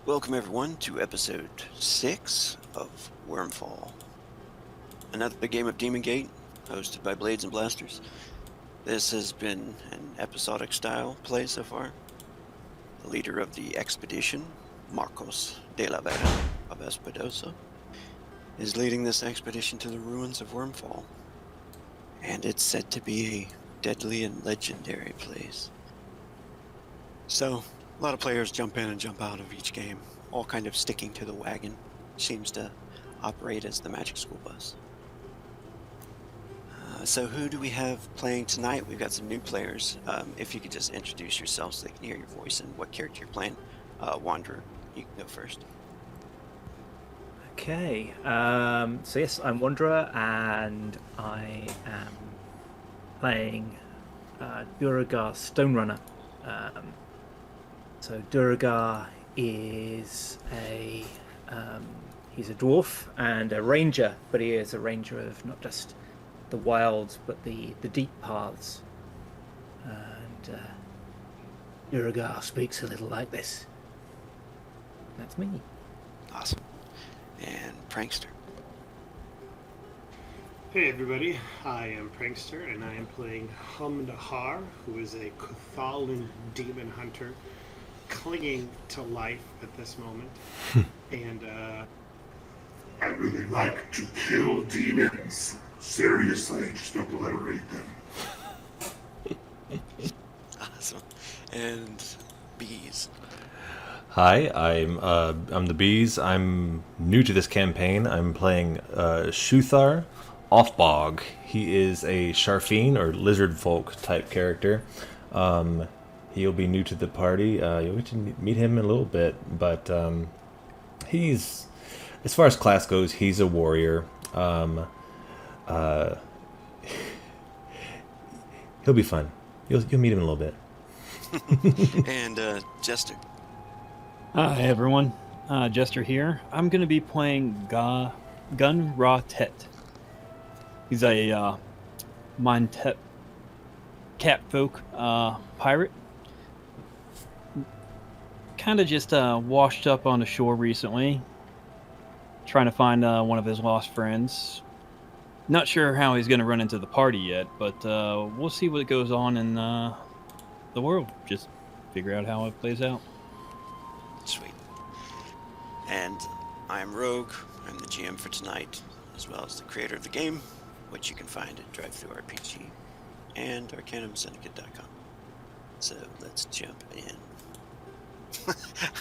Welcome everyone to episode 6 of Wyrmfall. Another game of Demon Gate, hosted by Blades and Blasters. This has been an episodic style play so far. The leader of the expedition, Marcos de la Vera of Espinosa, is leading this expedition to the ruins of Wyrmfall. And it's said to be a deadly and legendary place. So, a lot of players jump in and jump out of each game, all kind of sticking to the wagon. Seems to operate as the Magic School bus. So who do we have playing tonight? We've got some new players. If you could just introduce yourself so they can hear your voice and what character you're playing. Wanderer, you can go first. Okay, so yes, I'm Wanderer, and I am playing Duragar Stonerunner. So Duragar is he's a dwarf and a ranger, but he is a ranger of not just the wilds, but the deep paths. And Duragar speaks a little like this. That's me. Awesome. And Prankster. Hey everybody, I am Prankster, and I am playing Humdahar, who is a Cthulhu demon hunter, clinging to life at this moment. And I really like to kill demons. Seriously, just don't tolerate them. Awesome. And Bees. Hi, I'm the Bees. I'm new to this campaign. I'm playing Shuthar Offbog. He is a Sharfeen or lizard folk type character. He'll be new to the party. You'll get to meet him in a little bit, but he's, as far as class goes, he's a warrior. He'll be fun. You'll meet him in a little bit. And Jester. Hi everyone, Jester here. I'm going to be playing Gun Ra Tet. He's a Montep catfolk pirate. Kind of just washed up on the shore recently, trying to find one of his lost friends. Not sure how he's going to run into the party yet, but we'll see what goes on in the world. Just figure out how it plays out. Sweet. And I'm Rogue. I'm the GM for tonight, as well as the creator of the game, which you can find at DriveThruRPG and ArcanumSyndicate.com. So let's jump in.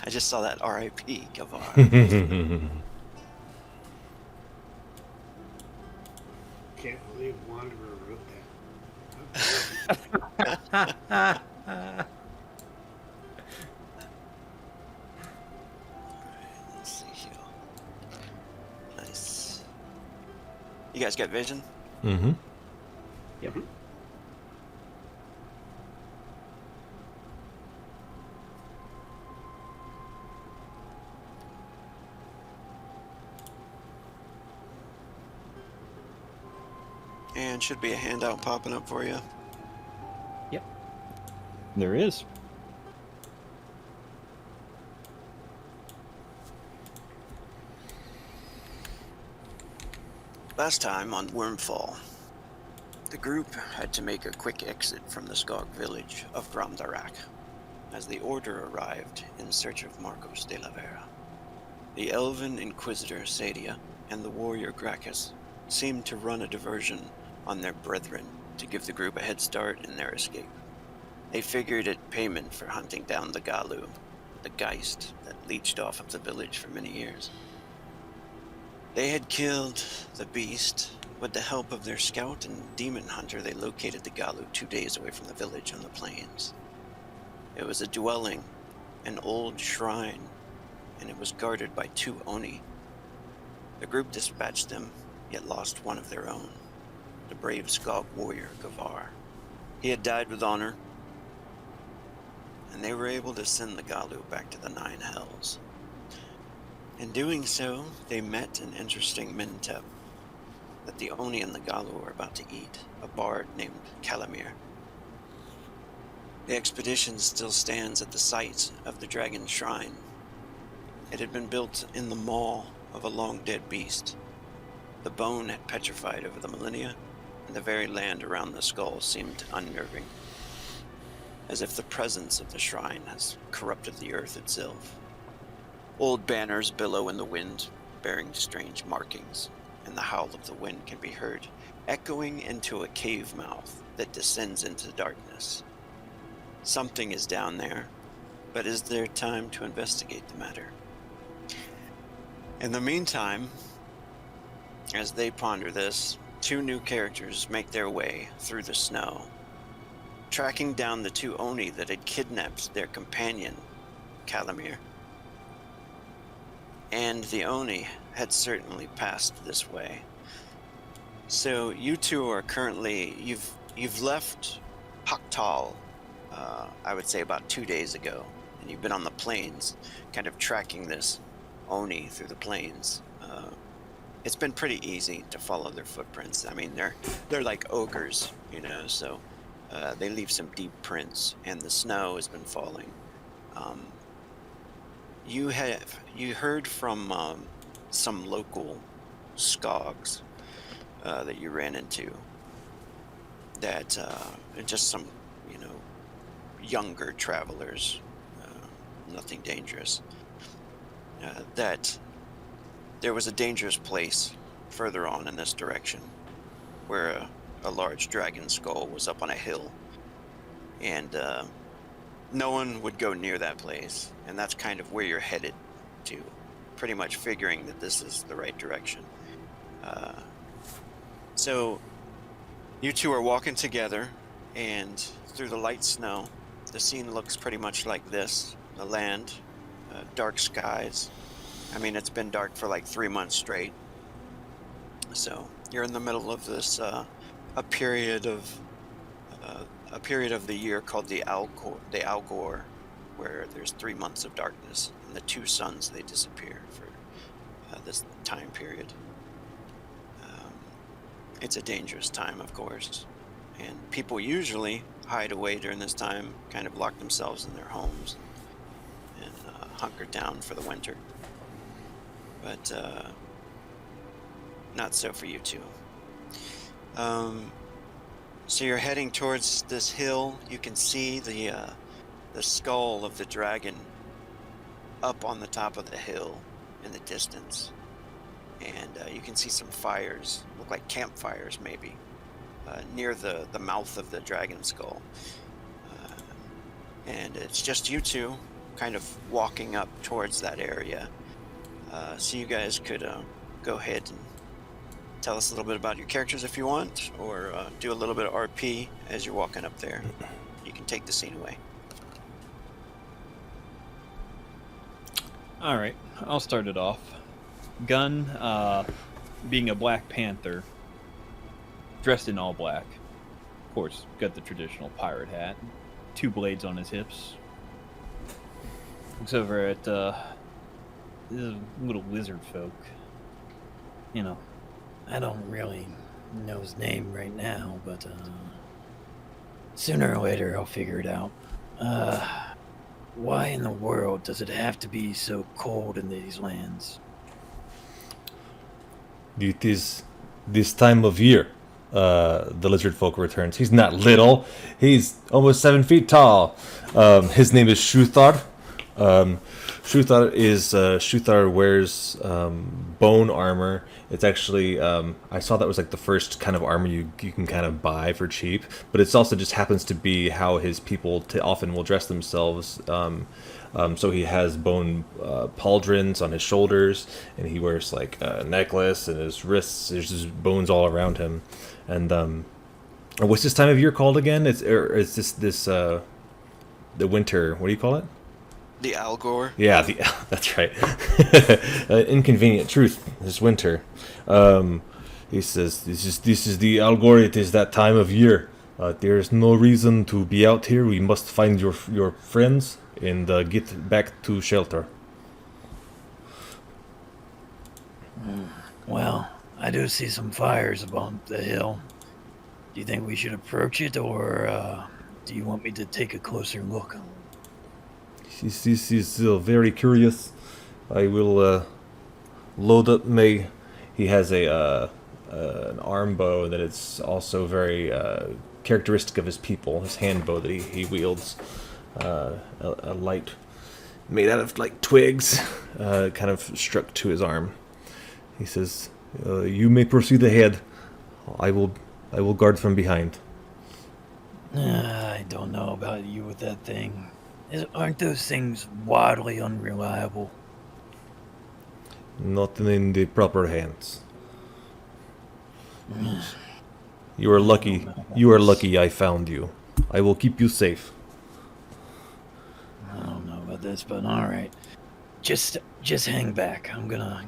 I just saw that R.I.P. Gavar. can't believe Wanderer wrote that. Let's see here. Nice. You guys got vision? Mm-hmm. Yep. And should be a handout popping up for you. Yep. There is. Last time on Wyrmfall, the group had to make a quick exit from the Skog village of Gramdarak as the Order arrived in search of Marcos de la Vera. The Elven Inquisitor Sadia and the warrior Gracchus seemed to run a diversion on their brethren to give the group a head start in their escape. They figured it payment for hunting down the Galu, the Geist that leeched off of the village for many years. They had killed the beast. With the help of their scout and demon hunter, they located the Galu 2 days away from the village on the plains. It was a dwelling, an old shrine, and it was guarded by 2 Oni. The group dispatched them, yet lost one of their own, the brave Skog warrior Gavar. He had died with honor, and they were able to send the Galu back to the 9 Hells. In doing so, they met an interesting Mentep that the Oni and the Galu were about to eat, a bard named Kalamir. The expedition still stands at the site of the Dragon Shrine. It had been built in the maw of a long-dead beast. The bone had petrified over the millennia, and the very land around the skull seemed unnerving, as if the presence of the shrine has corrupted the earth itself. Old banners billow in the wind, bearing strange markings, and the howl of the wind can be heard, echoing into a cave mouth that descends into darkness. Something is down there, but is there time to investigate the matter? In the meantime, as they ponder this, 2 new characters make their way through the snow, tracking down the 2 Oni that had kidnapped their companion, Kalamir. And the Oni had certainly passed this way. So you 2 are currently, you've left Paktal, I would say about 2 days ago, and you've been on the plains, kind of tracking this Oni through the plains. It's been pretty easy to follow their footprints. I mean, they're like ogres, you know, so they leave some deep prints, and the snow has been falling. You heard from some local Skogs that you ran into, that just some, you know, younger travelers, nothing dangerous, that there was a dangerous place further on in this direction where a large dragon skull was up on a hill, and no one would go near that place, and that's kind of where you're headed to, pretty much figuring that this is the right direction. So you 2 are walking together, and through the light snow, the scene looks pretty much like this. The land, dark skies. I mean, it's been dark for like 3 months straight. So you're in the middle of this a period of the year called the Algor, where there's 3 months of darkness, and the 2 suns, they disappear for this time period. It's a dangerous time, of course, and people usually hide away during this time, kind of lock themselves in their homes and hunker down for the winter. But not so for you 2. So you're heading towards this hill. You can see the skull of the dragon up on the top of the hill in the distance, and you can see some fires, look like campfires maybe, near the mouth of the dragon skull. And it's just you 2 kind of walking up towards that area. So you guys could go ahead and tell us a little bit about your characters if you want, or do a little bit of RP as you're walking up there. You can take the scene away. All right, I'll start it off. Gun, being a Black Panther, dressed in all black. Of course, got the traditional pirate hat, 2 blades on his hips. Looks over at this little lizard folk. You know, I don't really know his name right now, but sooner or later I'll figure it out. Why in the world does it have to be so cold in these lands? It is this time of year. The lizard folk returns. He's not little. He's almost 7 feet tall. His name is Shuthar. Shuthar wears bone armor. It's actually I saw that was like the first kind of armor you can kind of buy for cheap, but it's also just happens to be how his people often will dress themselves. So he has bone pauldrons on his shoulders, and he wears like a necklace, and his wrists, there's just bones all around him. And what's this time of year called again? It's this the winter. What do you call it? The Al Gore. Yeah, that's right. Inconvenient truth this winter. He says, this is the Al Gore. It is that time of year. There is no reason to be out here. We must find your friends and get back to shelter. Well, I do see some fires above the hill. Do you think we should approach it, or do you want me to take a closer look? This is very curious. I will load up my. He has an arm bow that is also very characteristic of his people. His hand bow that he wields, a light made out of like twigs, kind of struck to his arm. He says, "You may proceed ahead. I will guard from behind." I don't know about you with that thing. Aren't those things wildly unreliable? Not in the proper hands. You are lucky. You are lucky I found you. I will keep you safe. I don't know about this, but all right. Just hang back. I'm gonna,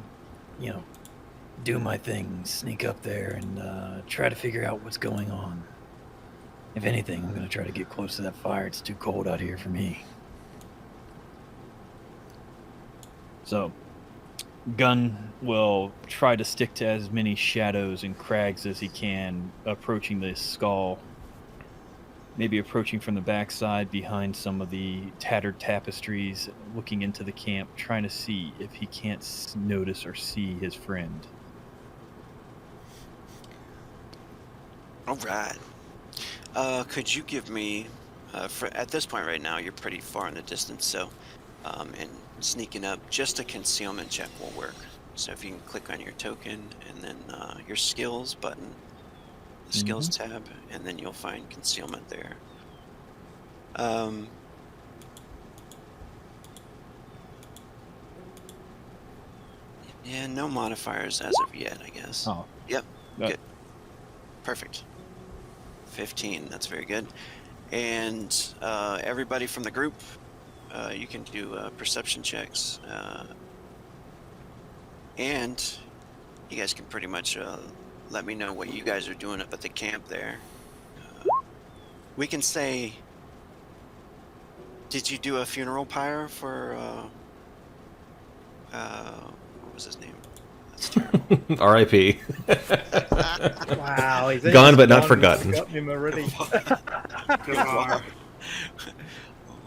do my thing, sneak up there, and try to figure out what's going on. If anything, I'm gonna try to get close to that fire. It's too cold out here for me. So, Gunn will try to stick to as many shadows and crags as he can, approaching this skull. Maybe approaching from the backside behind some of the tattered tapestries, looking into the camp, trying to see if he can't notice or see his friend. All right. Could you give me, at this point right now, you're pretty far in the distance, so, and sneaking up, just a concealment check will work. So if you can click on your token and then your skills button, the skills tab, and then you'll find concealment there. Yeah, no modifiers as of yet, I guess. Oh. Yep, good. Perfect. 15, that's very good. And everybody from the group, you can do perception checks. And you guys can pretty much let me know what you guys are doing up at the camp there. We can say, did you do a funeral pyre for, what was his name? That's terrible. R.I.P. Wow, he's Gone but not gone, forgotten. Got him already. Gavar.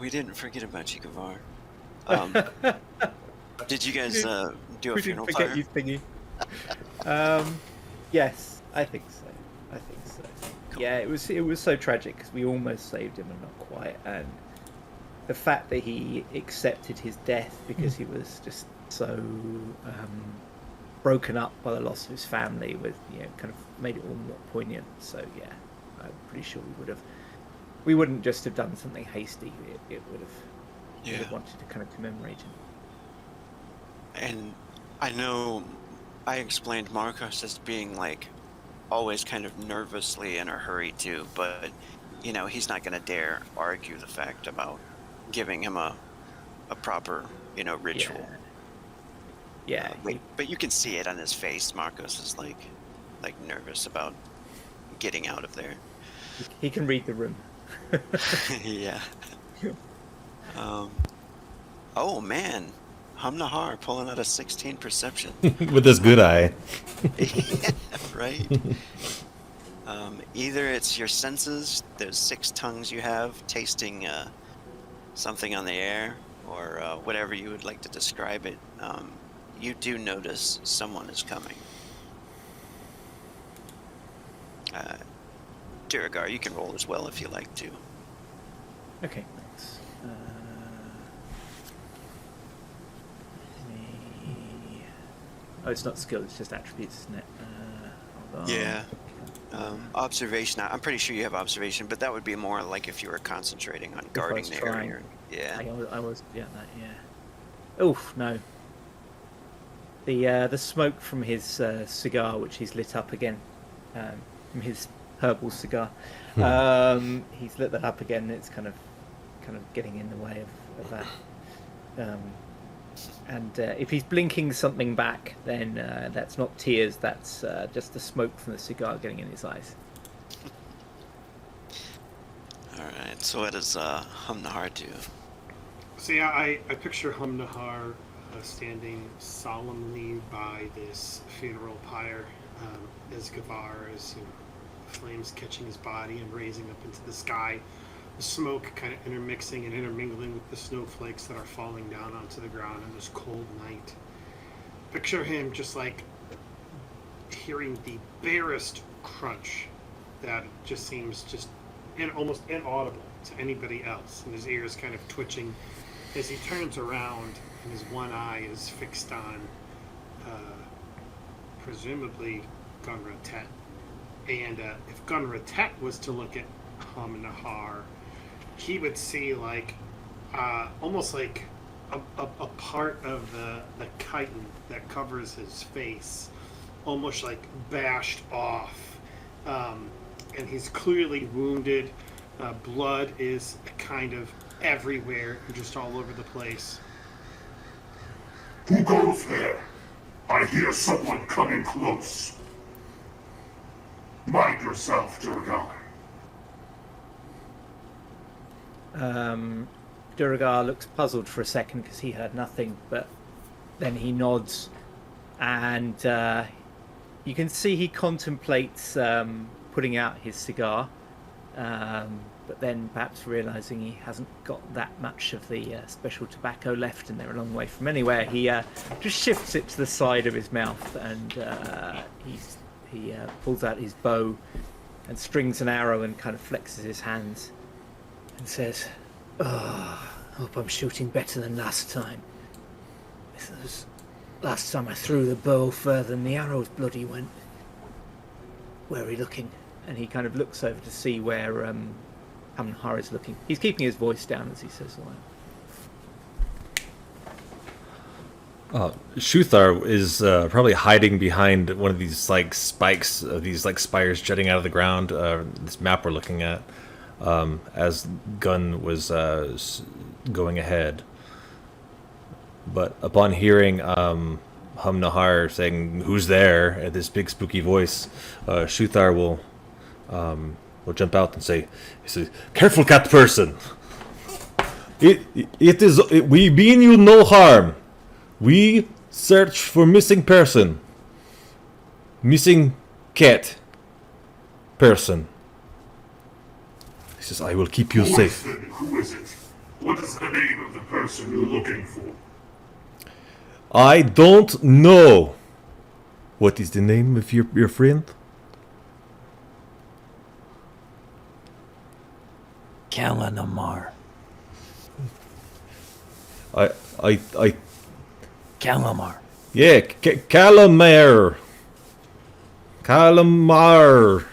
We didn't forget about you, Gavar. Did you guys do a We funeral didn't forget pyre? you, thingy. Yes, I think so. Cool. Yeah, it was so tragic because we almost saved him and not quite, and the fact that he accepted his death because he was just so broken up by the loss of his family was, kind of made it all more poignant. So yeah, I'm pretty sure we wouldn't just have done something hasty. It would have wanted to kind of commemorate him. And I know I explained Marcos as being like always kind of nervously in a hurry too, but he's not going to dare argue the fact about giving him a proper ritual. Yeah. But you can see it on his face. Marcos is like nervous about getting out of there. He can read the room. Yeah. Oh man, Hamnahar pulling out a 16 perception. With his good eye. Yeah, right. Either it's your senses, those 6 tongues you have, tasting something on the air, or whatever you would like to describe it. You do notice someone is coming. Duragar, you can roll as well if you like to. Okay, thanks. Oh, it's not skill, it's just attributes, isn't it? Hold on. Yeah. Observation, I'm pretty sure you have observation, but that would be more like if you were concentrating on guarding the trying. area. Yeah. I was, yeah, that, yeah. Oof, no. The smoke from his cigar, which he's lit up again, from his herbal cigar, he's lit that up again. And it's kind of getting in the way of that. And if he's blinking something back, then that's not tears. That's just the smoke from the cigar getting in his eyes. All right. So what does Humnahar do? So yeah, I picture Humnahar standing solemnly by this funeral pyre as Gavar is, flames catching his body and raising up into the sky. The smoke kind of intermixing and intermingling with the snowflakes that are falling down onto the ground on this cold night. Picture him just like hearing the barest crunch that just seems just almost inaudible to anybody else, and his ears kind of twitching as he turns around and his one eye is fixed on presumably Gunratet. And if Gunratet was to look at Humnahar, he would see like almost like a part of the chitin that covers his face almost like bashed off, and he's clearly wounded. Blood is kind of everywhere, just all over the place. Who goes there? I hear someone coming close. Mind yourself, Durgar. Duragar looks puzzled for a second because he heard nothing, but then he nods, and you can see he contemplates putting out his cigar, but then perhaps realizing he hasn't got that much of the special tobacco left and they're a long way from anywhere, he just shifts it to the side of his mouth, and he pulls out his bow and strings an arrow and kind of flexes his hands and says, hope I'm shooting better than last time. Last time I threw the bow further than the arrows bloody went. Where are we looking? And he kind of looks over to see where Humnahar is looking. He's keeping his voice down as he says all that. Shuthar is probably hiding behind one of these like spikes, these like spires jutting out of the ground. This map we're looking at, as Gun was going ahead. But upon hearing Humnahar saying "Who's there?" at this big spooky voice, Shuthar will jump out and say, "Careful, cat person! We mean you no harm. We search for missing person. Missing cat person." He says, "I will keep you safe." Who is it? What is the name of the person you're looking for? I don't know. What is the name of your friend? Kalanamar. I Kalamar. Yeah, Calamar. Calamar.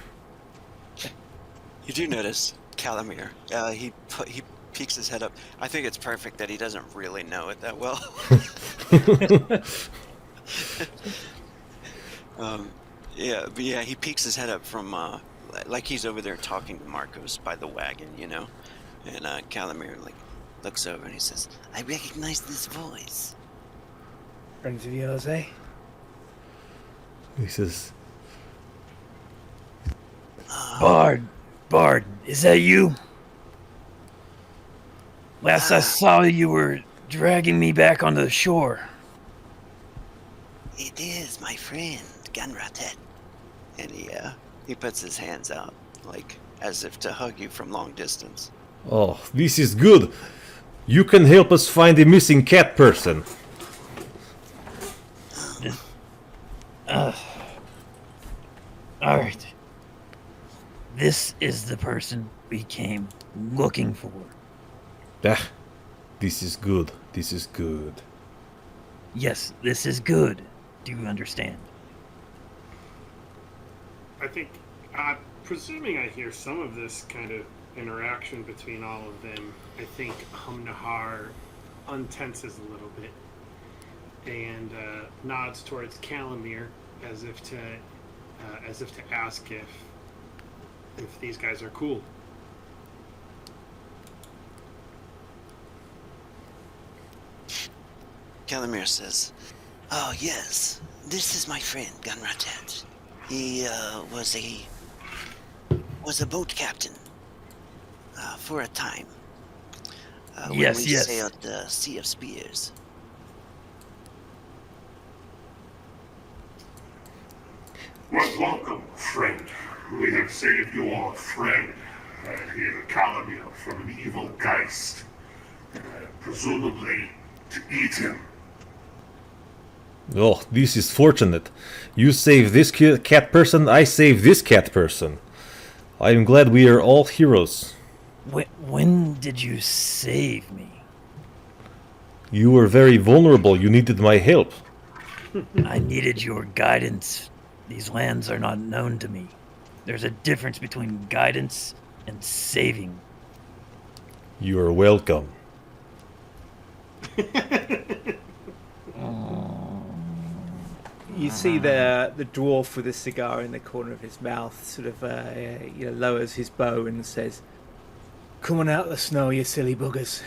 You do notice Calamir. He peeks his head up. I think it's perfect that he doesn't really know it that well. But he peeks his head up from like he's over there talking to Marcos by the wagon, And Calamir looks over and he says, "I recognize this voice." Friends of yours, eh? He says, Bard, is that you? Last I saw you were dragging me back onto the shore. "It is my friend, Gunratet." And he puts his hands out, like as if to hug you from long distance. "Oh, this is good. You can help us find a missing cat person." Alright. This is the person we came looking for. This is good. This is good. Yes, this is good. Do you understand? I think, presuming I hear some of this kind of interaction between all of them, I think Humnahar untenses a little bit and nods towards Calamir as if to ask if these guys are cool. Calamir says, "Oh yes, this is my friend Gunratet. He was a boat captain for a time when Yes, we yes. sailed the Sea of Spears." Well, welcome, friend. We have saved your friend, here, Calamir, from an evil geist. Presumably to eat him. Oh, this is fortunate. You save this cat person, I save this cat person. I am glad we are all heroes. When did you save me? You were very vulnerable. You needed my help. I needed your guidance. These lands are not known to me. There's a difference between guidance and saving. You are welcome. You see the dwarf with a cigar in the corner of his mouth sort of lowers his bow and says, "Come on out of the snow, you silly buggers.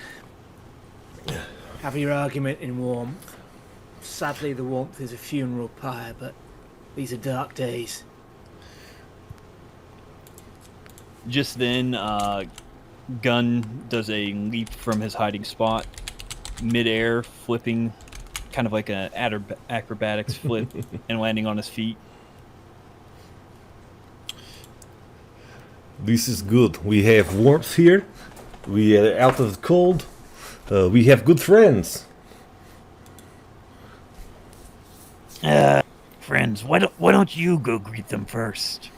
Have your argument in warmth. Sadly, the warmth is a funeral pyre, but these are dark days." Just then, Gun does a leap from his hiding spot, midair, flipping, kind of like an acrobatics flip, and landing on his feet. This is good. We have warmth here. We are out of the cold. We have good friends. Friends, why don't you go greet them first?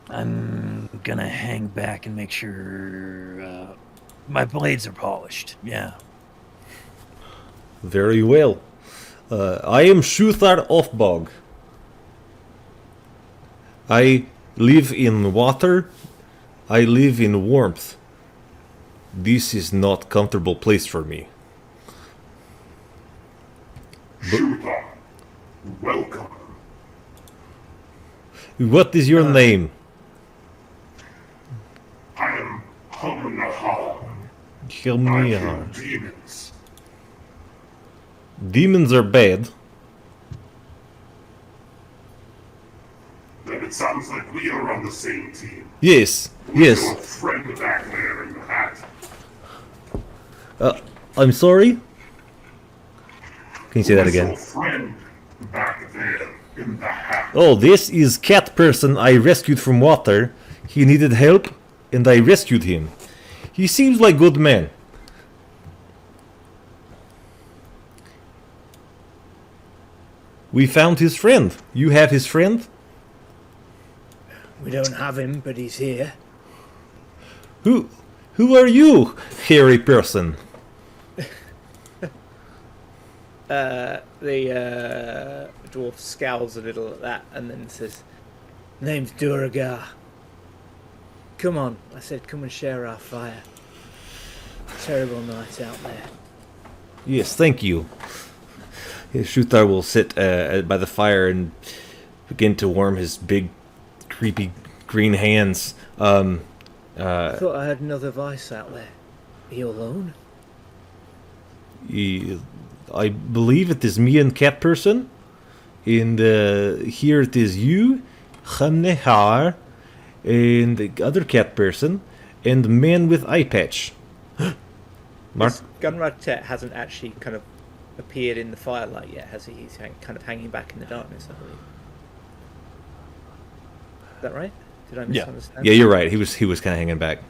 I'm gonna hang back and make sure my blades are polished. Yeah. Very well. I am Shuthar Offbog. I live in water. I live in warmth. This is not comfortable place for me. Shooter, welcome. What is your name? I am Humnahar. I kill Hilmiar. demons. Demons are bad. Then it sounds like we are on the same team. Yes, Who's yes. your friend back there in the hat? I'm sorry? Can you say that Who's again? your friend back there in the hat? Oh, this is cat person I rescued from water. He needed help, and I rescued him. He seems like good man. We found his friend. You have his friend? We don't have him, but he's here. Who are you, hairy person? The dwarf scowls a little at that and then says, "Name's Duragar. Come on," I said, "come and share our fire. Terrible night out there." Yes, thank you. Shuthar will sit by the fire and begin to warm his big, creepy green hands. I thought I heard another voice out there. Are you alone? I believe it is me and cat person. And here it is you, Hamnehar, and the other cat person, and the man with eye patch. Mark? Gunrad Tet hasn't actually kind of appeared in the firelight yet, has he? He's kind of hanging back in the darkness, I believe. Is that right? Did I misunderstand? Yeah, you're right. He was kind of hanging back.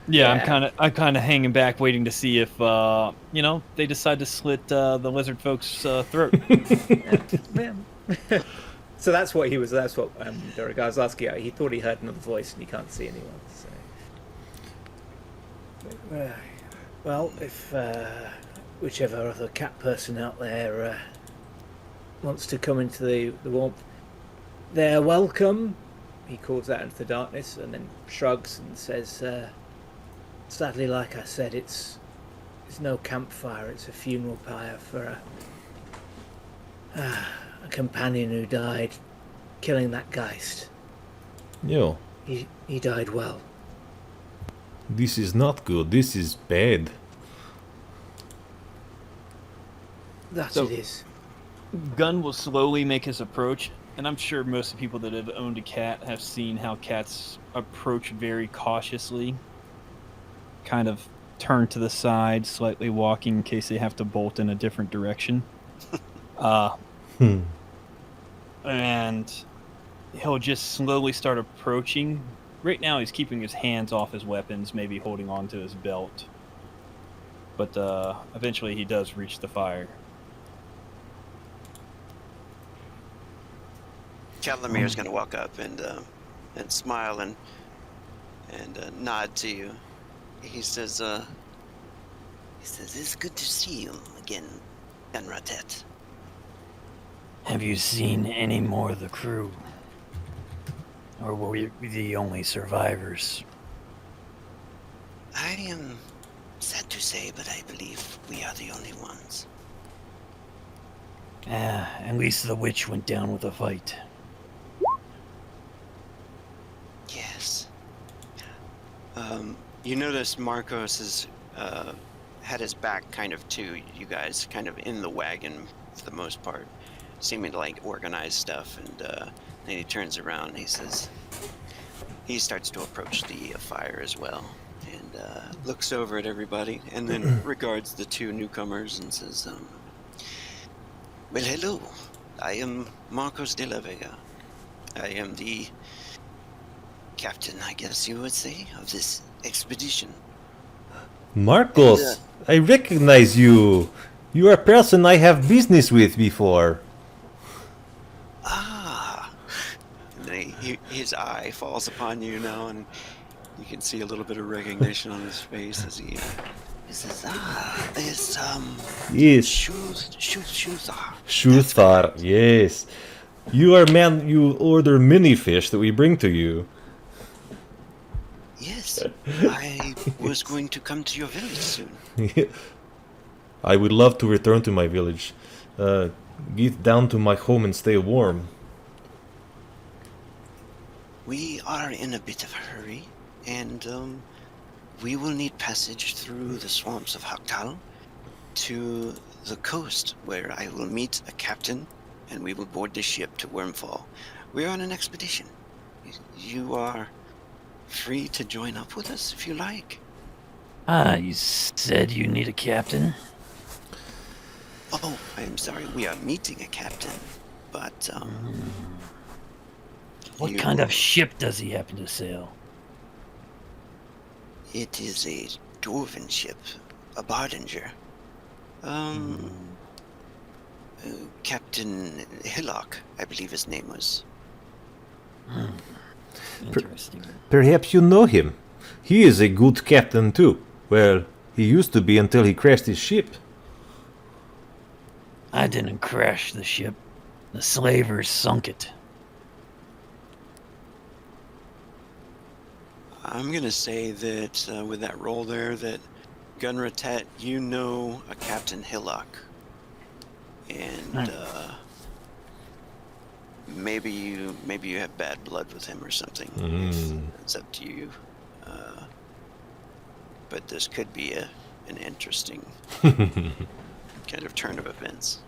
Yeah, Yeah. I'm kind of hanging back, waiting to see if they decide to slit the lizard folks' throat. So that's what he was. That's what Duragar was asking out. He thought he heard another voice, and he can't see anyone. So. Well, if whichever other cat person out there wants to come into the warmth, they're welcome. He calls out into the darkness and then shrugs and says, "Sadly, like I said, it's no campfire. It's a funeral pyre for a companion who died killing that geist. Yo, He died well." this is not good. This is bad. That So- it is. Gunn will slowly make his approach, and I'm sure most of the people that have owned a cat have seen how cats approach very cautiously, kind of turn to the side, slightly walking in case they have to bolt in a different direction. And he'll just slowly start approaching. Right now, he's keeping his hands off his weapons, maybe holding on to his belt. But eventually, he does reach the fire. Calamir's going to walk up and smile and nod to you. He says, "It's good to see you again, Gunratet." Have you seen any more of the crew? Or were we the only survivors? I am sad to say, but I believe we are the only ones. At least the witch went down with a fight. Yes. You notice Marcos has had his back kind of to you guys, kind of in the wagon for the most part, seeming to like organize stuff, and then he turns around and he starts to approach the fire as well, and looks over at everybody, and then regards the two newcomers and says, "Well, hello. I am Marcos de la Vega. I am the captain, I guess you would say, of this expedition." Marcos, I recognize you. You are a person I have business with before. Ah. And then his eye falls upon you now, and you can see a little bit of recognition on his face as he says, it's Yes, Shuthar. Shuthar, yes. You are man, you order mini fish that we bring to you. Yes, I was going to come to your village soon. I would love to return to my village. Get down to my home and stay warm. We are in a bit of a hurry, and we will need passage through the swamps of Haktal to the coast, where I will meet a captain, and we will board the ship to Wyrmfall. We are on an expedition. You are free to join up with us if you like. You said you need a captain? Oh, I am sorry. We are meeting a captain, but What kind of ship does he happen to sail? It is a dwarven ship, a Bardinger. Captain Hillock, I believe his name was. Interesting. Perhaps you know him. He is a good captain too. Well, he used to be until he crashed his ship. I didn't crash the ship. The slavers sunk it. I'm gonna say that with that roll there, that Gunratet, you know a Captain Hillock, and maybe you have bad blood with him or something. It's up to you. But this could be an interesting kind of turn of events.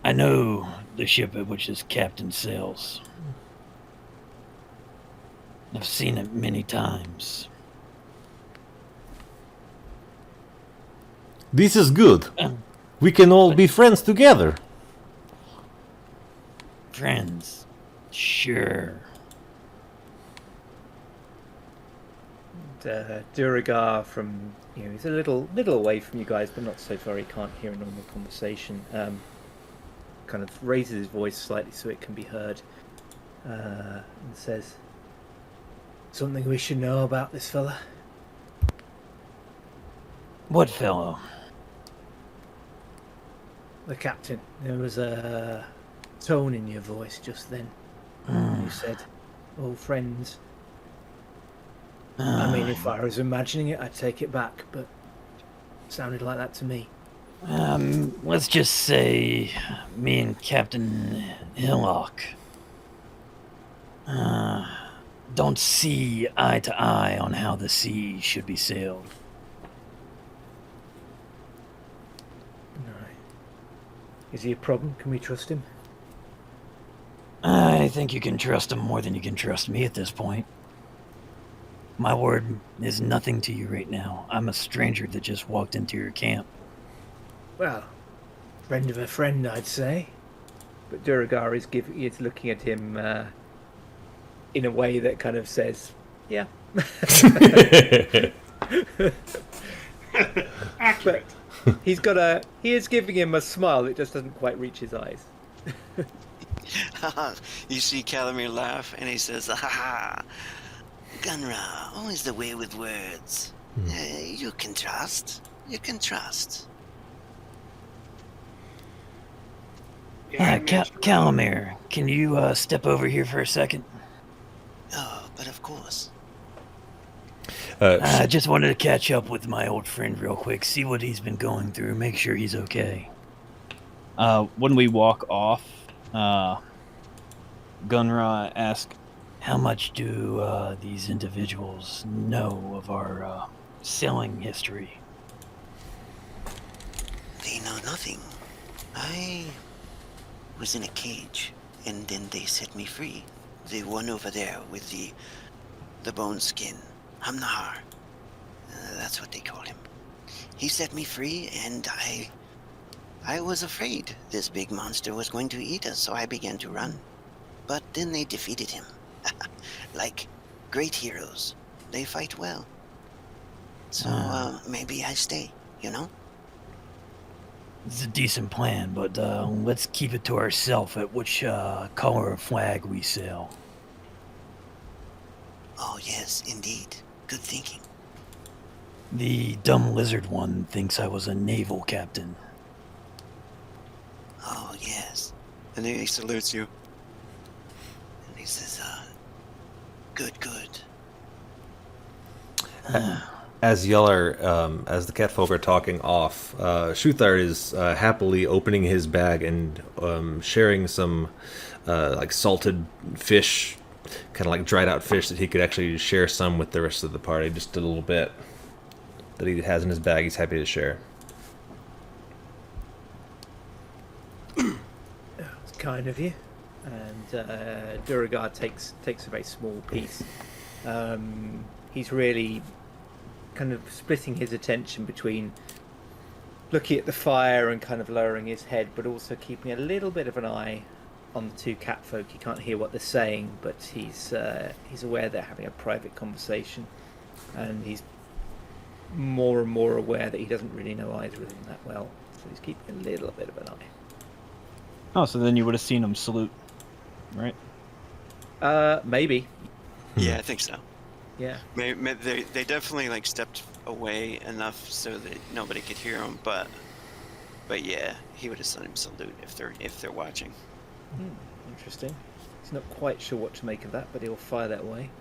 I know the ship at which this captain sails. I've seen it many times. This is good. We can all be friends together. Friends. Sure. Duragar from he's a little away from you guys, but not so far he can't hear a normal conversation. Kind of raises his voice slightly so it can be heard, and says, "Something we should know about this fella." What fellow? The captain. There was a tone in your voice just then. You said, "Old friends." I mean, if I was imagining it, I'd take it back, but it sounded like that to me. Let's just say me and Captain Hillock don't see eye to eye on how the sea should be sailed. Is he a problem? Can we trust him? I think you can trust him more than you can trust me at this point. My word is nothing to you right now. I'm a stranger that just walked into your camp. Well, friend of a friend, I'd say. But Duragar is looking at him in a way that kind of says, "Yeah." Accurate. But he is giving him a smile that just doesn't quite reach his eyes. You see Calamir laugh, and he says, "Ha ha! Gunra, always the way with words. You can trust. You can trust." Calamir, can you step over here for a second? Oh, but of course. I just wanted to catch up with my old friend real quick, see what he's been going through, make sure he's okay. When we walk off, Gunra asks, How much do these individuals know of our selling history? They know nothing. I was in a cage, and then they set me free. The one over there with the bone skin. Hamnahar. That's what they call him. He set me free, and I was afraid this big monster was going to eat us, so I began to run. But then they defeated him. Like great heroes. They fight well. So maybe I stay, you know? It's a decent plan, but let's keep it to ourselves at which color of flag we sail. Oh, yes, indeed. Good thinking. The dumb lizard one thinks I was a naval captain. Oh, yes. And then he salutes you. And he says, good. As as the catfolk are talking off, Shuthar is happily opening his bag and sharing some like salted fish, kind of like dried out fish that he could actually share some with the rest of the party, just a little bit that he has in his bag. He's happy to share. It's kind of you. And Duragar takes a very small piece. He's really kind of splitting his attention between looking at the fire and kind of lowering his head, but also keeping a little bit of an eye on the two catfolk. He can't hear what they're saying, but he's aware they're having a private conversation, and he's more and more aware that he doesn't really know either of them that well, so he's keeping a little bit of an eye. "Oh, so then you would have seen him salute, right?" Maybe. Yeah, I think so. Yeah. They definitely like stepped away enough so that nobody could hear him, but yeah, he would have seen him salute if they're watching. Interesting. He's not quite sure what to make of that, but he'll fire that way.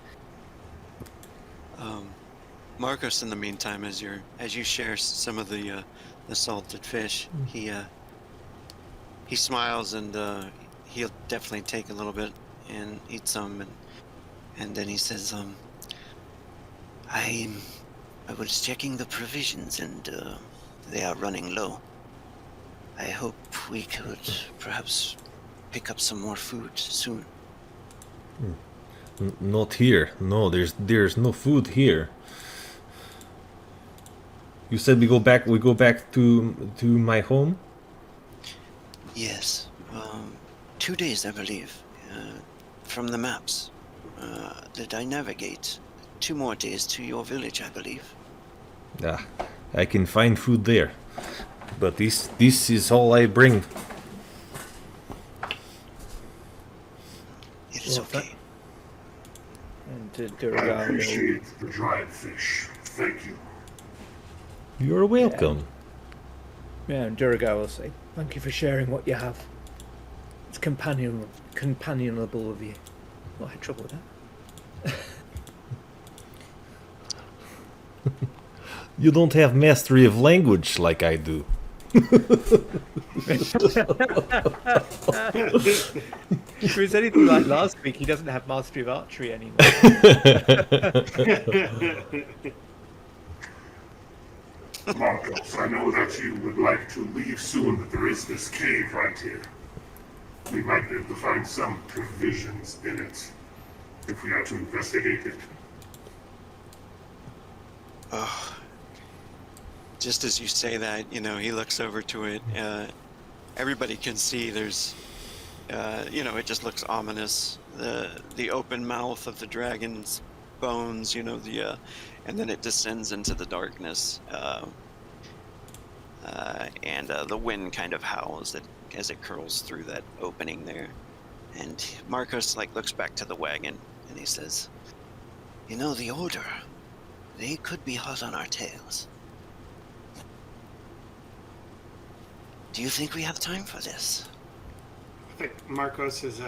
Marcos, in the meantime, as you share some of the salted fish, he smiles, and he'll definitely take a little bit and eat some, and then he says, I was checking the provisions, and they are running low. I hope we could perhaps pick up some more food soon. Not here. No, there's no food here. You said we go back to my home? Yes, 2 days, I believe, from the maps that I navigate. 2 more days to your village, I believe. I can find food there, but this is all I bring. It is okay. And I Duragar will... appreciate the dried fish. Thank you. You're welcome. Yeah, and Duragar will say, "Thank you for sharing what you have. It's companionable of you." Well, I had trouble with that. You don't have mastery of language like I do. If it was anything like last week, he doesn't have mastery of archery anymore. Marcos, I know that you would like to leave soon, but there is this cave right here. We might be able to find some provisions in it if we are to investigate it. Oh, just as you say that, he looks over to it. Everybody can see there's, it just looks ominous. The open mouth of the dragon's bones, and then it descends into the darkness. And the wind kind of howls as it curls through that opening there. And Marcos looks back to the wagon and he says, the Order, they could be hot on our tails. Do you think we have time for this? I think Marcos is,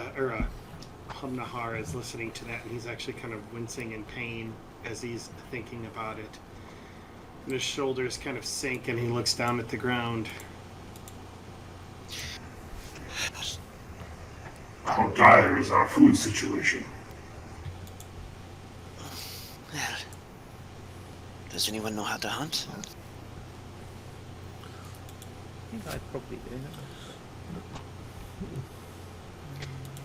Humnahar is listening to that, and he's actually kind of wincing in pain as he's thinking about it. And his shoulders kind of sink, and he looks down at the ground. How dire is our food situation? Well, does anyone know how to hunt? I think I'd probably do.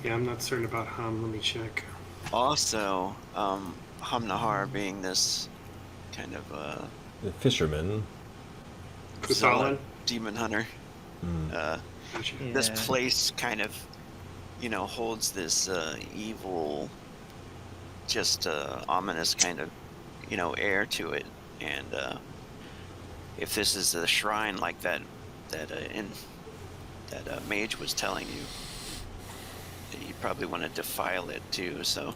Yeah, I'm not certain about Hum. Let me check. Also, Humnahar being this kind of The fisherman. Kuthalan? demon hunter, Gotcha. this Yeah. place kind of, holds this evil, just ominous kind of, air to it. And if this is a shrine like that mage was telling you, you probably want to defile it too. So,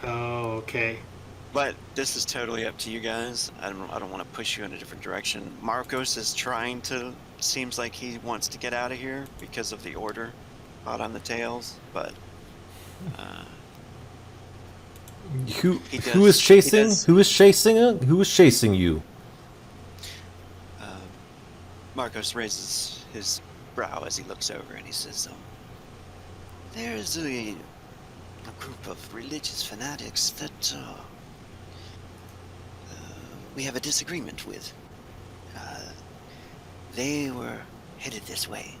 Oh, okay. but this is totally up to you guys. I don't want to push you in a different direction. Marcos is seems like he wants to get out of here because of the Order hot on the tails, but Who He who does- is chasing? he does. Who is chasing? Who is chasing you? Marcos raises his brow as he looks over and he says, there is a group of religious fanatics that we have a disagreement with. They were headed this way.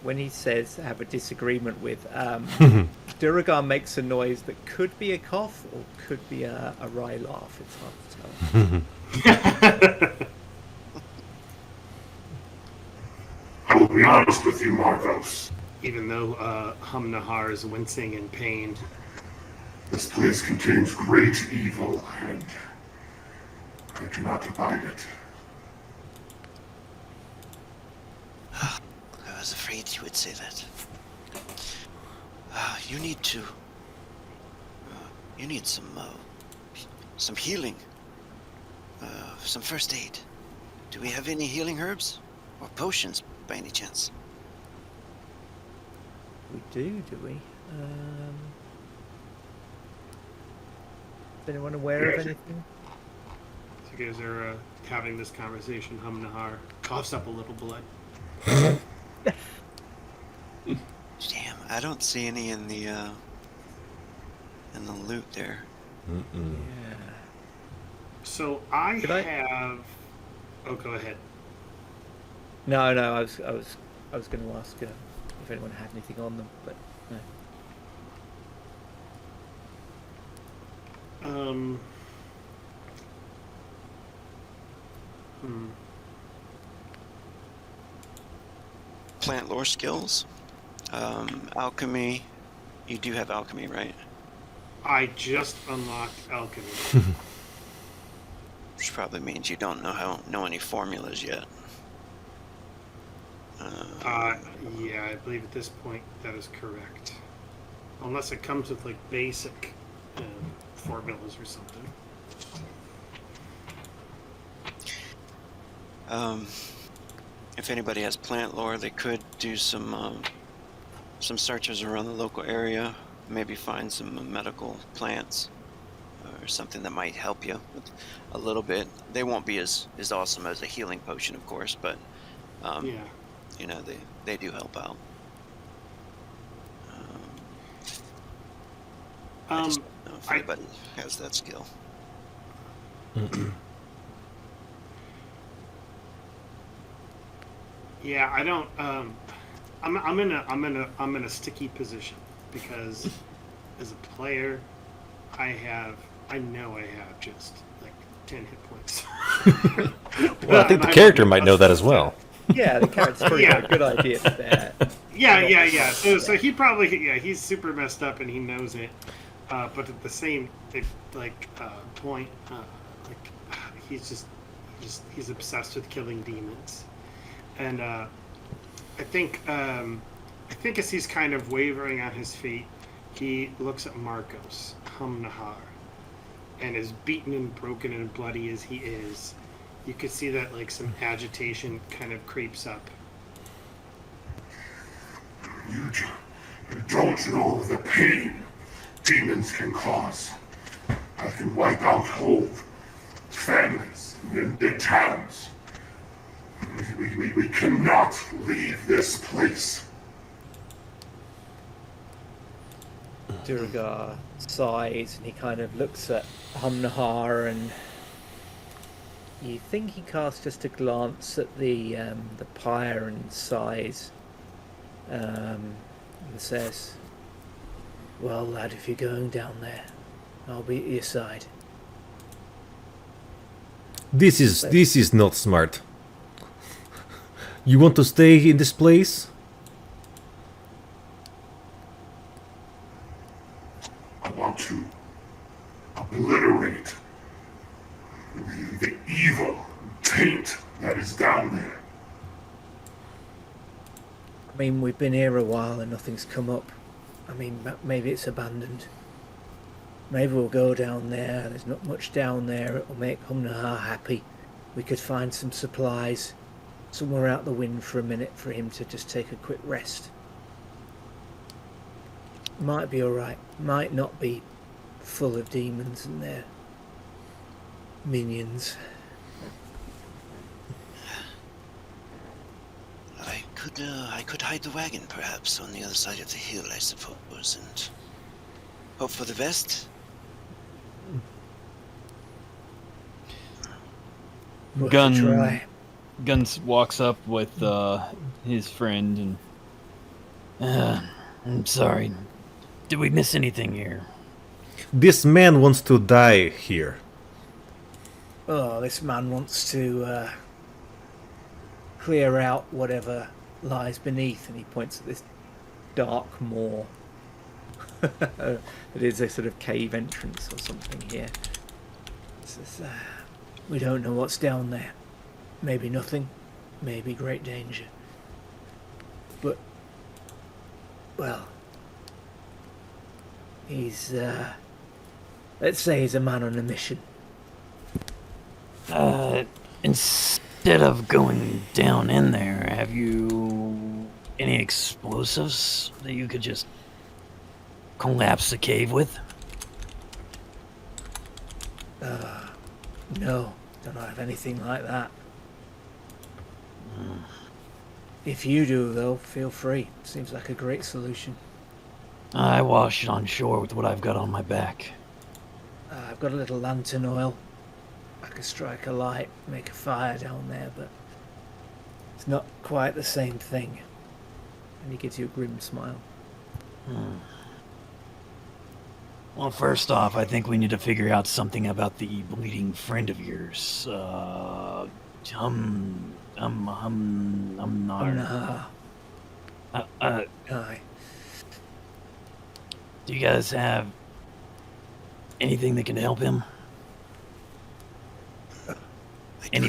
When he says have a disagreement with, Duragar makes a noise that could be a cough or could be a wry laugh. It's hard to tell. I will be honest with you, Marcos. Even though Humnahar is wincing in pain. This place contains great evil, and I cannot abide it. I was afraid you would say that. You need to. You need some healing. Some first aid. Do we have any healing herbs or potions by any chance? We do we? Is anyone aware of anything? So you guys are having this conversation. Humnahar coughs up a little blood. Damn, I don't see any in the loot there. Mm-mm. Yeah. So I Could I- have. Oh, go ahead. No, I was going to ask if anyone had anything on them, but no. Plant lore skills. Alchemy. You do have alchemy, right? I just unlocked alchemy. Which probably means you don't know any formulas yet. Yeah, I believe at this point that is correct. Unless it comes with like basic formulas or something. If anybody has plant lore, they could do some searches around the local area. Maybe find some medical plants or something that might help you with a little bit. They won't be as awesome as a healing potion, of course, but Yeah. they do help out. I just don't know if I- anybody has that skill. Yeah, I don't. I'm in a sticky position because as a player, I know I have just like 10 hit points. Well, I think the character might know that as well. Yeah, the character's probably got a good idea for that. Yeah. So he probably he's super messed up and he knows it. But at the same point, he's obsessed with killing demons, and I think as he's kind of wavering on his feet, he looks at Marcos Nahar, and as beaten and broken and bloody as he is, you could see that like some agitation kind of creeps up. You don't know the pain demons can cause. I can wipe out whole families in big towns. We cannot leave this place. Duragar sighs and he kind of looks at Nahar, and you think he casts just a glance at the pyre and sighs, and says, "Well, lad, if you're going down there, I'll be at your side." This is not smart. You want to stay in this place? I want to obliterate the evil taint that is down there. I mean, we've been here a while and nothing's come up. I mean, maybe it's abandoned. Maybe we'll go down there. There's not much down there. It'll make Nahar happy. We could find some supplies somewhere out the wind for a minute for him to just take a quick rest. Might be alright. Might not be full of demons and their minions. I could hide the wagon perhaps on the other side of the hill, I suppose, and hope for the best. Worth a try. Guns walks up with his friend and I'm sorry. Did we miss anything here? This man wants to die here. Oh, this man wants to clear out whatever lies beneath, and he points at this dark moor. It is a sort of cave entrance or something here. Says, we don't know what's down there. Maybe nothing, maybe great danger. But, well, he's, let's say he's a man on a mission. Instead of going down in there, have you any explosives that you could just collapse the cave with? No, don't have anything like that. If you do, though, feel free. Seems like a great solution. I wash on shore with what I've got on my back. I've got a little lantern oil. I could strike a light, make a fire down there, but it's not quite the same thing. And he gives you a grim smile. Well, first off, I think we need to figure out something about the bleeding friend of yours. Nahar. Aye. Do you guys have anything that can help him? Any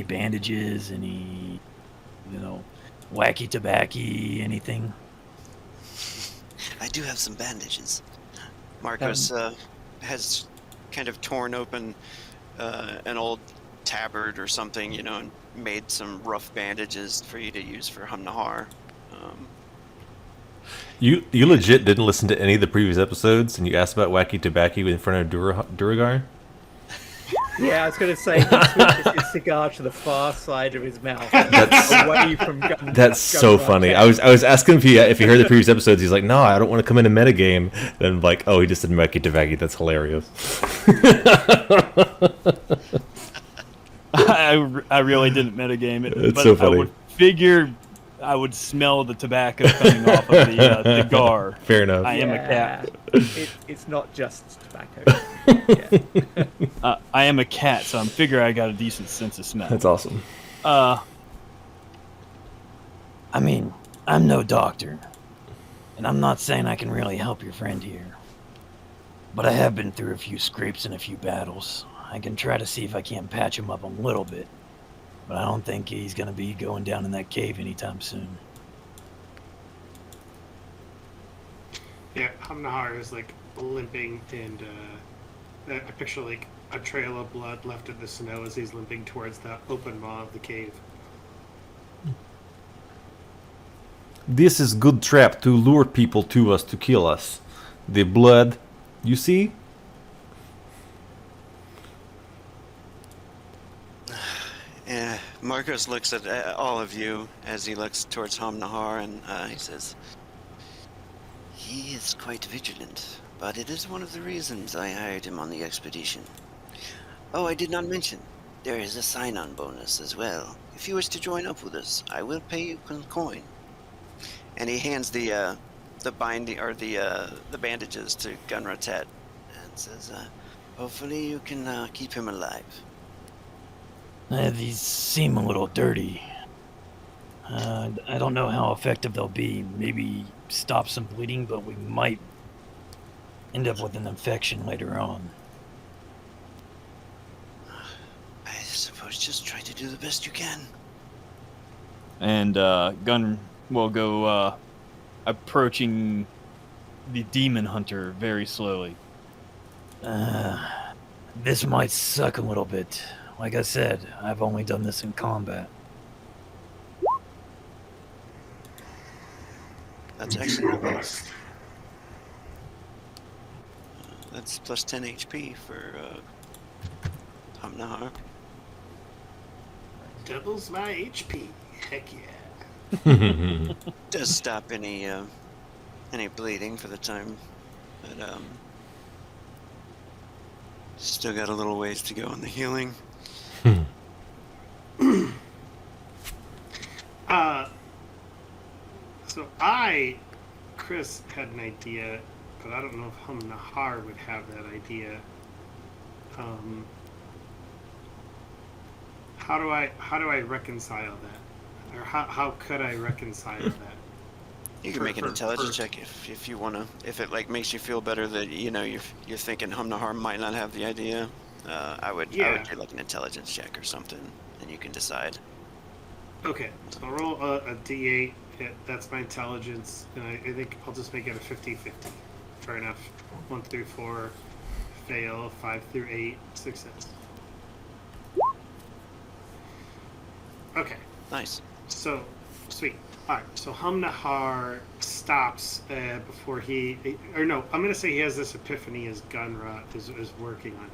bandages, any, wacky tobacco, anything? I do have some bandages. Marcos has kind of torn open an old tabard or something, and made some rough bandages for you to use for Nahar. You legit didn't listen to any of the previous episodes, and you asked about wacky tobacco in front of Duragar? Yeah, I was going to say, he switches his cigar to the far side of his mouth, away from gun. That's so funny. I was asking if he heard the previous episodes. He's like, no, I don't want to come in a metagame. Then I'm like, oh, he just said Meki Tavaki. That's hilarious. I really didn't metagame it. It's but so funny. I would figure I would smell the tobacco coming off of the cigar. Fair enough. I am a cat. It's not just tobacco. Yeah. I am a cat, so I'm figure I got a decent sense of smell. That's awesome. I mean, I'm no doctor, and I'm not saying I can really help your friend here. But I have been through a few scrapes and a few battles. I can try to see if I can't patch him up a little bit, but I don't think he's going to be going down in that cave anytime soon. Yeah, Hamnahar is like limping, and I picture like a trail of blood left in the snow as he's limping towards the open maw of the cave. This is good trap to lure people to us to kill us. The blood, you see? Yeah, Marcos looks at all of you as he looks towards Hamnahar, and he says, "He is quite vigilant, but it is one of the reasons I hired him on the expedition. Oh, I did not mention, there is a sign-on bonus as well. If you wish to join up with us, I will pay you in coin." And he hands the binding or the bandages to Gunratet and says, "Hopefully you can keep him alive." These seem a little dirty. I don't know how effective they'll be. Maybe stop some bleeding, but we might end up with an infection later on. I suppose just try to do the best you can. And Gun will go approaching the demon hunter very slowly. This might suck a little bit. Like I said, I've only done this in combat. That's Do excellent. your best. That's plus 10 HP for Hamnahar. Doubles my HP. Heck yeah. Does stop any bleeding for the time, but still got a little ways to go on the healing. So Chris had an idea, but I don't know if Hamnahar would have that idea. How do I reconcile that? Or how could I reconcile that? You can make an intelligence check if you wanna. If it like makes you feel better that you're thinking Hamnahar might not have the idea. I would do like an intelligence check or something, and you can decide. Okay, so I'll roll a d8. That's my intelligence, and I think I'll just make it a 50-50. Fair enough. 1 through 4, fail. 5 through 8, success. Okay. Nice. So, sweet. Alright, so Hamnahar stops before I'm going to say he has this epiphany as Gunra is working on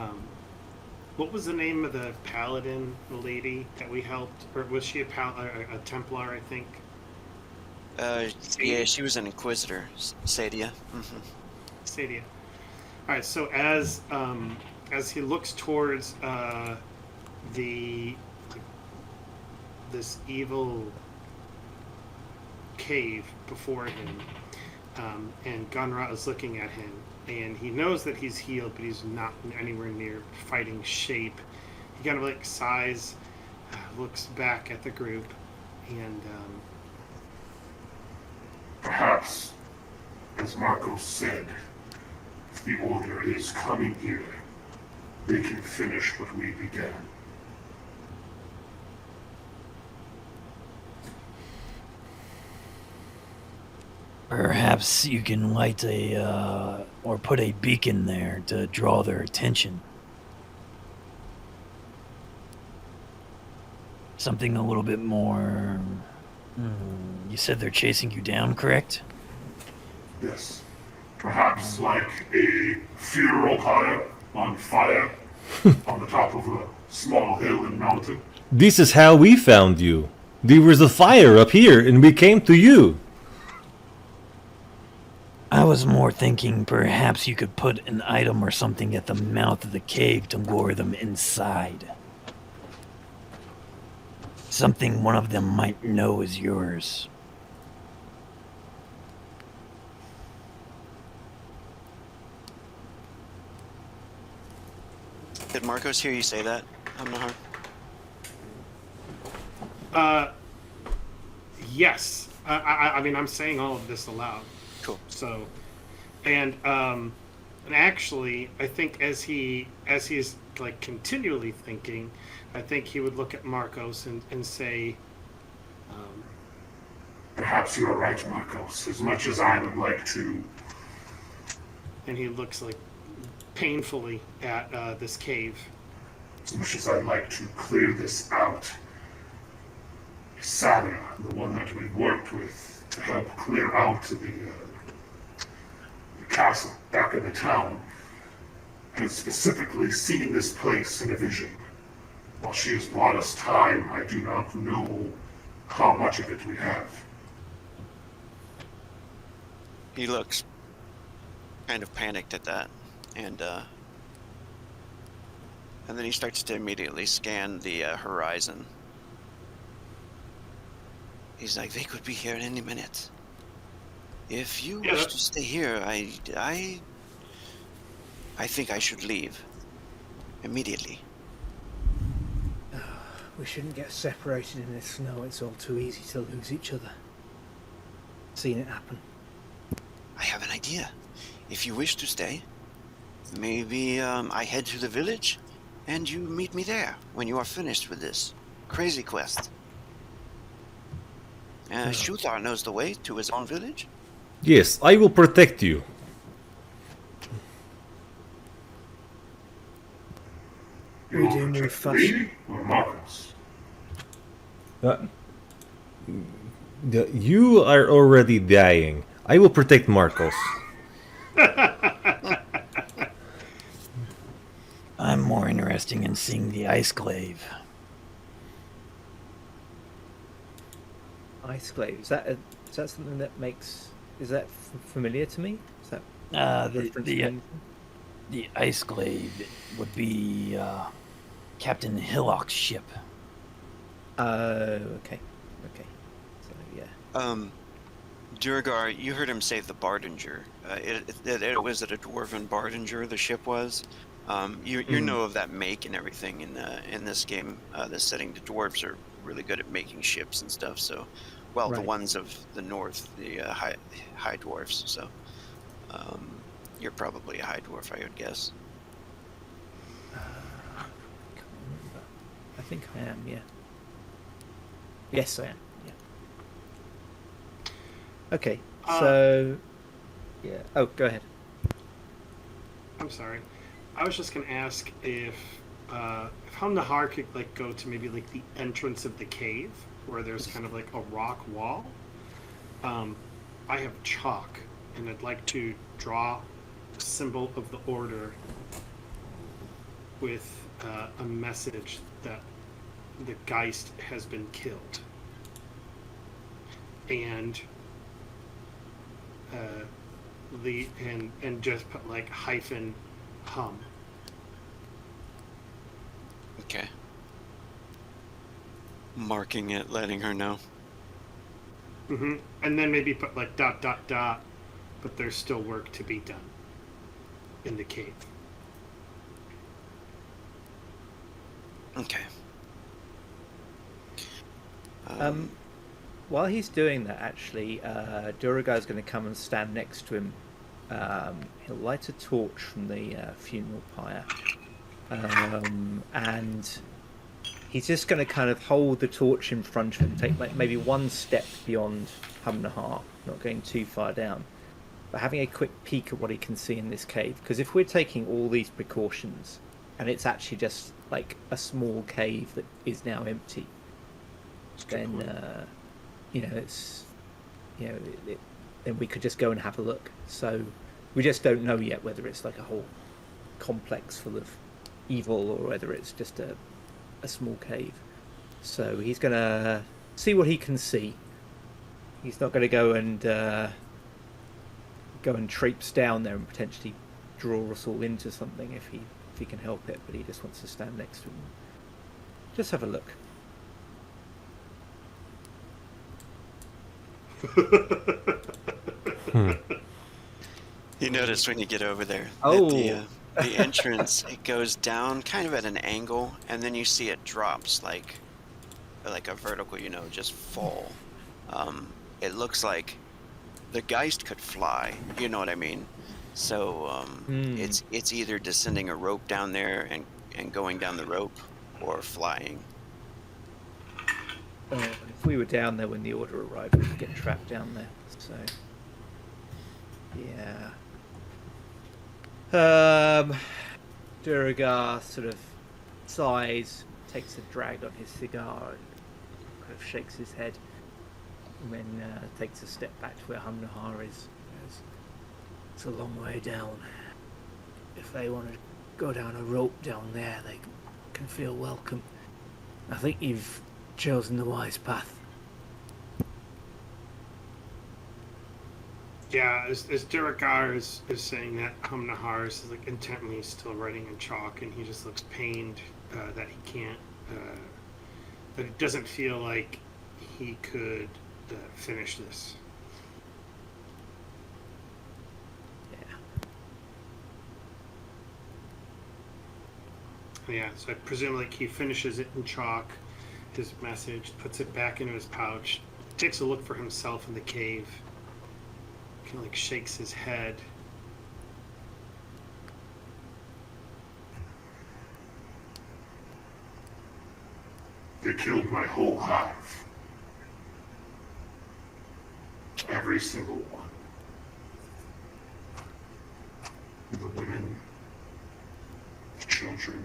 him. What was the name of the paladin lady that we helped? Or was she a Templar, I think? Yeah, she was an Inquisitor, Sadia. Mm-hmm. Sadia. Alright, so as he looks towards this evil cave before him, and Gunra is looking at him, and he knows that he's healed, but he's not anywhere near fighting shape. He kind of like sighs, looks back at the group, and Perhaps, as Marcos said, if the Order is coming here, they can finish what we began. Perhaps you can light or put a beacon there to draw their attention. Something a little bit more... You said they're chasing you down, correct? Yes. Perhaps like a funeral pyre on fire on the top of a small hill and mountain. This is how we found you. There was a fire up here, and we came to you. I was more thinking perhaps you could put an item or something at the mouth of the cave to lure them inside. Something one of them might know is yours. Did Marcos hear you say that, Nahar? Yes. I mean, I'm saying all of this aloud. Cool. So, and actually, I think as he's like continually thinking, I think he would look at Marcos and say, Perhaps you are right, Marcos. As much as I would like to, and he looks like painfully at this cave. as much as I'd like to clear this out, Sada, the one that we worked with to help clear out the castle back in the town, has specifically seen this place in a vision. While she has bought us time, I do not know how much of it we have. He looks kind of panicked at that, and then he starts to immediately scan the horizon. He's like, they could be here at any minute. If you wish to stay here, I think I should leave immediately. We shouldn't get separated in this snow. It's all too easy to lose each other. Seen it happen. I have an idea. If you wish to stay, maybe I head to the village, and you meet me there when you are finished with this crazy quest. Shuthar knows the way to his own village. Yes, I will protect you. You We will do move protect fast. me or Marcos? You are already dying. I will protect Marcos. I'm more interested in seeing the ice glaive. Ice glaive. Is that something that makes? Is that familiar to me? Is that The ice glaive would be Captain Hillock's ship. Okay. So yeah. Duragar, you heard him say the Bardinger. It was it a dwarven Bardinger? The ship was. You know of that make and everything in this game, this setting. The dwarves are really good at making ships and stuff. So, well, the Right. ones of the north, the high dwarfs. So, you're probably a high dwarf, I would guess. Can't remember. I think I am. Yeah. Yes, I am. Yeah. Okay. So. Yeah. Oh, go ahead. I'm sorry. I was just gonna ask if Nahar could like go to maybe like the entrance of the cave where there's kind of like a rock wall. I have chalk, and I'd like to draw a symbol of the order with a message that the Geist has been killed, and and just put like hyphen hum. Okay. Marking it, letting her know. And then maybe put like ... but there's still work to be done in the cave. Okay. While he's doing that, actually, Duragar's going to come and stand next to him. He'll light a torch from the funeral pyre, and he's just going to kind of hold the torch in front of him, take like maybe one step beyond Nahar, not going too far down, but having a quick peek at what he can see in this cave. Because if we're taking all these precautions, and it's actually just like a small cave that is now empty, then it's then we could just go and have a look. So we just don't know yet whether it's like a whole complex full of evil or whether it's just a small cave. So he's going to see what he can see. He's not going to go and traipse down there and potentially draw us all into something if he can help it, but he just wants to stand next to him. Just have a look. You notice when you get over there Oh. that the entrance, it goes down kind of at an angle, and then you see it drops like a vertical, just fall. It looks like the Geist could fly, you know what I mean? So it's either descending a rope down there and going down the rope, or flying. If we were down there when the order arrived, we could get trapped down there. So, yeah. Duragar sort of sighs, takes a drag on his cigar, and kind of shakes his head, and then takes a step back to where Humnahar is. It's a long way down. If they want to go down a rope down there, they can feel welcome. I think you've chosen the wise path. Yeah, as Duragar is saying that, Humnahar is like intently still writing in chalk, and he just looks pained that he can't, that it doesn't feel like he could finish this. Yeah, so I presume like he finishes it in chalk, his message, puts it back into his pouch, takes a look for himself in the cave, kind of like shakes his head. They killed my whole hive. Every single one. The women, the children.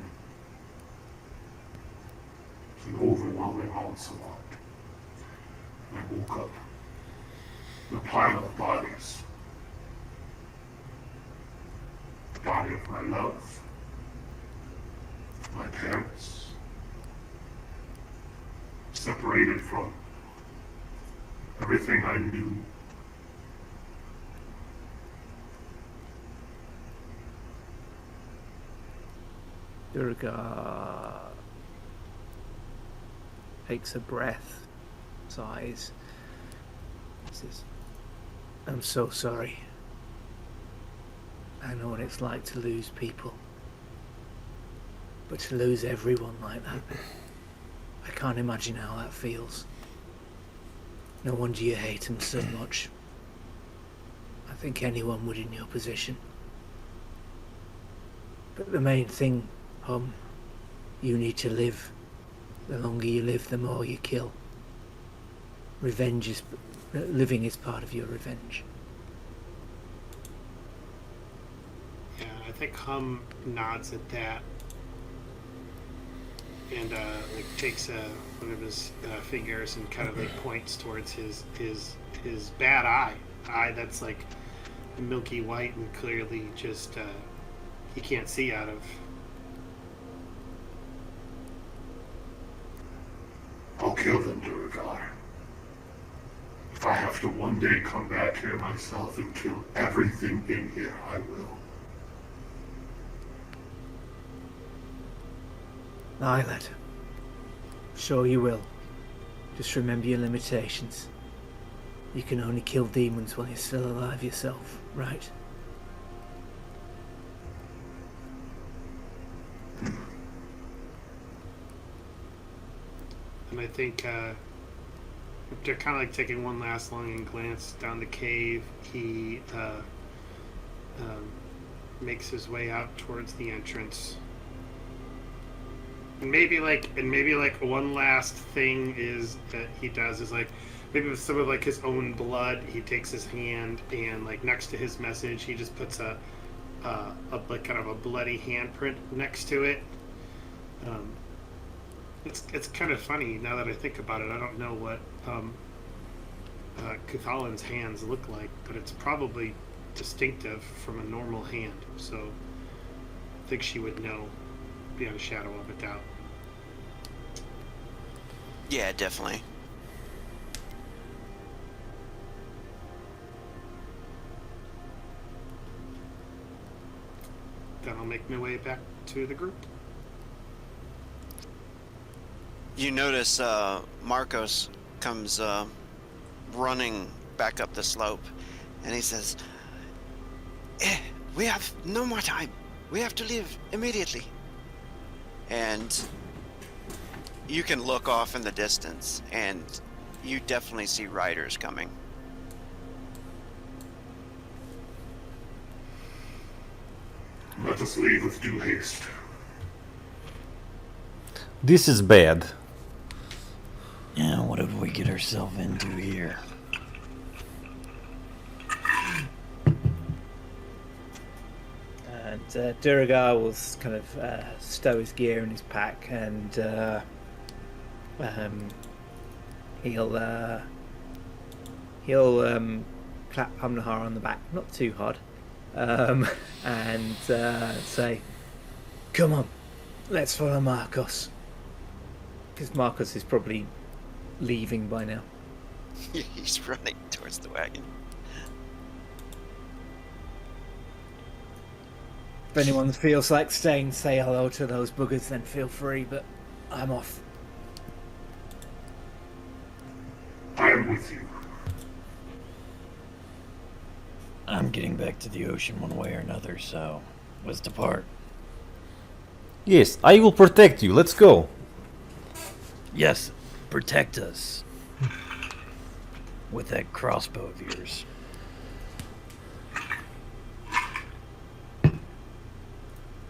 An overwhelming onslaught. I woke up. The pile of bodies. The body of my love. My parents. Separated from everything I knew. Duragar takes a breath, sighs, says, "I'm so sorry. I know what it's like to lose people. But to lose everyone like that, I can't imagine how that feels. No wonder you hate them so much. I think anyone would in your position. But the main thing, you need to live. The longer you live, the more you kill. Living is part of your revenge." Yeah, I think Hum nods at that, and like takes one of his fingers and kind of like points towards his bad eye that's like milky white and clearly just he can't see out of. I'll kill them, Duragar. If I have to one day come back here myself and kill everything in here, I will. Aye, lad. Sure you will. Just remember your limitations. You can only kill demons while you're still alive yourself, right? And I think after kind of like taking one last longing glance down the cave, he makes his way out towards the entrance. And maybe like one last thing is that he does is like maybe with some of like his own blood, he takes his hand and like next to his message, he just puts a like kind of a bloody handprint next to it. It's kind of funny now that I think about it. I don't know what Cuthalin's hands look like, but it's probably distinctive from a normal hand. So I think she would know beyond a shadow of a doubt. Yeah, definitely. Then I'll make my way back to the group. You notice Marcos comes running back up the slope, and he says, "We have no more time. We have to leave immediately." And you can look off in the distance, and you definitely see riders coming. Let us leave with due haste. This is bad. Yeah, what did we get ourselves into here? And Duragar will kind of stow his gear in his pack, and he'll clap Humnahar on the back, not too hard, and say, "Come on, let's follow Marcos." Because Marcos is probably leaving by now. He's running towards the wagon. If anyone feels like staying to say hello to those buggers, then feel free, but I'm off. I am with you. I'm getting back to the ocean one way or another, so let's depart. Yes, I will protect you. Let's go. Yes, protect us. With that crossbow of yours.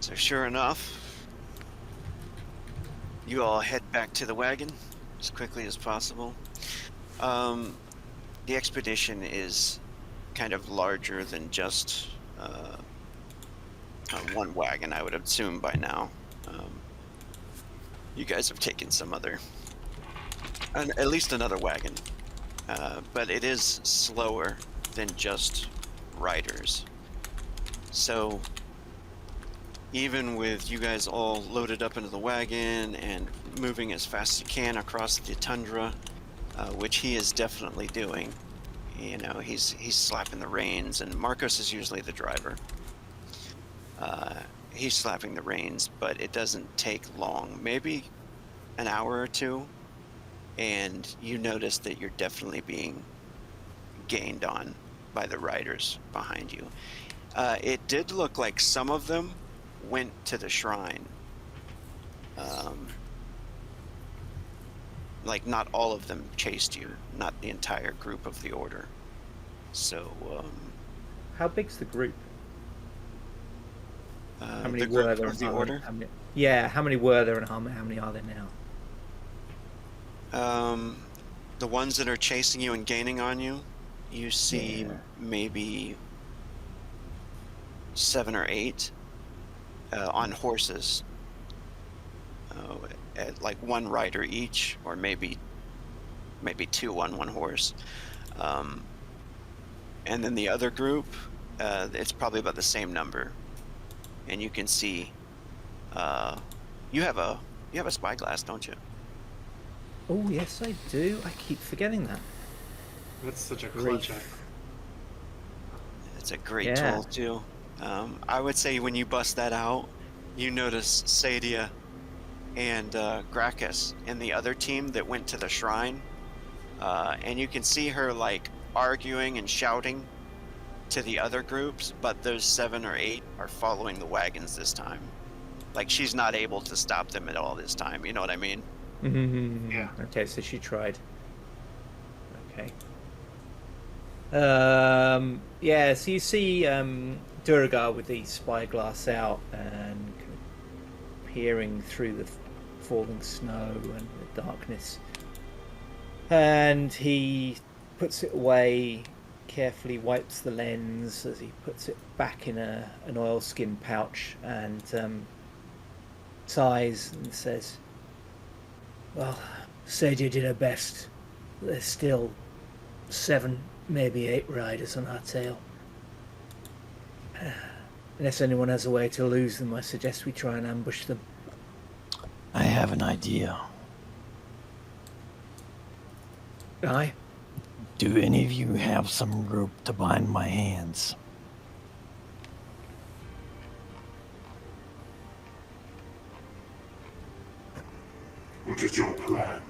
So sure enough, you all head back to the wagon as quickly as possible. The expedition is kind of larger than just one wagon, I would assume by now. You guys have taken some other, at least another wagon, but it is slower than just riders. So even with you guys all loaded up into the wagon and moving as fast as you can across the tundra, which he is definitely doing, you know, he's slapping the reins, and Marcos is usually the driver. He's slapping the reins, but it doesn't take long, maybe an hour or two, and you notice that you're definitely being gained on by the riders behind you. It did look like some of them went to the shrine. Like not all of them chased you, not the entire group of the order. So How big's the group? How many the were group there? of the order? How many were there, and how many are there now? The ones that are chasing you and gaining on you, you see maybe 7 or 8 on horses, at like one rider each, or maybe 2 on one horse. And then the other group, it's probably about the same number. And you can see, you have a spyglass, don't you? Oh yes, I do. I keep forgetting that. That's such a Great. clutch. It's a great Yeah. tool too. I would say when you bust that out, you notice Sadia and Gracchus and the other team that went to the shrine, and you can see her like arguing and shouting to the other groups, but those 7 or 8 are following the wagons this time. Like she's not able to stop them at all this time. You know what I mean? Yeah. Okay, so she tried. Okay. Yeah, so you see Duragar with the spyglass out and peering through the falling snow and the darkness. And he puts it away, carefully wipes the lens as he puts it back in an oilskin pouch, and sighs and says, "Well, Sadia did her best. There's still 7, maybe 8 riders on our tail. Unless anyone has a way to lose them, I suggest we try and ambush them." have an idea. Aye. Do any of you have some rope to bind my hands? What is your plan?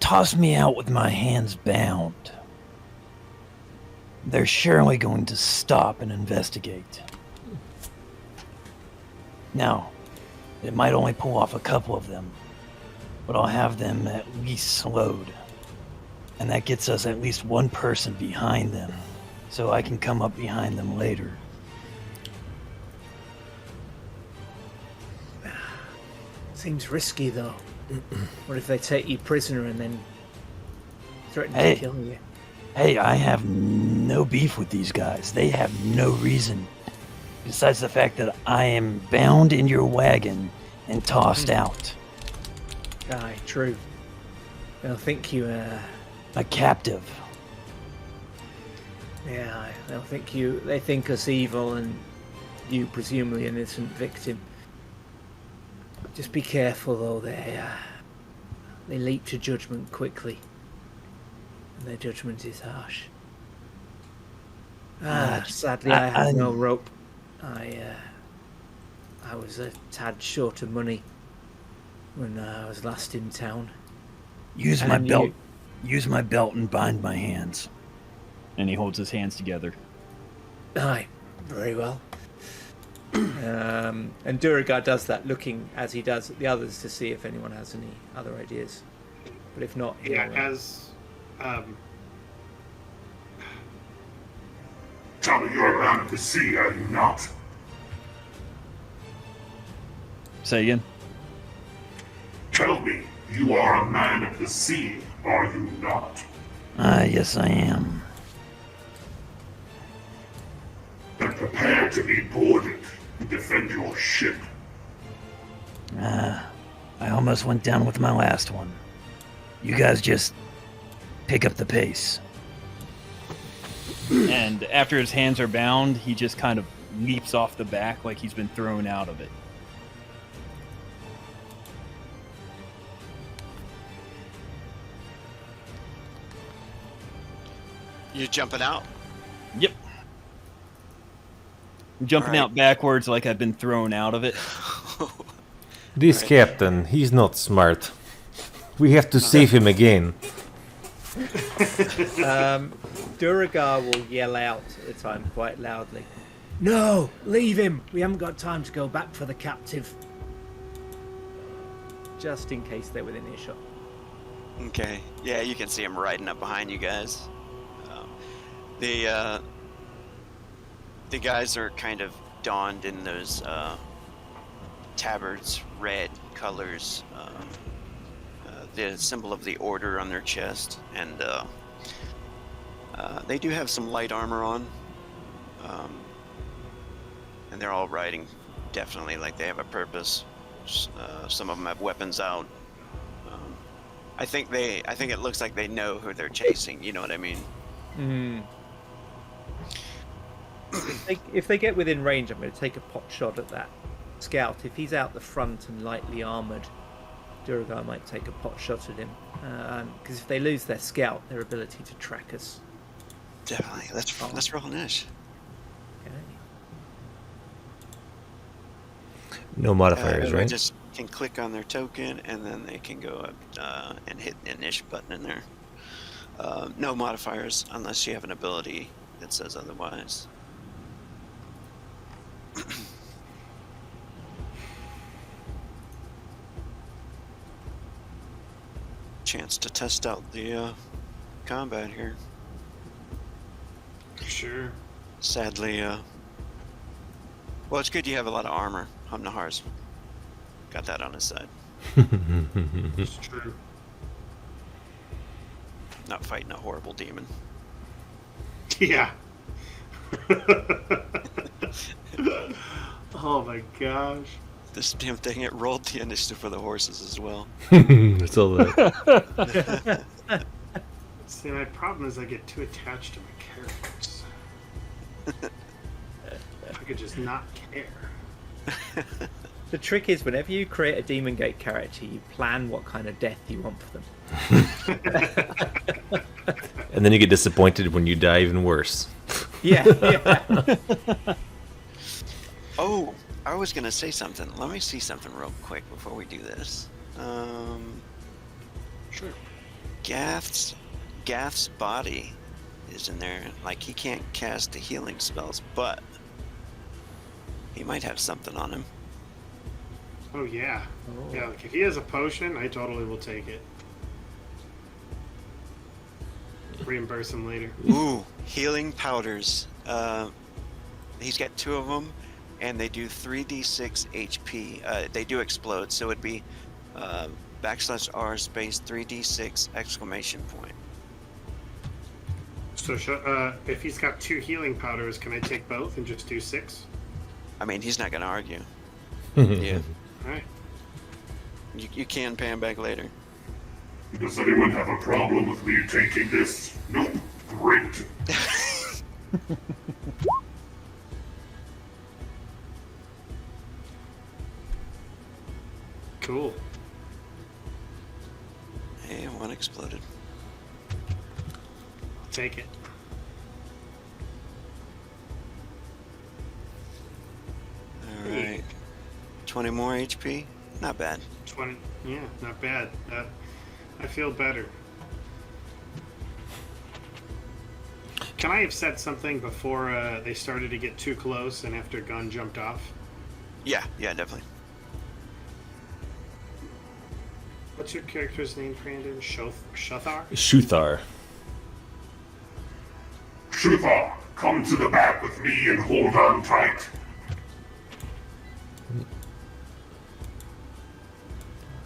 Toss me out with my hands bound. They're surely going to stop and investigate. Now, it might only pull off a couple of them, but I'll have them at least slowed. And that gets us at least one person behind them, so I can come up behind them later. Seems risky, though. What if they take you prisoner and then threaten Hey. to kill you? Hey, I have no beef with these guys. They have no reason, besides the fact that I am bound in your wagon and tossed out. Aye, true. They'll think you, A captive. yeah, aye. They'll think you, they think us evil and you presumably an innocent victim. Just be careful, though. They leap to judgment quickly. And their judgment is harsh. Sadly, I have no rope. I was a tad short of money when I was last in town. Use And my you- belt. Use my belt and bind my hands. And he holds his hands together. Aye, very well. And Duragar does that, looking as he does at the others to see if anyone has any other ideas. But if not, he'll, Yeah, as Tell me you're a man of the sea, are you not? Say again. Tell me you are a man of the sea, are you not? Yes, I am. Then prepare to be boarded and defend your ship. I almost went down with my last one. You guys just pick up the pace. And after his hands are bound, he just kind of leaps off the back like he's been thrown out of it. You jumping out? Yep. I'm jumping Alright. out backwards like I've been thrown out of it. This captain, he's not smart. We have to save him again. Duragar will yell out at the time quite loudly. No, leave him. We haven't got time to go back for the captive. Just in case they're within earshot. Okay. Yeah, you can see him riding up behind you guys. The guys are kind of donned in those tabards, red colors, the symbol of the order on their chest, and they do have some light armor on, and they're all riding definitely like they have a purpose. Some of them have weapons out. I think it looks like they know who they're chasing. You know what I mean? Mm. If they get within range, I'm going to take a pot shot at that scout. If he's out the front and lightly armored, Duragar might take a pot shot at him. Because if they lose their scout, their ability to track us. Definitely. Let's roll an ish. Okay. No modifiers, They right? just can click on their token, and then they can go up and hit the initial button in there. No modifiers unless you have an ability that says otherwise. Chance to test out the combat here. sure. Sadly, well, it's good you have a lot of armor. Hamnahar's got that on his side. It's true. Not fighting a horrible demon. Yeah. Oh my gosh. This damn thing, it rolled the initiative for the horses as well. It's all that. See, my problem is I get too attached to my characters. I could just not care. The trick is, whenever you create a Demon Gate character, you plan what kind of death you want for them. And then you get disappointed when you die even worse. Yeah, yeah. Oh, I was gonna say something. Let me see something real quick before we do this. Sure. Gath's body is in there. Like, he can't cast the healing spells, but he might have something on him. Oh, yeah. Oh. Yeah, like if he has a potion, I totally will take it. Reimburse him later. Ooh, healing powders. He's got 2 of them, and they do 3d6 HP. They do explode, so it'd be /R space 3d6 exclamation point. So if he's got 2 healing powders, can I take both and just do 6? I mean, he's not gonna argue. Yeah, All right. you can pay him back later. Does anyone have a problem with me taking this? Nope. Great. Cool. Hey, 1 exploded. I'll take it. All right, 20 more HP. Not bad. 20. Yeah, not bad. I feel better. Can I have said something before they started to get too close and after Gunn jumped off? Yeah, definitely. What's your character's name, Brandon? Shuthar? Shuthar. Shuthar, come to the back with me and hold on tight.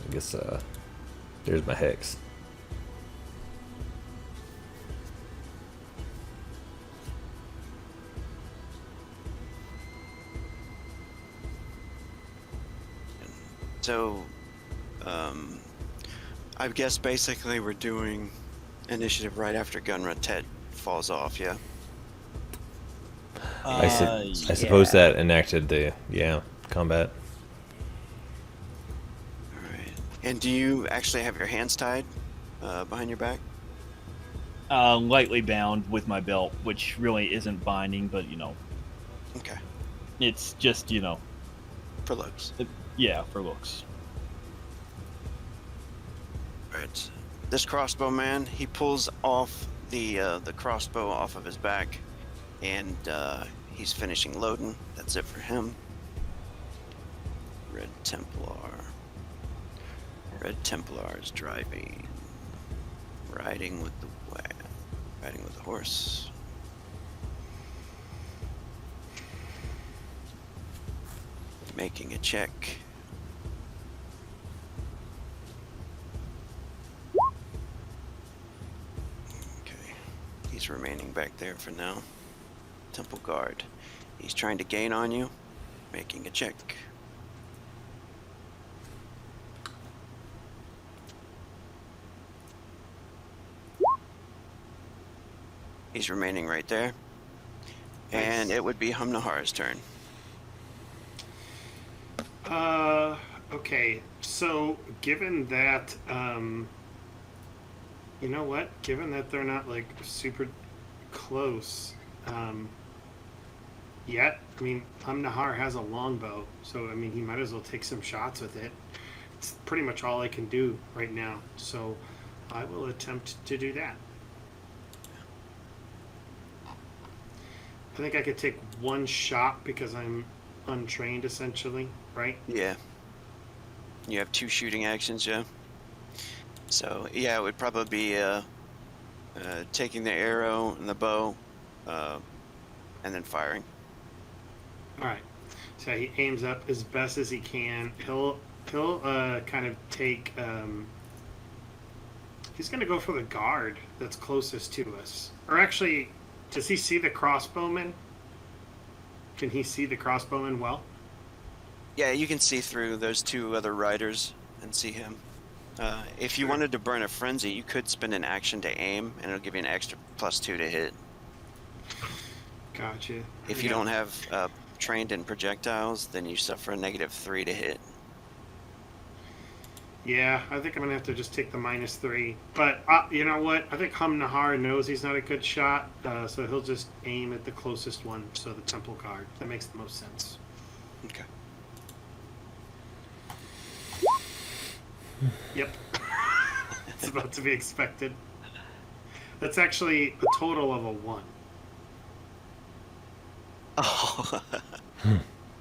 I guess, there's my hex. So, I guess basically we're doing initiative right after Gunra Ted falls off, yeah? I suppose that enacted the, combat. Alright. And do you actually have your hands tied behind your back? Lightly bound with my belt, which really isn't binding, but Okay. it's just For looks. yeah, for looks. Right. This crossbow man, he pulls off the crossbow off of his back, and he's finishing loading. That's it for him. Red Templar is driving, riding with the horse. Making a check. Okay, he's remaining back there for now. Temple guard. He's trying to gain on you. Making a check. He's remaining right there. And Nice. it would be Humnahar's turn. Okay. So, given that, you know what? Given that they're not, like, super close, yet, I mean, Nahar has a longbow, so, I mean, he might as well take some shots with it. It's pretty much all I can do right now, so I will attempt to do that. I think I could take 1 shot because I'm untrained, essentially, right? Yeah. You have 2 shooting actions, yeah. So, yeah, it would probably be taking the arrow and the bow, and then firing. All right. So he aims up as best as he can. He'll kind of take. He's going to go for the guard that's closest to us. Or actually, does he see the crossbowman? Can he see the crossbowman well? Yeah, you can see through those 2 other riders and see him. If you wanted to burn a frenzy, you could spend an action to aim, and it'll give you an extra +2 to hit. Gotcha. If you don't have trained in projectiles, then you suffer a -3 to hit. Yeah, I think I'm gonna have to just take the -3. But you know what? I think Hum Nahar knows he's not a good shot, so he'll just aim at the closest one. So the Temple Guard. That makes the most sense. Okay. Yep. It's about to be expected. That's actually a total of a 1. Oh.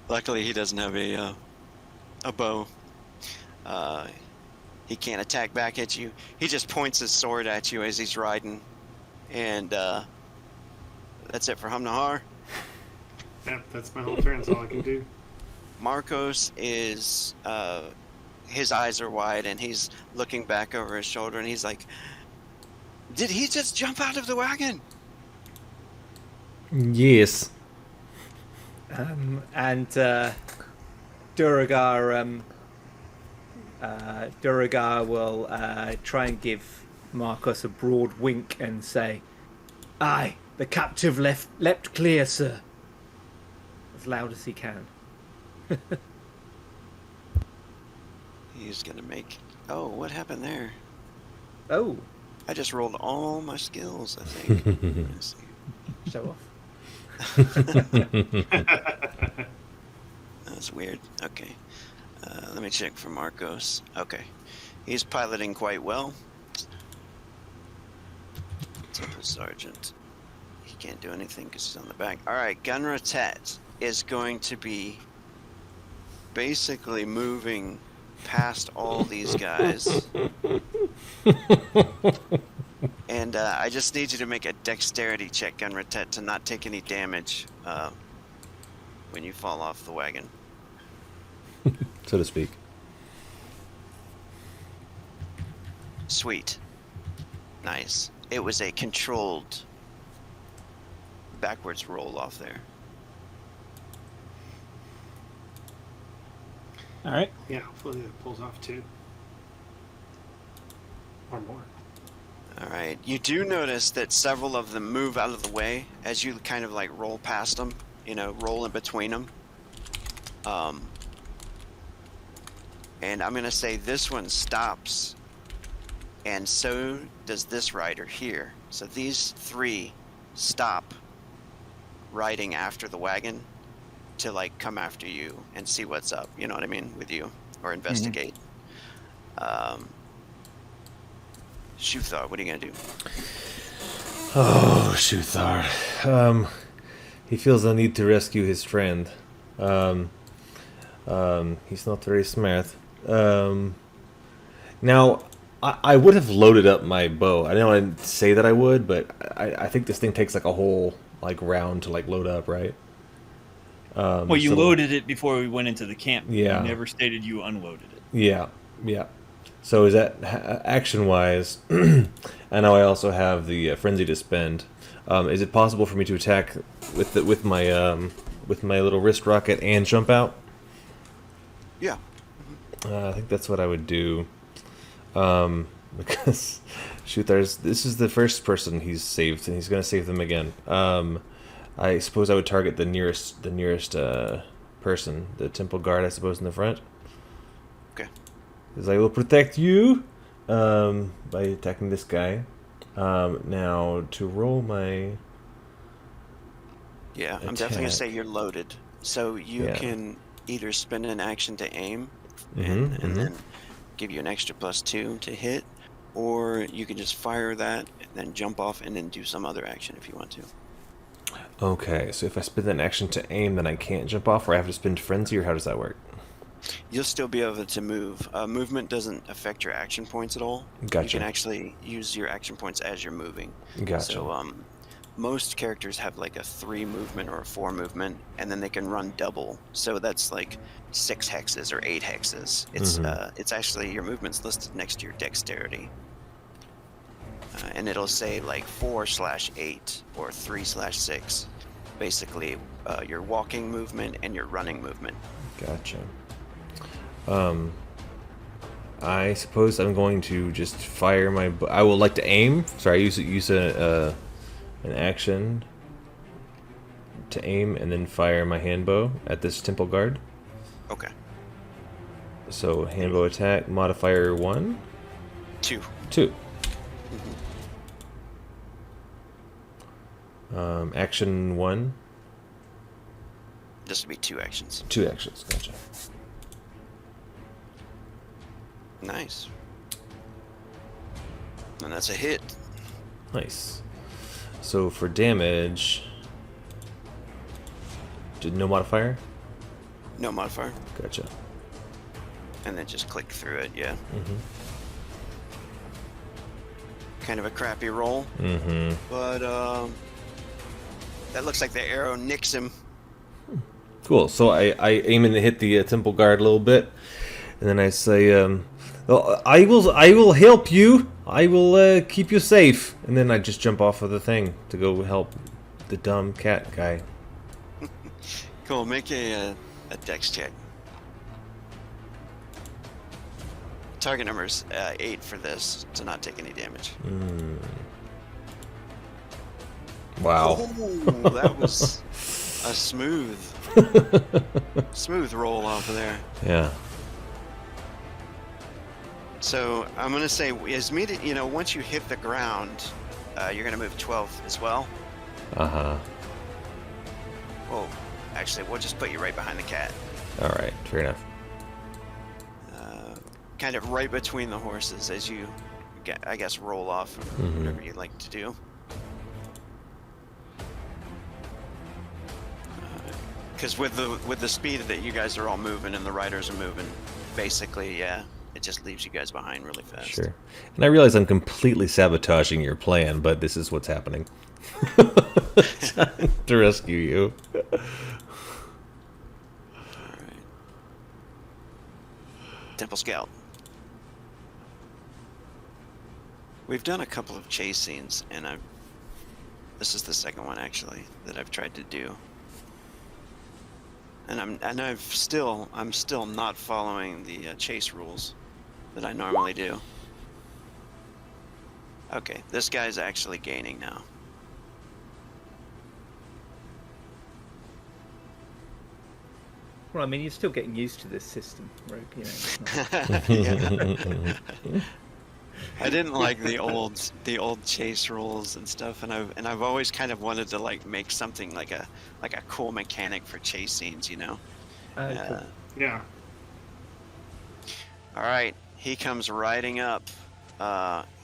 Luckily, he doesn't have a bow. He can't attack back at you. He just points his sword at you as he's riding, and that's it for Hum Nahar. Yep, that's my whole turn. That's all I can do. Marcos is his eyes are wide, and he's looking back over his shoulder, and he's like, "Did he just jump out of the wagon?" Yes. And Duragar will try and give Marcos a broad wink and say, "Aye, the captive leapt clear, sir," as loud as he can. He's gonna make. Oh, what happened there? Oh, I just rolled all my skills, I think. Let's see. show off. That's weird. Okay. Let me check for Marcos. Okay. He's piloting quite well. Temple Sergeant. He can't do anything because he's on the back. Alright, Gunratet is going to be basically moving past all these guys. And I just need you to make a dexterity check, Gunratet, to not take any damage when you fall off the wagon. So to speak. Sweet. Nice. It was a controlled backwards roll off there. All right. Yeah, hopefully it pulls off 2. Or more. Alright. You do notice that several of them move out of the way as you kind of like roll past them, you know, roll in between them. And I'm going to say this one stops, and so does this rider here. So these 3 stop riding after the wagon to like come after you and see what's up, you know what I mean, with you, or investigate. Shuthar, what are you going to do? Oh, Shuthar. He feels the need to rescue his friend. He's not very smart. Now, I would have loaded up my bow. I didn't say that I would, but I think this thing takes like a whole like round to like load up, right? Well, you loaded it before we went into the camp. Yeah. You never stated you unloaded it. Yeah. So is that action-wise? I know I also have the frenzy to spend. Is it possible for me to attack with my little wrist rocket and jump out? Yeah. I think that's what I would do. Because this is the first person he's saved, and he's going to save them again. I suppose I would target the nearest person, the temple guard, I suppose, in the front. Okay. Because I will protect you by attacking this guy. Now, to roll my... Yeah, I'm definitely going to say you're loaded. So you can either spend an action to aim and then give you an extra +2 to hit, or you can just fire that and then jump off and then do some other action if you want to. Okay, so if I spend an action to aim, then I can't jump off, or I have to spend frenzy, or how does that work? You'll still be able to move. Movement doesn't affect your action points at all. Gotcha. You can actually use your action points as you're moving. Gotcha. So most characters have like a 3 movement or a 4 movement, and then they can run double. So that's like 6 hexes or 8 hexes. It's actually, your movement's listed next to your dexterity. And it'll say like 4/8 or 3/6. Basically, your walking movement and your running movement. Gotcha. I suppose I'm going to just fire my... I would like to aim. Sorry, use an action to aim and then fire my handbow at this temple guard. Okay. So handbow attack, modifier 1, 2. 2. Action 1, This would be 2 actions. 2 actions. Gotcha. Nice. And that's a hit. Nice. So for damage, did no modifier? No modifier. Gotcha. And then just click through it, yeah. Mm-hmm. Kind of a crappy roll. Mm-hmm. But, that looks like the arrow nicks him. Cool. So I aim and hit the temple guard a little bit, and then I say, "Oh, I will help you. I will keep you safe." And then I just jump off of the thing to go help the dumb cat guy. Cool, make a dex check. Target number's 8 for this, to not take any damage. Wow. Oh, that was a smooth roll off of there. Yeah. So I'm gonna say, once you hit the ground, you're gonna move 12 as well. Uh-huh. Whoa, actually, we'll just put you right behind the cat. All right. Fair enough. Kind of right between the horses as you, I guess, roll off or whatever you'd like to do. Because with the speed that you guys are all moving and the riders are moving, basically, yeah, it just leaves you guys behind really fast. Sure. And I realize I'm completely sabotaging your plan, but this is what's happening. To rescue you. Alright. Temple Scout. We've done a couple of chase scenes, and this is the second one actually that I've tried to do. And I'm still not following the chase rules that I normally do. Okay, this guy's actually gaining now. Well, I mean, you're still getting used to this system, Rogue. You know, it's not... Yeah. I didn't like the old chase rules and stuff, and I've always kind of wanted to like make something like a cool mechanic for chase scenes, you know. Cool. Yeah. All right, he comes riding up.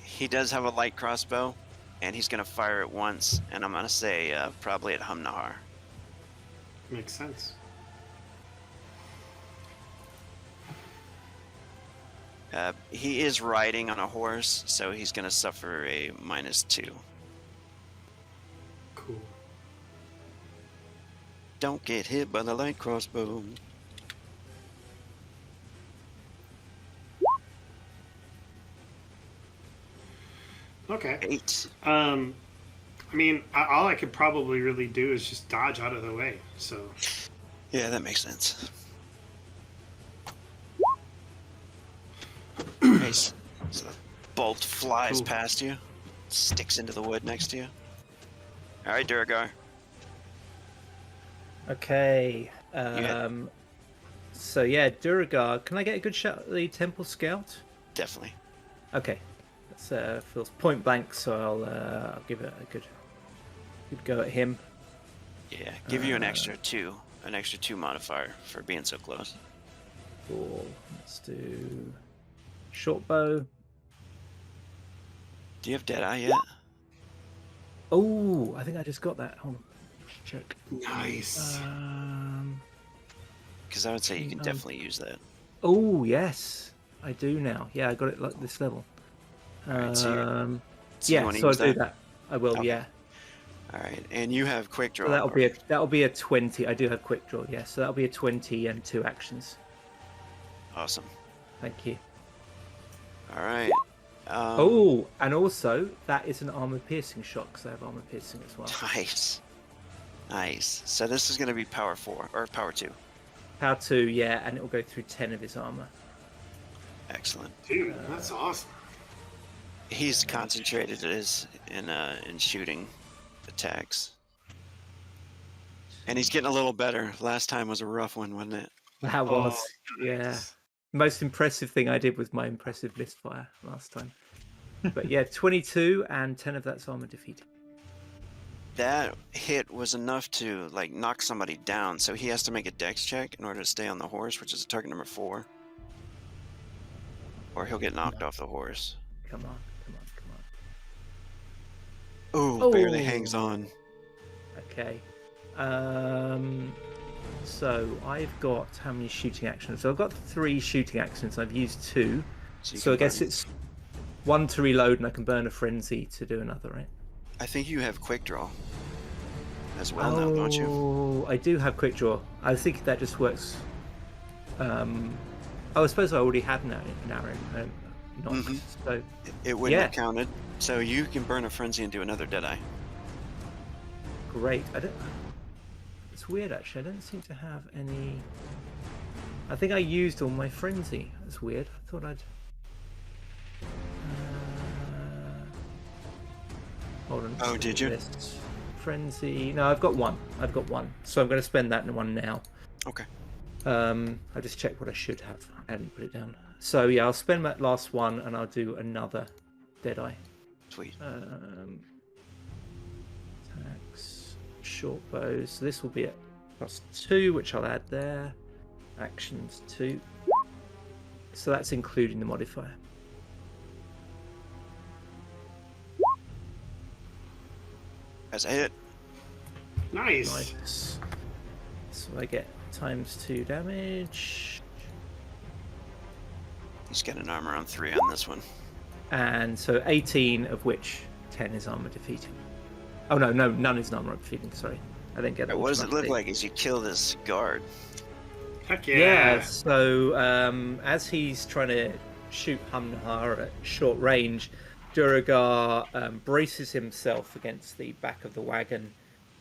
He does have a light crossbow, and he's gonna fire it once, and I'm gonna say probably at Humnahar. Makes sense. He is riding on a horse, so he's gonna suffer a -2. Cool. Don't get hit by the light crossbow. Okay. 8. I mean, all I could probably really do is just dodge out of the way. So. Yeah, that makes sense. Nice. So the bolt flies Cool. past you, sticks into the wood next to you. All right, Duragar. Okay. Yeah. So yeah, Duragar. Can I get a good shot at the Temple Scout? Definitely. Okay. That's feels point blank, so I'll give it a good go at him. Yeah, give you an extra 2 modifier for being so close. Cool. Let's do short bow. Do you have Deadeye yet? Oh, I think I just got that. Hold on. Check. Nice. Because I would say you can definitely use that. Oh yes, I do now. Yeah, I got it like this level. Alright, so you yeah, wanna so I'll use do that? that. I will. Okay. Yeah. All right, and you have quick draw. So that'll be a 20. I do have quick draw. Yeah, so that'll be a 20 and 2 actions. Awesome. Thank you. All right. Oh, and also that is an armor piercing shot because I have armor piercing as well. Nice. Nice. So this is going to be power 4 or power 2. Power 2, yeah, and it will go through 10 of his armor. Excellent. Dude, that's awesome. He's concentrated in shooting attacks. And he's getting a little better. Last time was a rough one, wasn't it? That was, yeah. nice. Most impressive thing I did was my impressive misfire last time. But yeah, 22 and 10 of that's armor defeated. That hit was enough to like knock somebody down, so he has to make a dex check in order to stay on the horse, which is target number 4. Or he'll get knocked off the horse. Come on, come on, come on. Ooh, barely hangs on. Okay. So I've got how many shooting actions? So I've got 3 shooting actions. I've used 2. you So I can guess burn- it's 1 to reload, and I can burn a frenzy to do another, right? I think you have quick draw as well now, don't you? Oh, I do have quick draw. I think that just works. I suppose I already had an arrow knocked, Mhm. so It wouldn't have Yeah. counted. So you can burn a frenzy and do another Deadeye. great. It's weird actually. I don't seem to have any. I think I used all my frenzy. That's weird. I thought I'd. Hold on. Oh, did you? List. Frenzy. No, I've got one. So I'm going to spend that one now. Okay. I just checked what I should have. I hadn't put it down. So yeah, I'll spend that last one and I'll do another Deadeye. Sweet. Attacks, short bows. So this will be at +2, which I'll add there. Actions 2. So that's including the modifier. As a hit. Nice. Nice. So I get ×2 damage. He's got an armor on 3 on this one. And so 18, of which 10 is armor defeating. Oh no, none is armor defeating. Sorry, I didn't get that. What does it look automatically. like as you kill this guard? Heck Yeah. yeah. So as he's trying to shoot Humnahar at short range, Duragar braces himself against the back of the wagon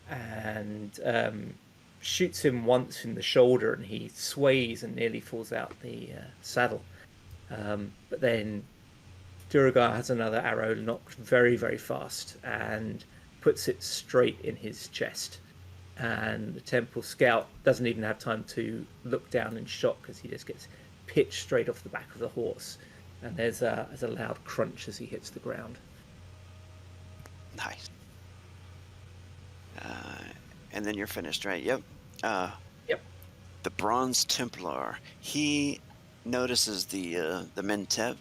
and shoots him once in the shoulder, and he sways and nearly falls out the saddle. But then Duragar has another arrow knocked very, very fast and puts it straight in his chest. And the Temple Scout doesn't even have time to look down in shock because he just gets pitched straight off the back of the horse. And there's a loud crunch as he hits the ground. Nice. And then you're finished, right? Yep. Yep. The Bronze Templar. He notices the Mentep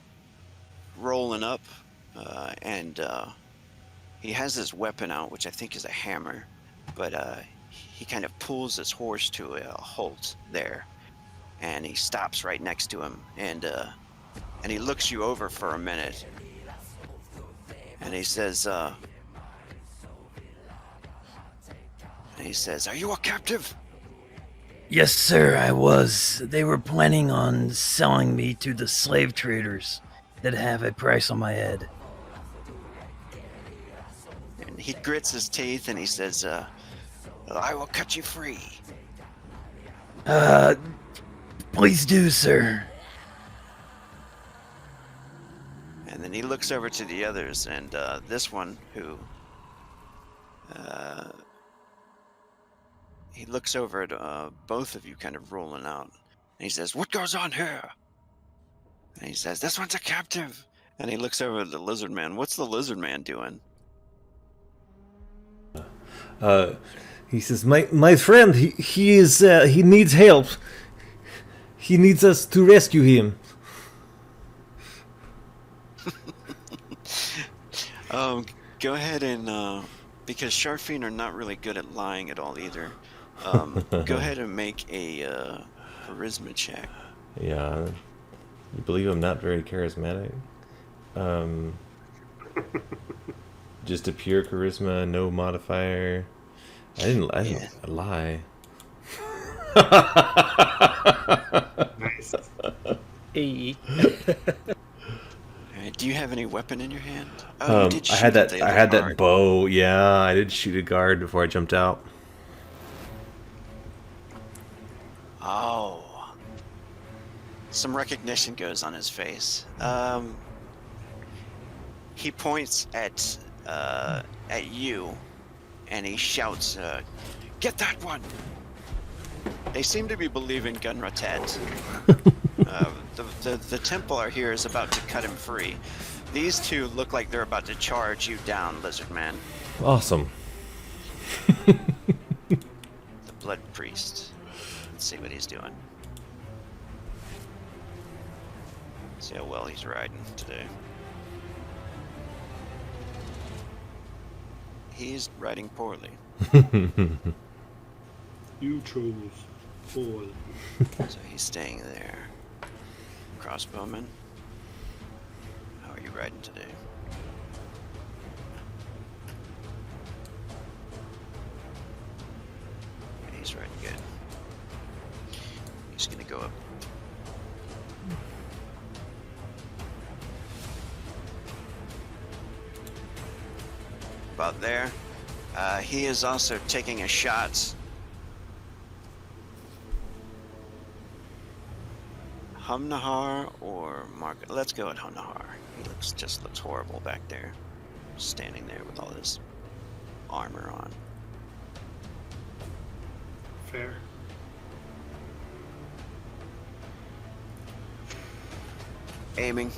rolling up, and he has his weapon out, which I think is a hammer, but he kind of pulls his horse to a halt there, and he stops right next to him, and he looks you over for a minute, and he says, "Are you a captive?" Yes, sir, I was. They were planning on selling me to the slave traders that have a price on my head. And he grits his teeth and he says, "I will cut you free." Please do, sir. And then he looks over to the others, and this one who he looks over at both of you kind of rolling out, and he says, "What goes on here?" And he says, "This one's a captive." And he looks over at the lizard man. What's the lizard man doing? He says, "My friend, he is he needs help. He needs us to rescue him." Go ahead and because Sharfine are not really good at lying at all either. Go ahead and make a charisma check. Yeah, you believe I'm not very charismatic. Just a pure charisma, no modifier. I didn't lie. Nice. E. Alright, do you have any weapon in your hand? Oh, you did I shoot had at that. the I other had that guard. bow. Yeah, I did shoot a guard before I jumped out. Oh. Some recognition goes on his face. He points at you, and he shouts, Get that one! They seem to be believing Gunratet. The Templar here is about to cut him free. These two look like they're about to charge you down, Lizard Man. Awesome. The Blood Priest. Let's see what he's doing. See how well he's riding today. He's riding poorly. You chose poorly. So he's staying there. Crossbowman, how are you riding today? Yeah, he's riding good. He's gonna go up. About there. He is also taking a shot. Humnahar or Mark? Let's go at Humnahar. He just looks horrible back there, standing there with all his armor on. Fair. Aiming.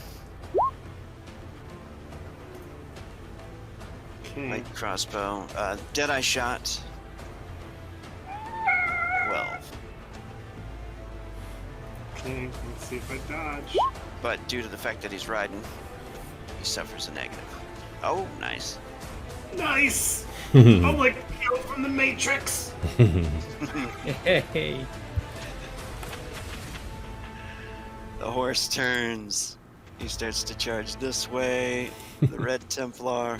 Okay. Light crossbow. Deadeye shot. 12. Okay, let's see if I dodge. But due to the fact that he's riding, he suffers a negative. Oh, nice. Nice! I'm like Neo from the Matrix. Hey. The horse turns. He starts to charge this way. The Red Templar.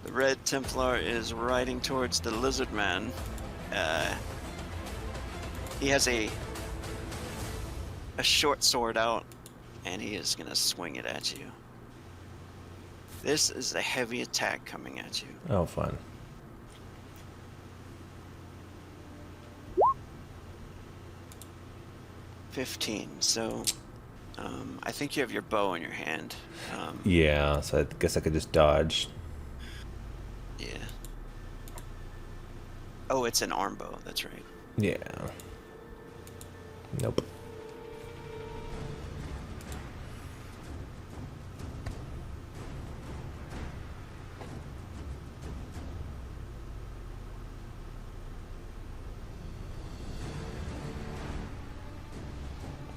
The Red Templar is riding towards the Lizard Man. He has a short sword out, and he is gonna swing it at you. This is a heavy attack coming at you. Oh, fun. $15. So, I think you have your bow in your hand. Yeah, so I guess I could just dodge. Yeah. Oh, it's an arm bow. That's right. Yeah. Nope.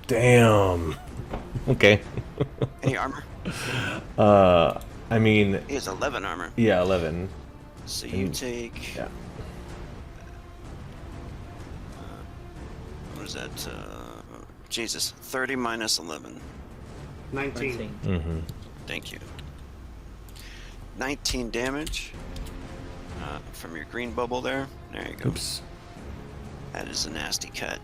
Damn. Okay. Any armor? I mean, He has 11 armor. yeah, 11. So you And- take. Yeah. What is that? Jesus. 30 minus 11. 19. 19. Mm-hmm. Thank you. 19 damage from your green bubble there. There you go. Oops. That is a nasty cut.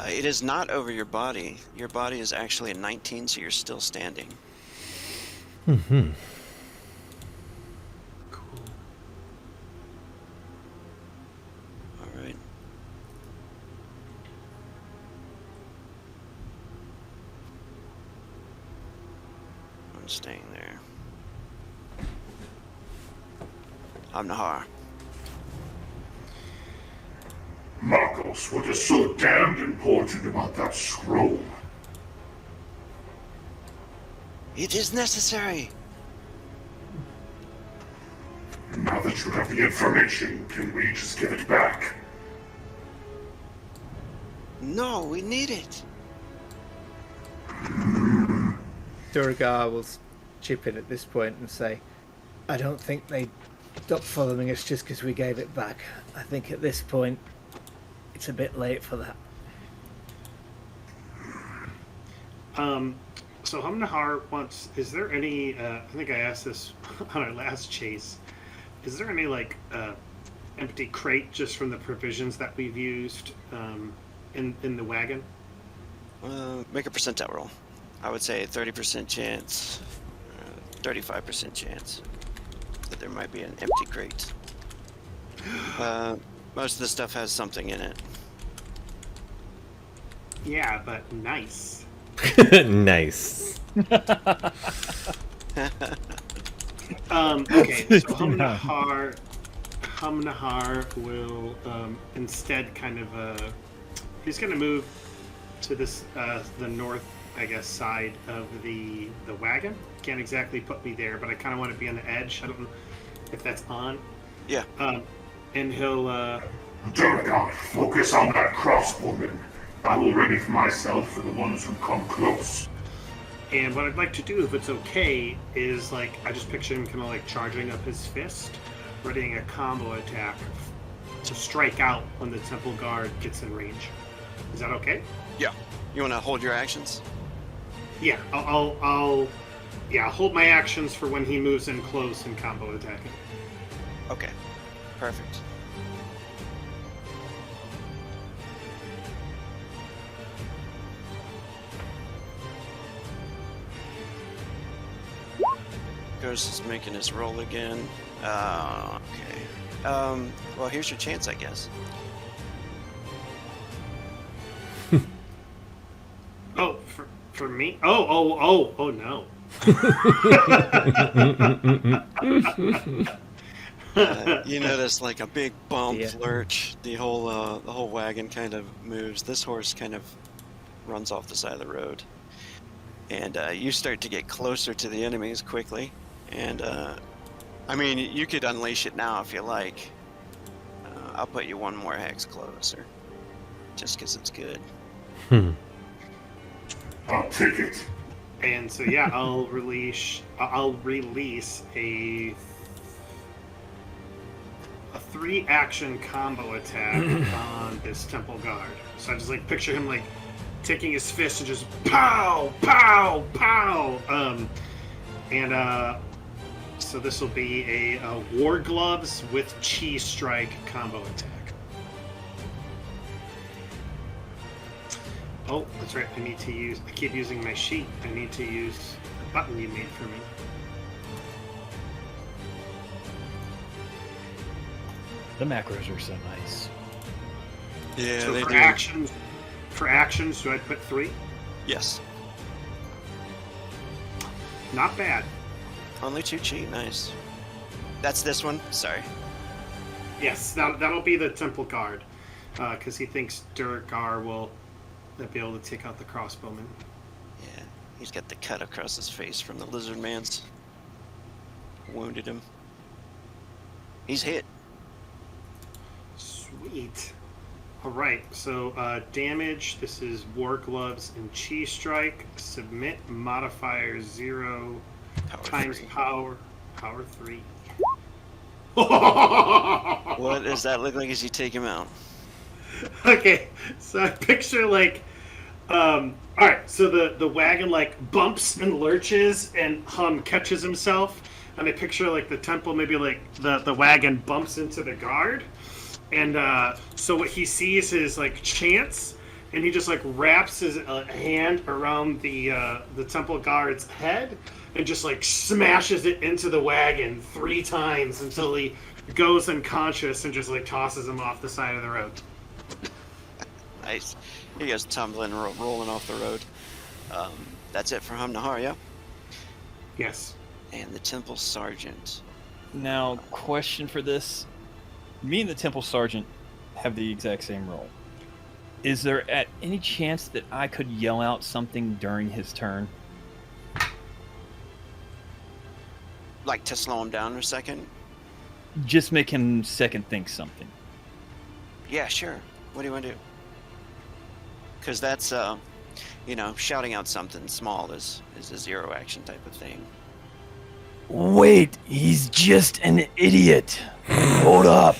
It is not over your body. Your body is actually a 19, so you're still standing. Mm-hmm. Cool. All right. I'm staying there. I'm Nahar. Marcos, what is so damned important about that scroll? It is necessary. Now that you have the information, can we just give it back? No, we need it. Durgar will chip in at this point and say, I don't think they stopped following us just because we gave it back. I think at this point, it's a bit late for that. So Humnahar wants, is there any, I think I asked this on our last chase, is there any, like, empty crate just from the provisions that we've used in the wagon? Make a percentile roll. I would say 30% chance, 35% chance that there might be an empty crate. Most of the stuff has something in it. Yeah, but nice. Nice. Okay, so Humnahar will instead kind of he's going to move to this the north, I guess, side of the wagon. Can't exactly put me there, but I kind of want to be on the edge. I don't know if that's on. Yeah. And he'll Duragar, focus on that crossbowman. I will ready for myself for the ones who come close. and what I'd like to do, if it's okay, is like I just picture him kind of like charging up his fist, readying a combo attack to strike out when the temple guard gets in range. Is that okay? Yeah. You want to hold your actions? Yeah, I'll hold my actions for when he moves in close and combo attacking. Okay. Perfect. Ghost is making his roll again. Okay. Well, here's your chance, I guess. Oh, for me? Oh no. You notice like a big bump, Yeah. lurch. The whole wagon kind of moves. This horse kind of runs off the side of the road, and you start to get closer to the enemies quickly. And I mean, you could unleash it now if you like. I'll put you one more hex closer, just because it's good. I'll take it. And so yeah, I'll release a 3-action combo attack on this temple guard. So I just like picture him like taking his fist and just pow, pow, pow. So this will be a War Gloves with Chi Strike combo attack. Oh, that's right. I keep using my sheet. I need to use the button you made for me. The macros are so nice. Yeah, So they for do. actions, do I put 3? Yes, Not bad. only 2 cheat. Nice. That's this one. Sorry. Yes, that'll be the temple guard, because he thinks Duragar will be able to take out the crossbowman. Yeah, he's got the cut across his face from the lizard man's. Wounded him. He's hit. Sweet. All right, so damage. This is War Gloves and Chi Strike. Submit modifier 0 Power times 3. power 3. What does that look like as you take him out? Okay, so I picture like, all right, so the wagon like bumps and lurches and Hum catches himself, and I picture like the temple, maybe like the wagon bumps into the guard, and so what he sees is like Chance, and he just like wraps his hand around the temple guard's head and just like smashes it into the wagon 3 times until he goes unconscious and just like tosses him off the side of the road. Nice. He goes tumbling, rolling off the road. That's it for Humnahar, yeah? Yes. And the temple sergeant. Now, question for this. Me and the temple sergeant have the exact same role. Is there at any chance that I could yell out something during his turn? Like to slow him down for a second? Just make him second think something. Yeah, sure. What do you want to do? Because that's, shouting out something small is a 0 action type of thing. Wait, he's just an idiot. Hold up.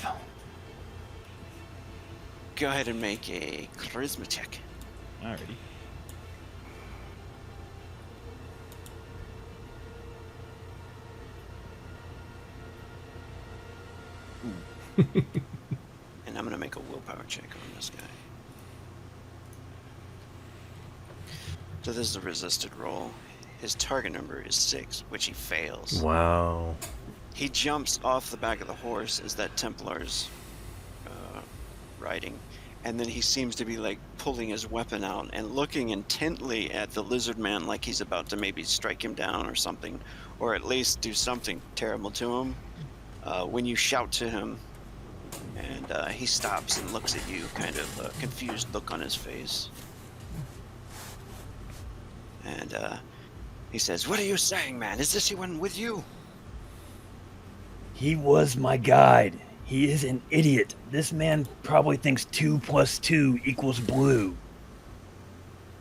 Go ahead and make a charisma check. Alrighty. And I'm going to make a willpower check on this guy. So this is a resisted roll. His target number is 6, which he fails. Wow. He jumps off the back of the horse as that Templar's riding, and then he seems to be like pulling his weapon out and looking intently at the lizard man like he's about to maybe strike him down or something, or at least do something terrible to him. When you shout to him, and he stops and looks at you, kind of a confused look on his face. And he says, "What are you saying, man? Is this one with you?" He was my guide. He is an idiot. This man probably thinks 2 + 2 = blue.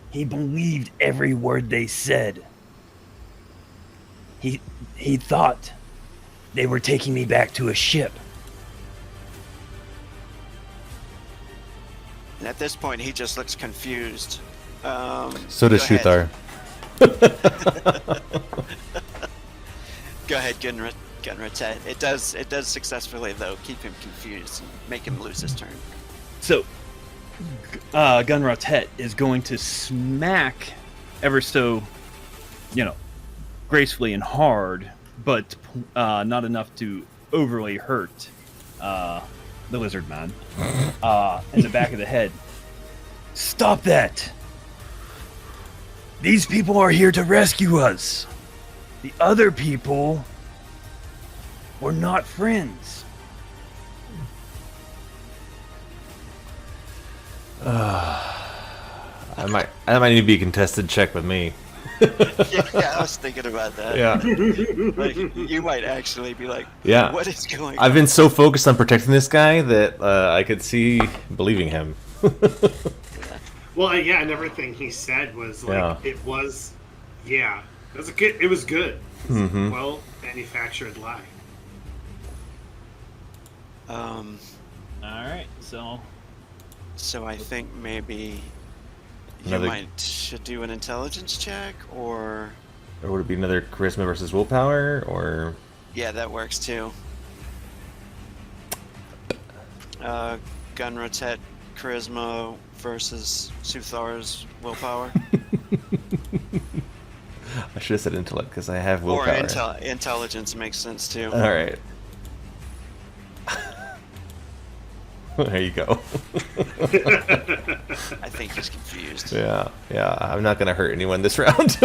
He believed every word they said. He thought they were taking me back to a ship. And at this point, he just looks confused. So does go ahead. Shuthar. Go ahead, Gunratet. It does successfully though keep him confused and make him lose his turn. So, Gunratet is going to smack ever so, gracefully and hard, but not enough to overly hurt the lizard man in the back of the head. Stop that! These people are here to rescue us. The other people were not friends. I might need to be a contested check with me. Yeah, I was thinking about that. Yeah. Like, you might actually be like, Yeah. what is going I've on? been so focused on protecting this guy that I could see believing him. Well, yeah, and everything he said was like Yeah. it was good. It was good. It's Mhm. a well manufactured lie. All right, so So I think maybe you Another- should do an intelligence check, or Or would it be another charisma versus willpower? Or yeah, that works too. Gunratet charisma versus Suthar's willpower, I should have said intellect because I have or willpower. intelligence makes sense too. All right. There you go. I think he's confused. Yeah. I'm not gonna hurt anyone this round.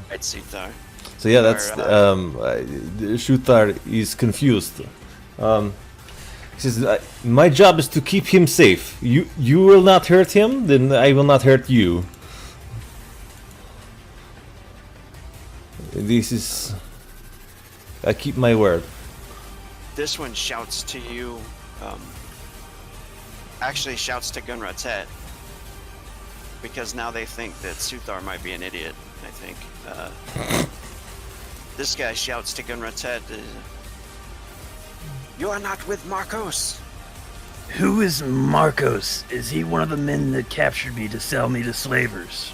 Right, Suthar. So yeah, that's Or, Shuthar is confused. He says, "My job is to keep him safe. You will not hurt him, then I will not hurt you. This is. I keep my word." This one shouts to you. Actually, shouts to Gunratet because now they think that Suthar might be an idiot. I think this guy shouts to Gunratet, "You are not with Marcos." Who is Marcos? Is he one of the men that captured me to sell me to slavers?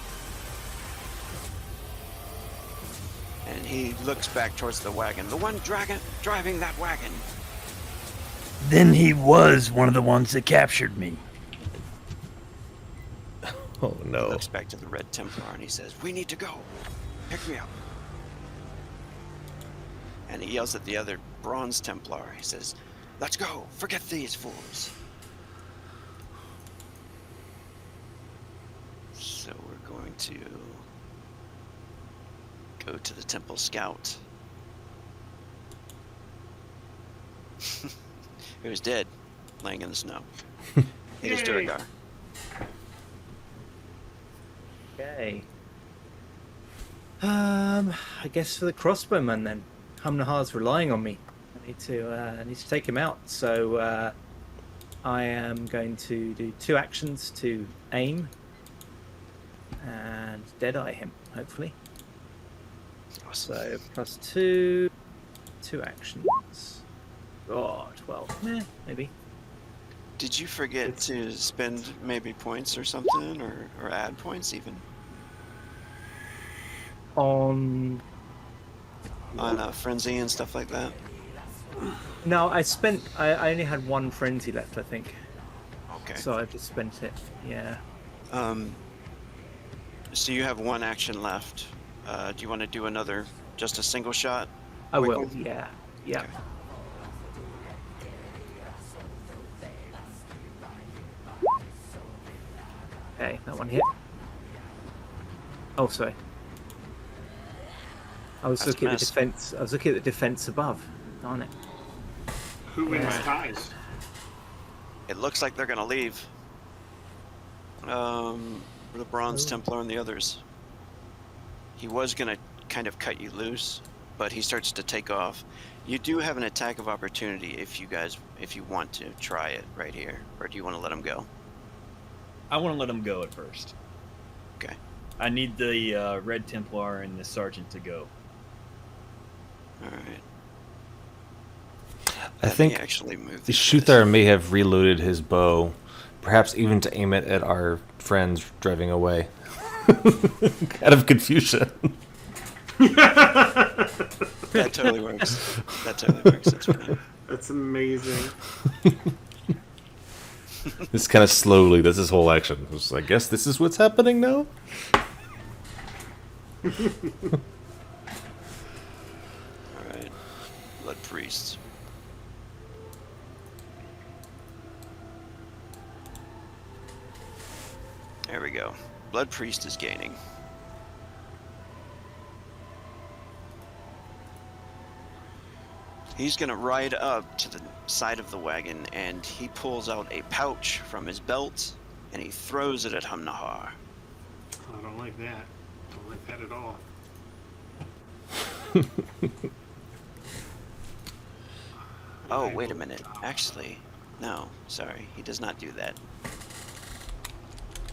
And he looks back towards the wagon. The one driving that wagon. Then he was one of the ones that captured me. Oh He no! looks back to the Red Templar and he says, "We need to go. Pick me up." And he yells at the other Bronze Templar. He says, "Let's go. Forget these fools." So we're going to go to the Temple Scout. He was dead, laying in the snow. It is Yay. Duragar. Okay. I guess for the crossbowman then. Humnahar's relying on me. I need to take him out. So I am going to do 2 actions to aim and deadeye him, hopefully. So +2, 2 actions. Oh, 12. Maybe. Did you forget to spend maybe points or something, or add points even? On Frenzy and stuff like that? no, I only had 1 frenzy left, I think. Okay. So I've just spent it. Yeah. So you have 1 action left. Do you want to do just a single shot? I Quick will. one? Yeah. Yeah. Okay. Okay, that one hit. Oh, sorry. I was That's a looking at the miss. defense. I was looking at the defense above. Darn it. Who wins Yeah. ties? It looks like they're gonna leave. The Bronze Oh. Templar and the others. He was gonna kind of cut you loose, but he starts to take off. You do have an attack of opportunity if you want to try it right here, or do you want to let him go? I want to let him go at first. Okay. I need the Red Templar and the Sergeant to go. All right. I Let me think actually move the these Shuthar may have reloaded his bow, perhaps even to aim it at our friends driving away. Out of confusion. guys. That totally works. That totally works. That's fine. That's amazing. This kind of slowly, that's his whole action. It's, I guess this is what's happening now? All right. Blood priests. There we go. Blood priest is gaining. He's gonna ride up to the side of the wagon and he pulls out a pouch from his belt and he throws it at Humnahar. I don't like that. Don't like that at all. Oh, wait a minute. Actually, no. Sorry, he does not do that.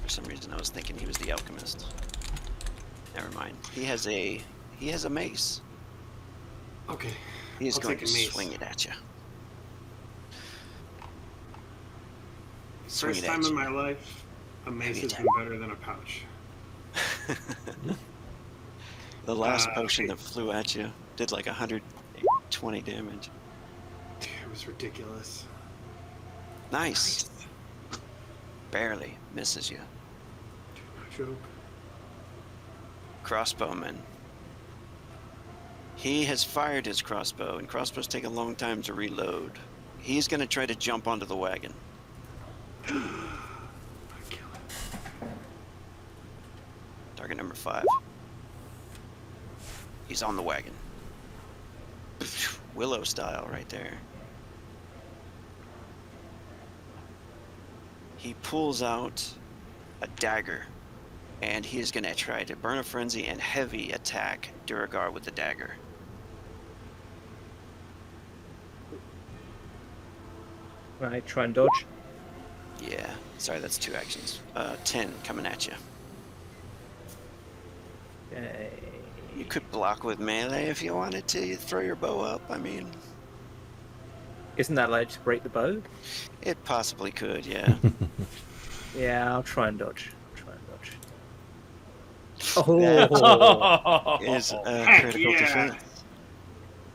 For some reason, I was thinking he was the alchemist. Never mind. He has a mace. Okay. He is I'll going take to a mace. swing it at you. Swing First it time at in you. my life, a mace Heavy has attack. been better than a pouch. The last Okay. potion that flew at you did like 120 damage. It was ridiculous. Nice. Barely misses you. No joke. Crossbowman. He has fired his crossbow, and crossbows take a long time to reload. He's going to try to jump onto the wagon. I kill it. Target number 5. He's on the wagon. Willow style right there. He pulls out a dagger, and he is going to try to burn a frenzy and heavy attack Duragar with the dagger. Right, try and dodge. Yeah, sorry, that's 2 actions. 10 coming at you. Okay. You could block with melee if you wanted to. You throw your bow up. I mean, Isn't that allowed to break the bow? it possibly could, yeah. Yeah, I'll try and dodge. Try and dodge. That Oh, is a Heck critical yeah. defense.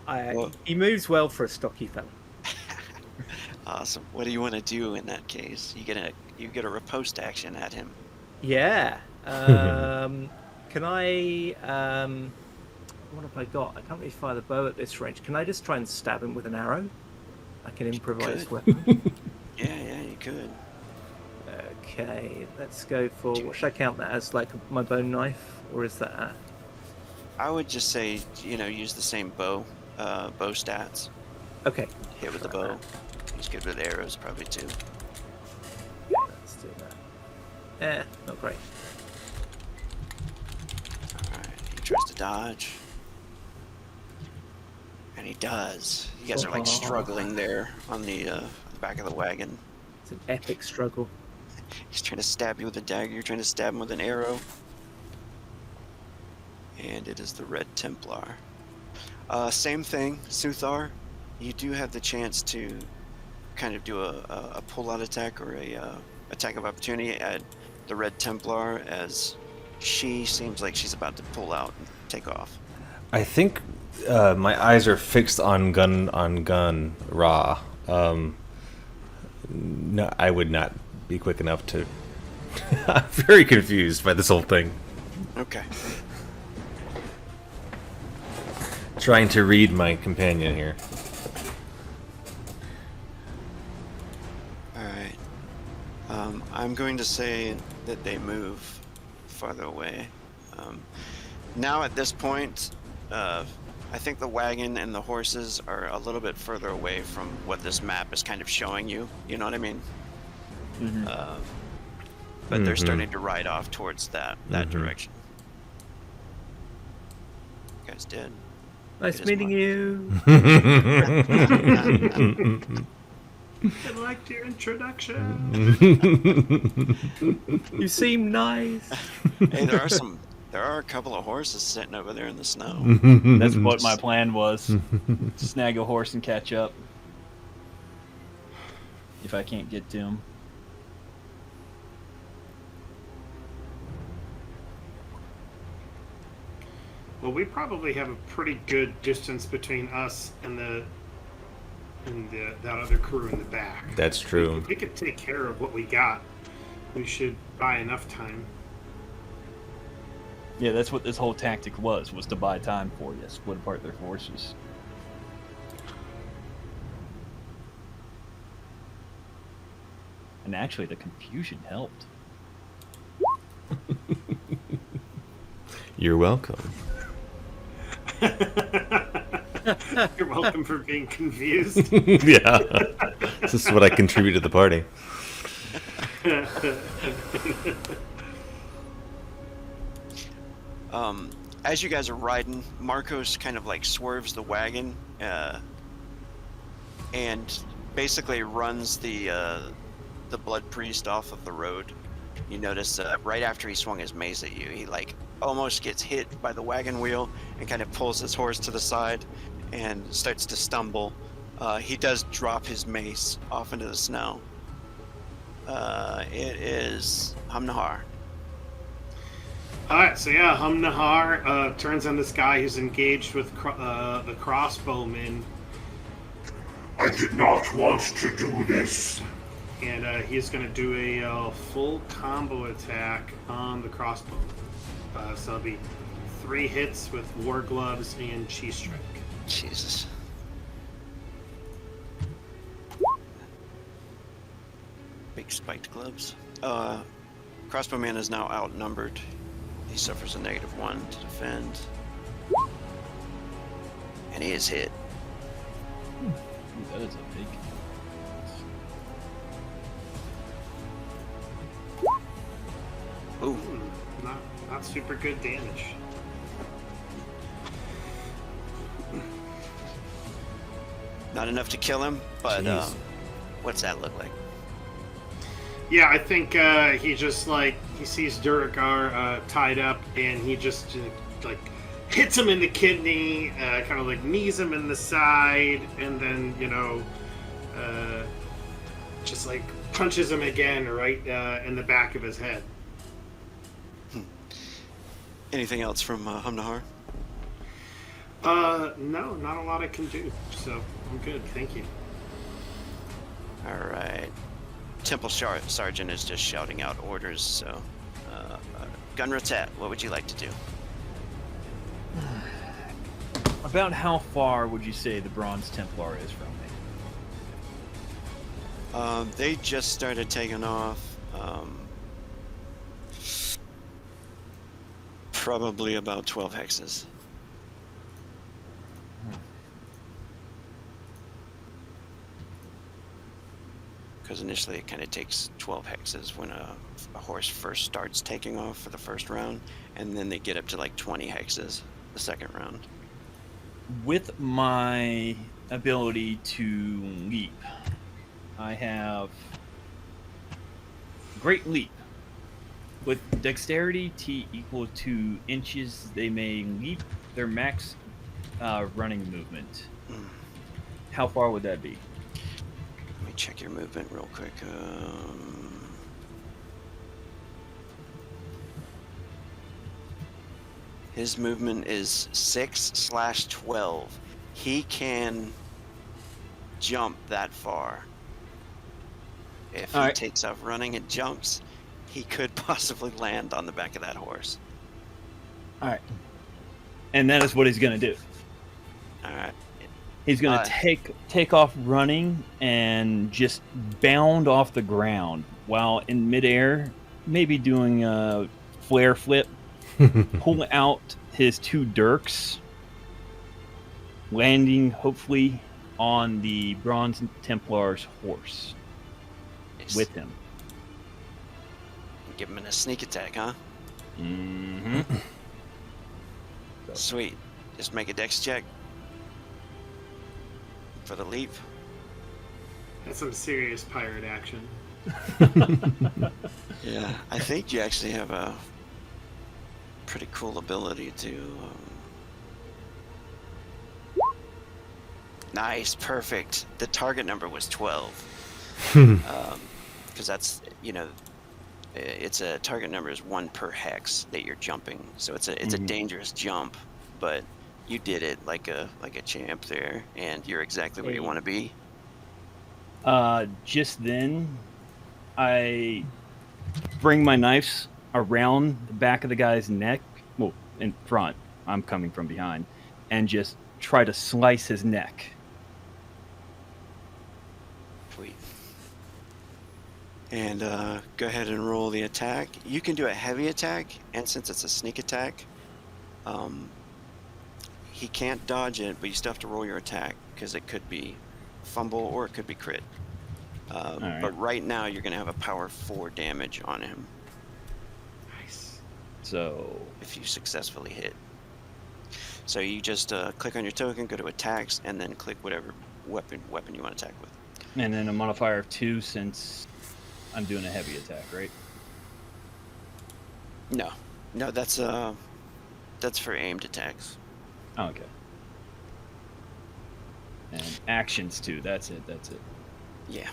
Whoa. he moves well for a stocky fella. Awesome. What do you want to do in that case? You get a riposte action at him. Yeah. Can I? What have I got? I can't really fire the bow at this range. Can I just try and stab him with an arrow? Like an improvised could. weapon. Yeah, you could. Okay, let's go for. What should I count that as? Like my bone knife, or is that? I would just say, use the same bow stats. Okay. Hit with the try bow. He's good with arrows, probably too. Let's do that. Not great. Alright, he tries to dodge. And he does. You guys are like struggling there on the back of the wagon. It's an epic struggle. He's trying to stab you with a dagger, you're trying to stab him with an arrow. And it is the Red Templar. Same thing, Suthar. You do have the chance to kind of do a pull-out attack or a attack of opportunity at the Red Templar, as she seems like she's about to pull out and take off. I think my eyes are fixed on gun Ra. No, I would not be quick enough to. I'm very confused by this whole thing. Okay. Trying to read my companion here. Alright. I'm going to say that they move farther away. Now at this point, I think the wagon and the horses are a little bit further away from what this map is kind of showing you. You know what I mean? Mhm. But they're starting to ride off towards that direction. You guys did. Nice It is meeting Mark. you. I liked your introduction. You seem nice. Hey, there are a couple of horses sitting over there in the snow. That's what my plan was. Snag a horse and catch up. If I can't get to him. Well, we probably have a pretty good distance between us and that other crew in the back. That's true. If we could take care of what we got, we should buy enough time. Yeah, that's what this whole tactic was to buy time for you, split apart their forces. And actually, the confusion helped. You're welcome. You're welcome for being confused. Yeah. This is what I contribute to the party. As you guys are riding, Marcos kind of like swerves the wagon and basically runs the blood priest off of the road. You notice right after he swung his mace at you, he like almost gets hit by the wagon wheel and kind of pulls his horse to the side and starts to stumble. He does drop his mace off into the snow. It is Hamnahar. Alright, so yeah, Hamnahar turns on this guy who's engaged with the crossbowman, I did not want to do this. and he's going to do a full combo attack on the crossbow. So it'll be 3 hits with War Gloves and Chi Strike. Jesus. Big spiked gloves. Crossbowman is now outnumbered. He suffers a -1 to defend. And he is hit. Ooh, that is a big. Ooh. Not super good damage. Not enough to kill him, but Jeez. what's that look like? Yeah, I think he just he sees Duragar tied up, and he just hits him in the kidney, kind of knees him in the side, and then just punches him again right in the back of his head. Anything else from Hamnahar? No, not a lot I can do, so I'm good, thank you. All right. Temple Sergeant is just shouting out orders, so... Gunratet, what would you like to do? About how far would you say the Bronze Templar is from me? They just started taking off. Probably about 12 hexes. Because initially it kind of takes 12 hexes when a horse first starts taking off for the first round, and then they get up to 20 hexes the second round. With my ability to leap, I have Great Leap. With dexterity T equal to inches, they may leap their max running movement. How far would that be? Let me check your movement real quick. His movement is 6/12. He can jump that far. If he Alright. takes off running and jumps, he could possibly land on the back of that horse. All right. And that is what he's going to do. All right. He's going to take off running and just bound off the ground while in midair. maybe doing a flare flip, pull out his 2 dirks, landing hopefully on the Bronze Templar's horse Nice. with him. Give him a sneak attack, huh? Mm-hmm. Sweet. Just make a dex check for the leap. That's some serious pirate action. Yeah, I think you actually have a pretty cool ability to. Nice, perfect. The target number was 12. Because that's, it's a target number is 1 per hex that you're jumping. So it's a dangerous jump, but you did it like a champ there, and you're exactly where you want to be. Just then, I bring my knives around the back of the guy's neck, well, in front. I'm coming from behind, and just try to slice his neck. Sweet. And go ahead and roll the attack. You can do a heavy attack, and since it's a sneak attack, he can't dodge it, but you still have to roll your attack because it could be fumble or it could be crit. Right. But right now, you're going to have a power 4 damage on him Nice. So if you successfully hit. So you just click on your token, go to attacks, and then click whatever weapon you want to attack with. and then a modifier of 2 since I'm doing a heavy attack, right? No, that's for aimed attacks. Oh, okay. And actions too. That's it. Yeah.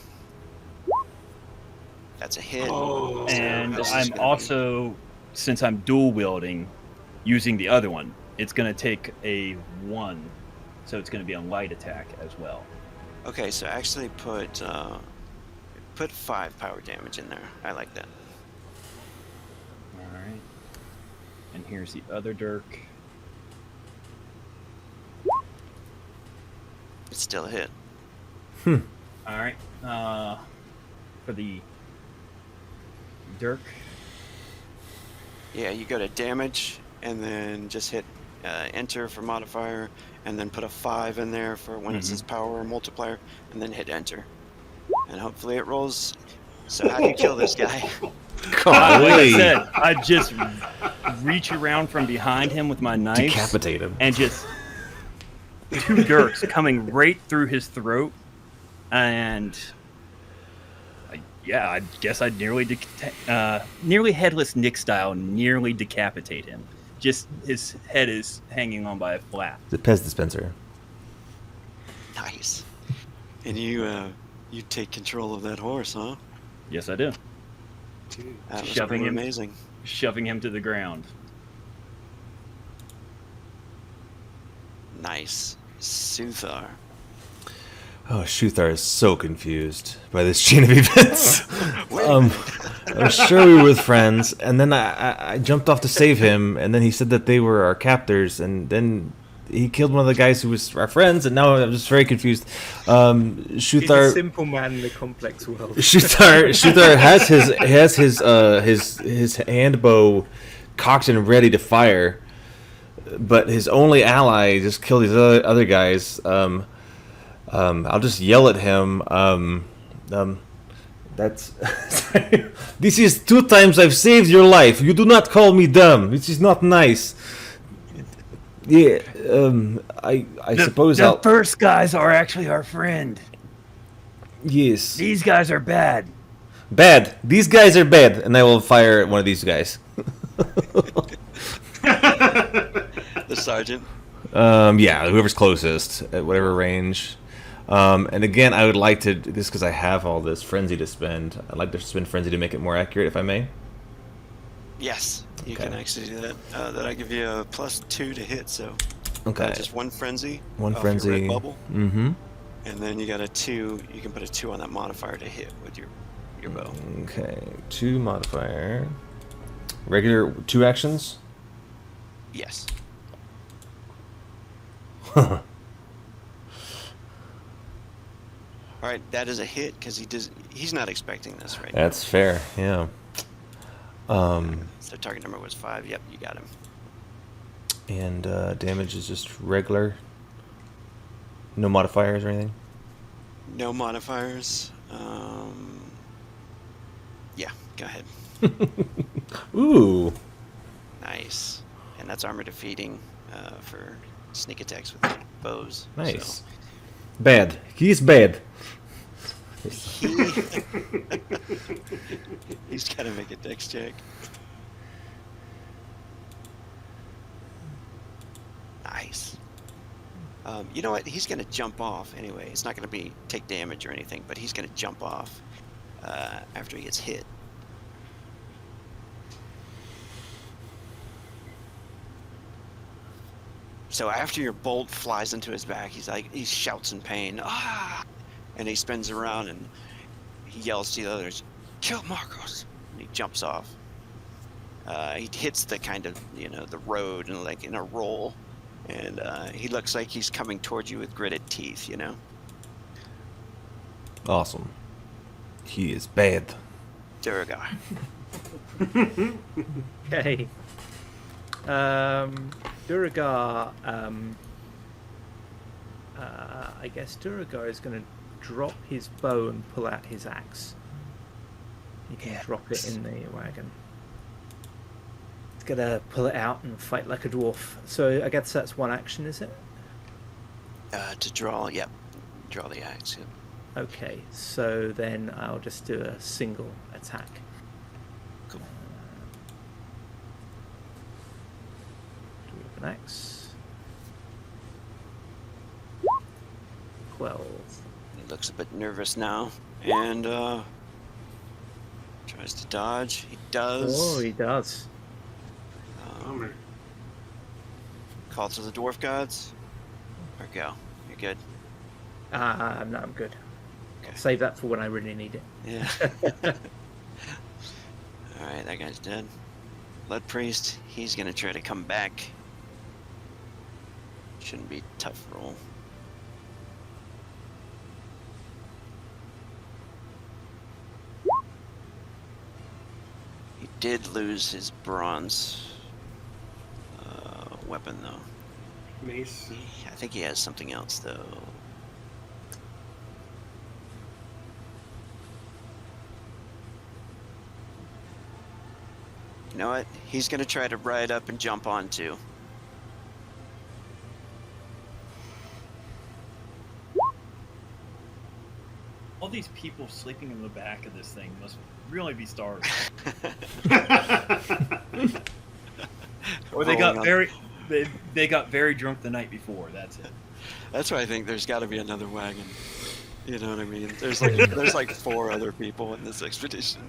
That's a hit. Oh. And This is I'm gonna also, since I'm dual wielding, using the other one, it's going to take a 1, so it's going to be a light attack as well. Okay, so actually put 5 power damage in there. I like that. All right. And here's the other dirk. It's still a hit. All right. For the dirk. Yeah, you go to damage, and then just hit enter for modifier, and then put a 5 in there for when it says power or multiplier, and then hit enter. And hopefully it rolls. So how do you kill this guy? Like I Golly. said, I just reach around from behind him with my knife Decapitate him. and just 2 dirks coming right through his throat, and I guess I'd nearly headless Nick style, nearly decapitate him. Just his head is hanging on by a flap. The Pez dispenser. Nice. And you take control of that horse, huh? Yes, I do. Dude. That was Shoving pretty him. amazing. Shoving him to the ground. Nice. Suthar. Oh, Shuthar is so confused by this chain of events. I was sure we were with friends, and then I jumped off to save him, and then he said that they were our captors, and then he killed one of the guys who was our friends, and now I'm just very confused. He's a Shuthar simple man in a complex world. Shuthar has his hand bow cocked and ready to fire, but his only ally just killed these other guys. I'll just yell at him. That's this is 2 times I've saved your life. You do not call me dumb. This is not nice. Yeah, I suppose The I'll. first guys are actually our friend. Yes. These guys are bad. Bad. These guys are bad, and I will fire at one of these guys. The sergeant. Yeah, whoever's closest at whatever range. And again, I would like to, just because I have all this frenzy to spend, I'd like to spend frenzy to make it more accurate, if I may. Yes, you Okay. can actually do that. That I give you a +2 to hit, so Okay. just 1 frenzy. One off your red frenzy. bubble, Mm-hmm. and then you got a 2. You can put a 2 on that modifier to hit with your bow. Okay. 2 modifier. Regular 2 actions. Yes. All right, that is a hit because he's not expecting this right now. That's fair. Yeah. So target number was 5. Yep, you got him. And damage is just regular. No modifiers or anything. No modifiers. Yeah, go ahead. Ooh. Nice. And that's armor defeating for sneak attacks with bows. Nice. So Bad. He's bad. he's got to make a dex check. Nice. You know what? He's going to jump off anyway. It's not going to take damage or anything, but he's going to jump off after he gets hit. So after your bolt flies into his back, he shouts in pain, ah! And he spins around and he yells to the others, "Kill Marcos!" And he jumps off. He hits the kind of, the road and like in a roll. And he looks like he's coming towards you with gritted teeth, Awesome. He is bad. Duragar. Okay. Duragar, I guess Duragar is going to drop his bow and pull out his axe. He can drop it in the wagon. He's going to pull it out and fight like a dwarf. So I guess that's one action, is it? To draw, yep. Draw the axe, yep. Okay, so then I'll just do a single attack. Cool. An axe. 12. He looks a bit nervous now, and tries to dodge. He does. Oh, he does. Bummer. Call to the dwarf gods. Or go. You're good. No, I'm good. Okay. I'll save that for when I really need it. Yeah. Alright, that guy's dead. Blood Priest, he's gonna try to come back. Shouldn't be a tough roll. He did lose his bronze weapon, though. Mace. I think he has something else, though. You know what? He's gonna try to ride up and jump on too. All these people sleeping in the back of this thing must really be starving. Or they got they got very drunk the night before. That's it. That's why I think there's got to be another wagon. You know what I mean? There's like 4 other people in this expedition.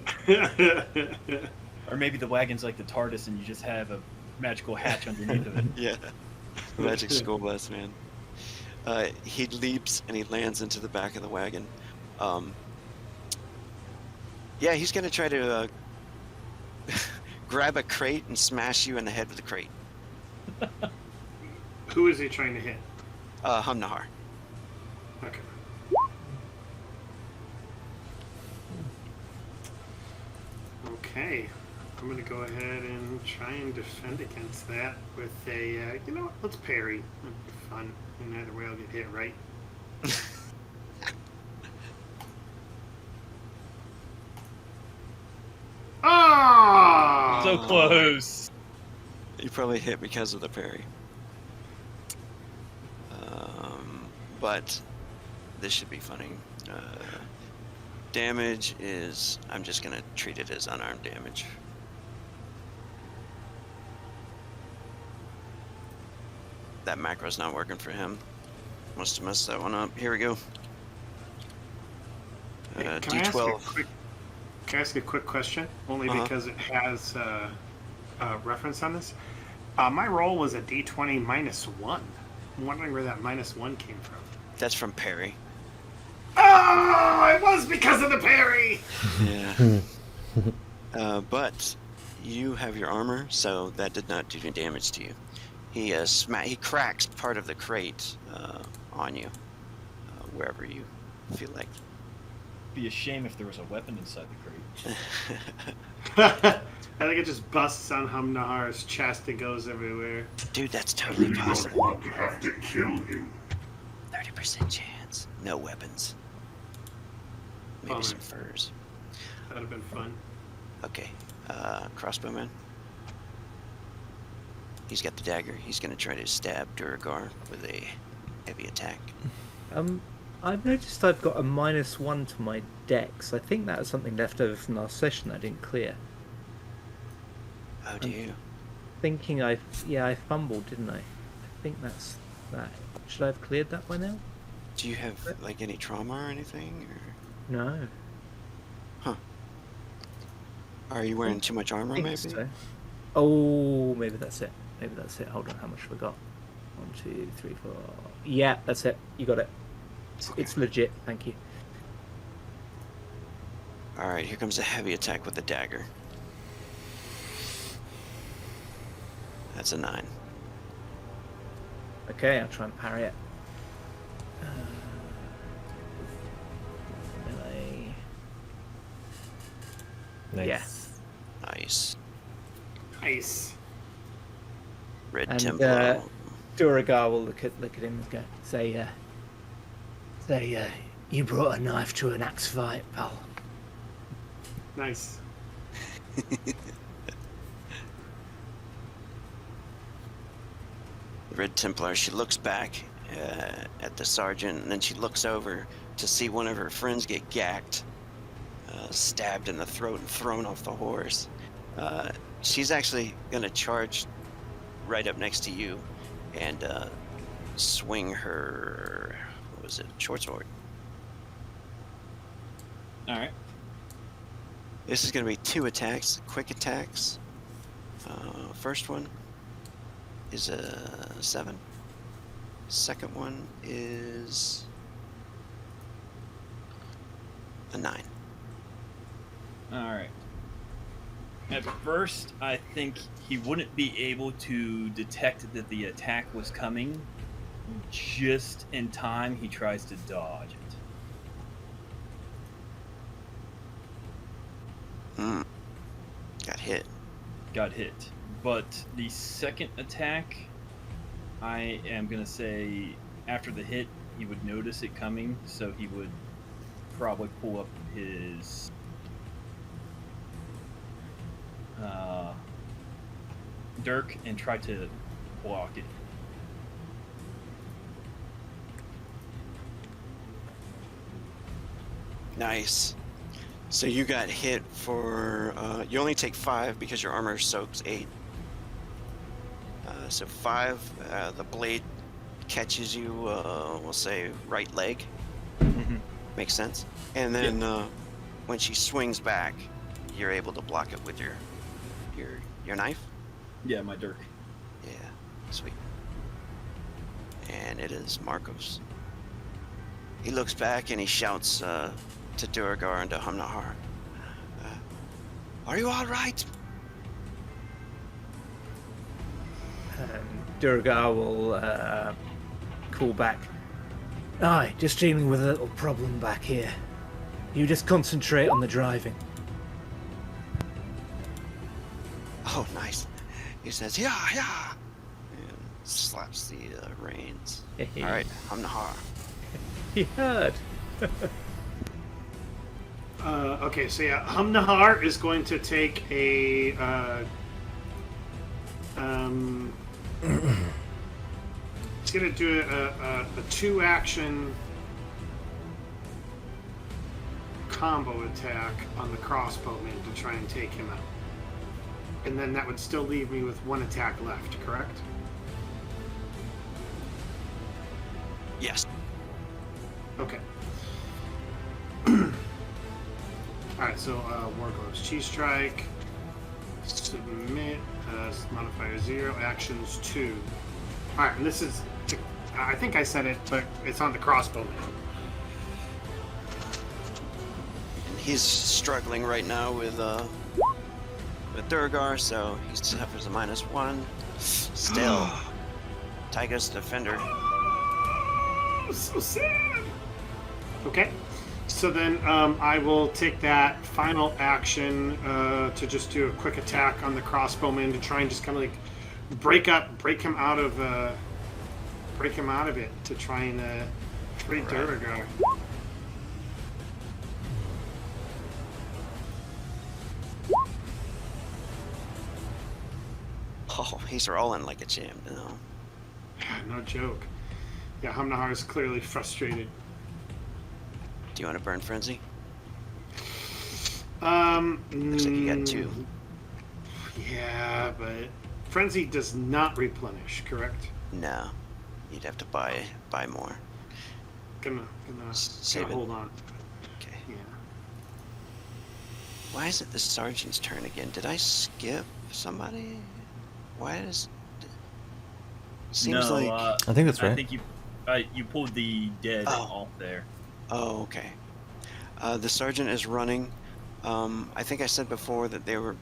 Or maybe the wagon's like the TARDIS and you just have a magical hatch underneath of it. Yeah, magic school bus, man. He leaps and he lands into the back of the wagon. Yeah, he's gonna try to grab a crate and smash you in the head with the crate. Who is he trying to hit? Humnahar. Okay. Okay. I'm going to go ahead and try and defend against that with a, you know what, let's parry. That'd be fun. And either way I'll get hit, right? Ah! So close. You probably hit because of the parry. But this should be funny. Damage is... I'm just going to treat it as unarmed damage. That macro's not working for him. Must have messed that one up. Here we go. Hey, D12. Can I ask a quick question? Only because it has a reference on this. My roll was a D20 -1. I'm wondering where that -1 came from. That's from parry. Oh, it was because of the parry! Yeah. But you have your armor, so that did not do any damage to you. He he cracks part of the crate on you, wherever you feel like. Be a shame if there was a weapon inside the crate. I think it just busts on Humnahar's chest and goes everywhere. Dude, that's You totally don't possible. want to have to kill him. 30% chance. No weapons. Maybe Bummer. some furs. That'd have been fun. Okay. Crossbowman. He's got the dagger. He's going to try to stab Duragar with a heavy attack. I've noticed I've got a -1 to my dex. I think that was something left over from last session that I didn't clear. Oh, do you? Thinking I fumbled, didn't I? I think that's that. Should I have cleared that by now? Do you have, like, any trauma or anything? Or... No. Are you wearing too much armor, I think maybe? so. Oh, maybe that's it. Maybe that's it. Hold on, how much have I got? 1, 2, 3, 4. Yeah, that's it. You got it. It's legit. Thank you. Alright, here comes a heavy attack with the dagger. That's a 9. Okay, I'll try and parry it. Melee. Nice. Yeah. Nice. Nice. Red And Templar. Duragar will look at him and go, say, you brought a knife to an axe fight, pal. Nice. Red Templar, she looks back at the sergeant, and then she looks over to see one of her friends get gacked, stabbed in the throat and thrown off the horse. She's actually going to charge right up next to you and swing her, what was it, short sword. All right. This is going to be 2 attacks, quick attacks. First one is a 7. Second one is a 9. All right. At first, I think he wouldn't be able to detect that the attack was coming. Just in time, he tries to dodge it. Got hit. Got hit. But the second attack, I am going to say after the hit, he would notice it coming, so he would probably pull up his dirk and try to block it. Nice. So you got hit for, you only take 5 because your armor soaks 8. So 5, the blade catches you, we'll say right leg. Makes sense. And then when she swings back, you're able to block it with your knife. Yeah, my dirk. Yeah, sweet. And it is Marcos. He looks back and he shouts to Duragar and to Humnahar. Are you all right? Duragar will call back. Aye, just dealing with a little problem back here. You just concentrate on the driving. Oh, nice. He says, yeah, and slaps the reins. All right, Humnahar. He heard. Okay, so yeah, Humnahar is going to take a it's going to do a 2-action combo attack on the crossbowman to try and take him out. And then that would still leave me with 1 attack left, correct? Yes. Okay. Alright, so War Gloves. Cheese Strike. Submit. Modifier 0. Actions 2. Alright, and this is... I think I said it, but it's on the crossbowman. And he's struggling right now with Duragar, so he suffers a -1. Still, Taiga's defender. So sad. Okay, So then I will take that final action to just do a quick attack on the crossbowman to try and just kind of like break him out of it to try and free Duragar. Oh, he's rolling like a champ now. No joke. Yeah, Hamnahar is clearly frustrated. Do you want to burn frenzy? Looks like you got 2. Yeah, but frenzy does not replenish, correct? No, you'd have to buy more. Gonna Save it. hold on. Okay. Yeah. Why is it the sergeant's turn again? Did I skip somebody? Why is? Seems no, like. I think that's right. I think you pulled the dead off there. Oh, okay. The sergeant is running. I think I said before that they were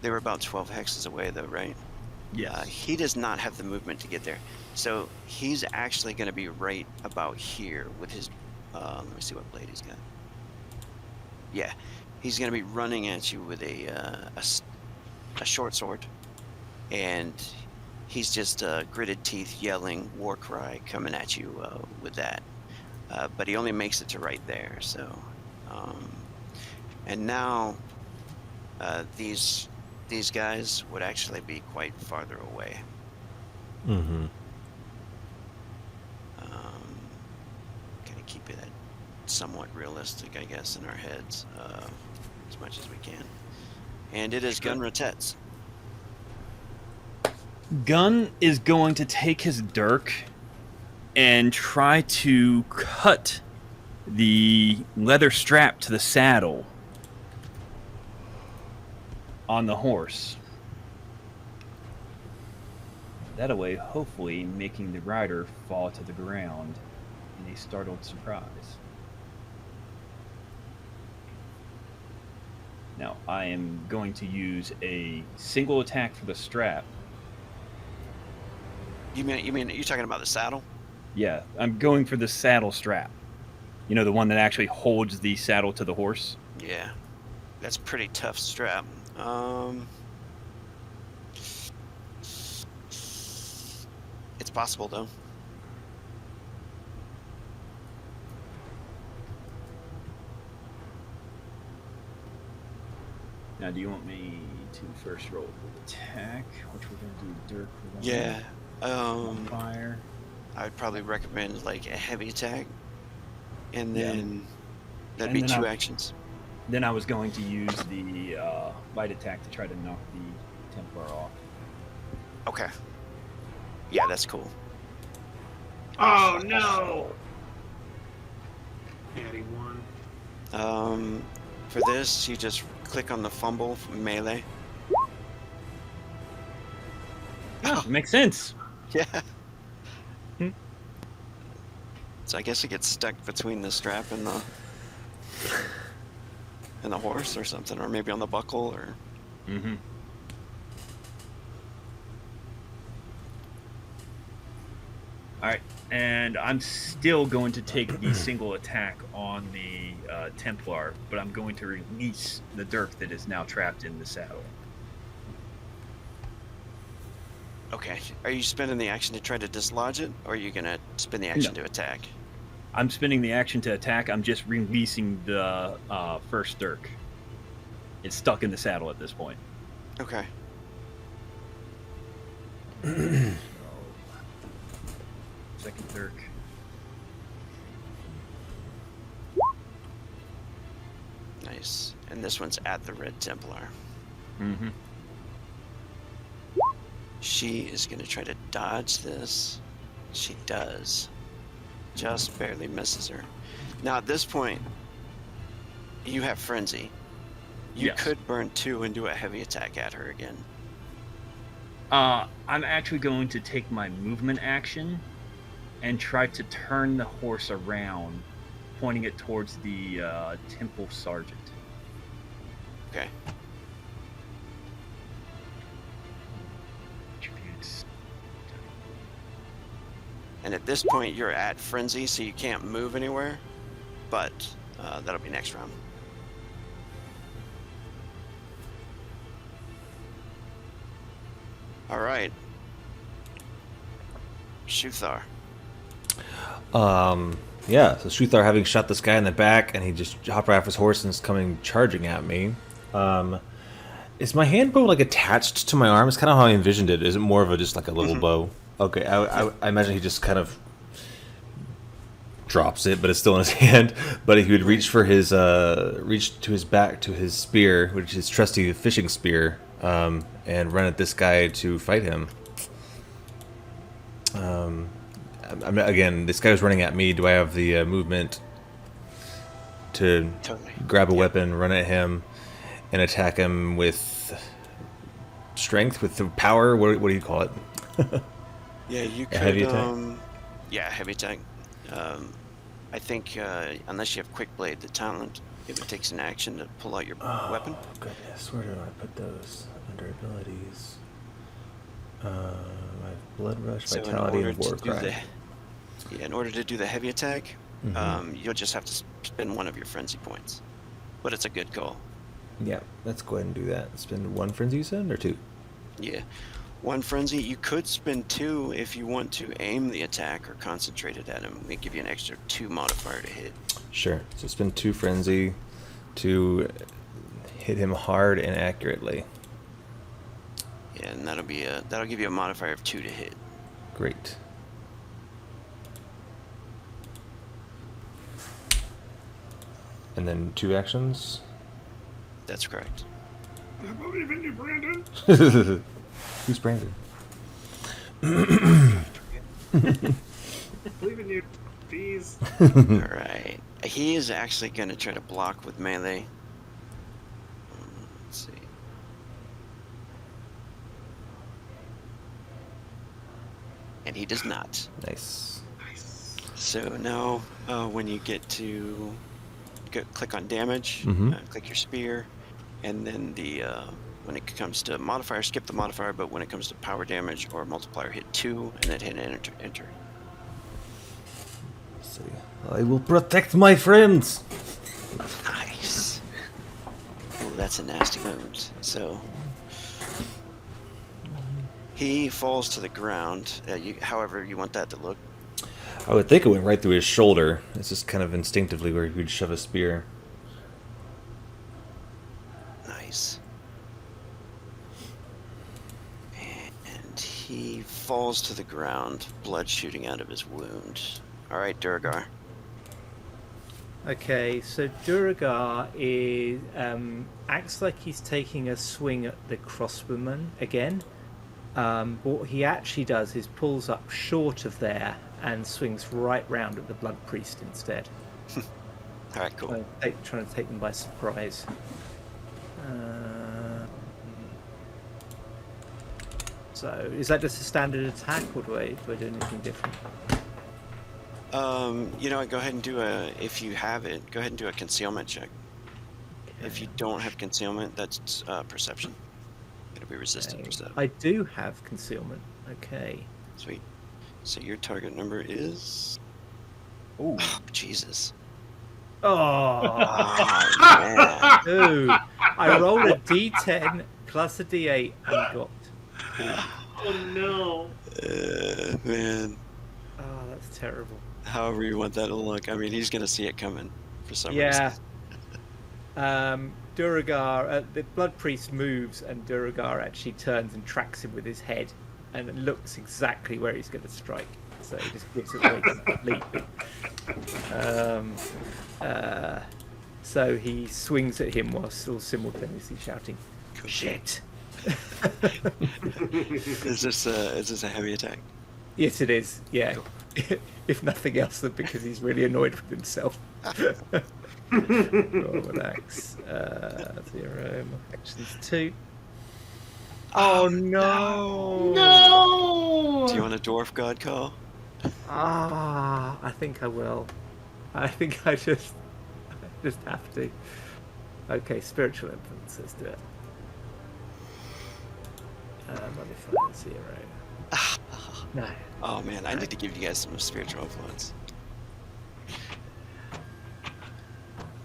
about 12 hexes away, though, right? Yes. He does not have the movement to get there, so he's actually going to be right about here with his. Let me see what blade he's got. Yeah, he's going to be running at you with a short sword, and he's just gritted teeth, yelling war cry, coming at you with that. But he only makes it to right there. So, and now these guys would actually be quite farther away. Mm-hmm. Kind of keep it somewhat realistic, I guess, in our heads as much as we can. And it is Gun Ratets. Gun is going to take his dirk and try to cut the leather strap to the saddle on the horse. That way, hopefully, making the rider fall to the ground in a startled surprise. Now, I am going to use a single attack for the strap. You mean you're talking about the saddle? Yeah, I'm going for the saddle strap. You know, the one that actually holds the saddle to the horse? Yeah, that's pretty tough strap. It's possible though. Now, do you want me to first roll with attack, which we're going to do dirk with Yeah. fire? I would probably recommend like a heavy attack, and Yeah. then that'd And be then 2 I'll- actions. Then I was going to use the light attack to try to knock the Templar off. Okay. Yeah, that's cool. Oh no! Natty 1. For this, you just click on the fumble from melee. Yeah, makes sense. Yeah. So I guess it gets stuck between the strap and the horse or something, or maybe on the buckle, or. Mm-hmm. All right, and I'm still going to take the single attack on the Templar, but I'm going to release the dirk that is now trapped in the saddle. Okay. Are you spending the action to try to dislodge it, or are you gonna spend the action No. to attack? I'm spending the action to attack. I'm just releasing the first dirk. It's stuck in the saddle at this point. Okay. Second dirk. Nice. And this one's at the Red Templar. Mm-hmm. She is gonna try to dodge this. She does. Just barely misses her. Now at this point, you have frenzy. You Yes. could burn 2 and do a heavy attack at her again. I'm actually going to take my movement action and try to turn the horse around, pointing it towards the temple sergeant. Okay. Attributes. And at this point, you're at frenzy, so you can't move anywhere. But That'll be next round. All right. Shuthar. Yeah, so Shuthar, having shot this guy in the back, and he just hopped right off his horse and is coming charging at me. Is my hand bow like attached to my arm? It's kind of how I envisioned it. Is it more of a just like a little bow? Okay, I imagine he just kind of drops it, but it's still in his hand. But he would reach for his reach to his back to his spear, which is his trusty fishing spear, and run at this guy to fight him. Again, this guy was running at me. Do I have the movement to grab a weapon, run at him, and attack him with strength, with the power? What do you call it? Yeah, you could. Heavy attack? Yeah, heavy attack. I think unless you have quick blade, the talent, if it takes an action to pull out your weapon. Oh goodness, where do I put those under abilities? I have Blood Rush, So Vitality, and War Cry. In order to do the heavy attack, you'll just have to spend one of your frenzy points. But it's a good call. Yeah, let's go ahead and do that. Spend one frenzy, you said, or two? Yeah. One frenzy. You could spend two if you want to aim the attack or concentrate it at him. We give you an extra 2 modifier to hit. Sure. So spend 2 frenzy to hit him hard and accurately. Yeah, and that'll give you a modifier of 2 to hit. Great. And then 2 actions. That's correct. I believe in you, Brandon. Who's Brandon? I believe in you, bees. All right. He is actually going to try to block with melee. Let's see. And he does not. Nice. So now, when you get to click on damage, click your spear, and then when it comes to modifier, skip the modifier. But when it comes to power damage or multiplier, hit 2 and then hit enter. Let's see. I will protect my friends. Nice. Oh, that's a nasty wound. So he falls to the ground. However you want that to look. I would think it went right through his shoulder. It's just kind of instinctively where he would shove a spear. Nice. And he falls to the ground, blood shooting out of his wound. All right, Durgar. Okay, so Duragar is acts like he's taking a swing at the crossbowman again. What he actually does is pulls up short of there and swings right round at the blood priest instead. All right, cool. So, trying to take them by surprise. So is that just a standard attack, or do I do anything different? You know what, go ahead and if you have it, go ahead and do a concealment check. Okay. If you don't have concealment, that's perception. It'll be resistant perception. I do have concealment. Okay. Sweet. So your target number is... Oh, Jesus. Oh, man. dude. I rolled a d10 plus a d8 and got 2. Oh, no. Man. Oh, that's terrible. However you want that to look. I mean, he's going to see it coming for some Yeah. reason. Duragar, the blood priest moves, and Duragar actually turns and tracks him with his head and looks exactly where he's going to strike. So he just gives it away completely. So he swings at him while still simultaneously shouting, "Shit!" Is this a heavy attack? Yes, it is. Yeah. If nothing else, than because he's really annoyed with himself. Roll an axe. 0. Actions 2. Oh no! No! Do you want a dwarf god call? I think I will. I think I just have to. Okay, spiritual influence. Let's do it. Modifier 0. No. Oh man, I need to give you guys some spiritual influence.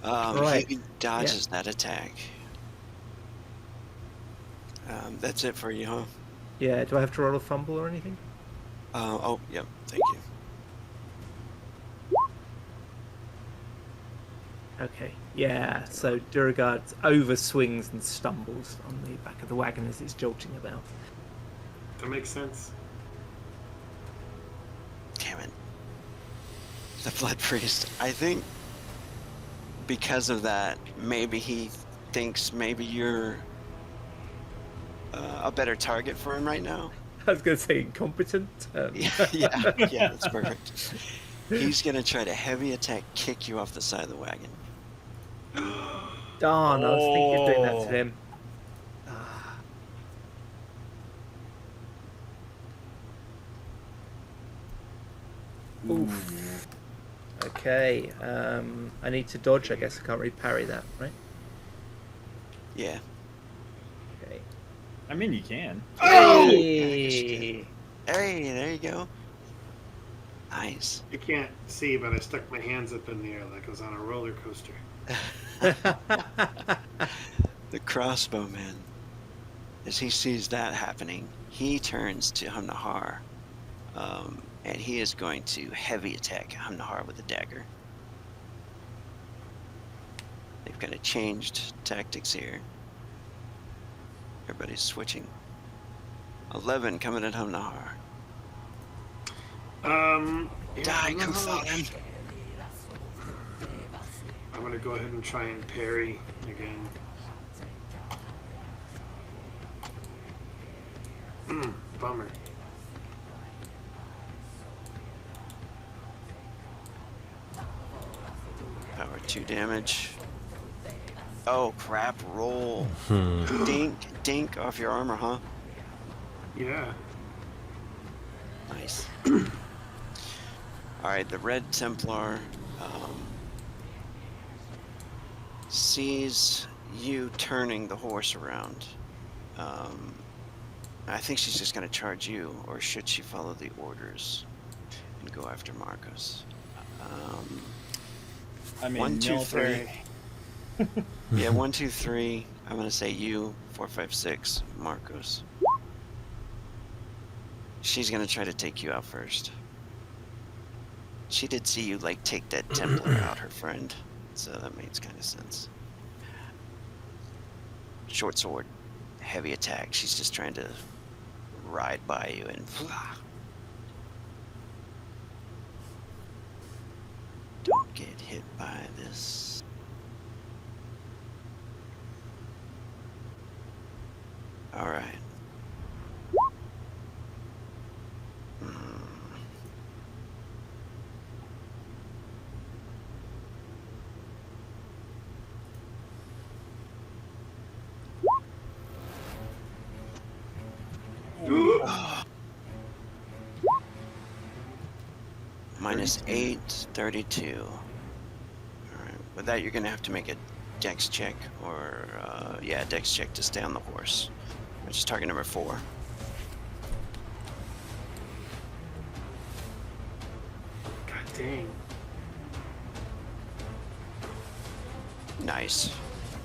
Right. He dodges that attack. That's it for you, huh? Yeah, do I have to roll a fumble or anything? Oh, yep. Thank you. Okay. Yeah, so Duragard overswings and stumbles on the back of the wagon as it's jolting about. That makes sense. Damn it. The Blood Priest. I think because of that, maybe he thinks maybe you're a better target for him right now. I was going to say incompetent. Yeah, that's perfect. He's going to try to heavy attack, kick you off the side of the wagon. Darn, I was thinking of doing that to him. Oof. Okay, I need to dodge, I guess. I can't really parry that, right? Yeah. Okay. I mean, you can. Hey! Hey, there you go. Nice. You can't see, but I stuck my hands up in the air like I was on a roller coaster. The crossbowman, as he sees that happening, he turns to Hamnahar, and he is going to heavy attack Hamnahar with a dagger. They've kind of changed tactics here. Everybody's switching. 11 coming at Hamnahar. Yeah, Die, no, Kuthalan. I'm gonna go ahead and try and parry again. Bummer. Power 2 damage. Oh crap, roll. Dink off your armor, huh? Yeah. Nice. Alright, the Red Templar sees you turning the horse around. I think she's just going to charge you, or should she follow the orders and go after Marcos? I mean, 1, 2, 3. military. Yeah, 1, 2, 3. I'm going to say you. 4, 5, 6. Marcos. She's going to try to take you out first. She did see you, like, take that Templar out, her friend. So that makes kind of sense. Short sword. Heavy attack. She's just trying to ride by you and... Don't get hit by this. Alright. Minus 8, 32. Alright, with that you're gonna have to make a dex check, or, yeah, dex check to stay on the horse. Which is target number 4. God dang. Nice.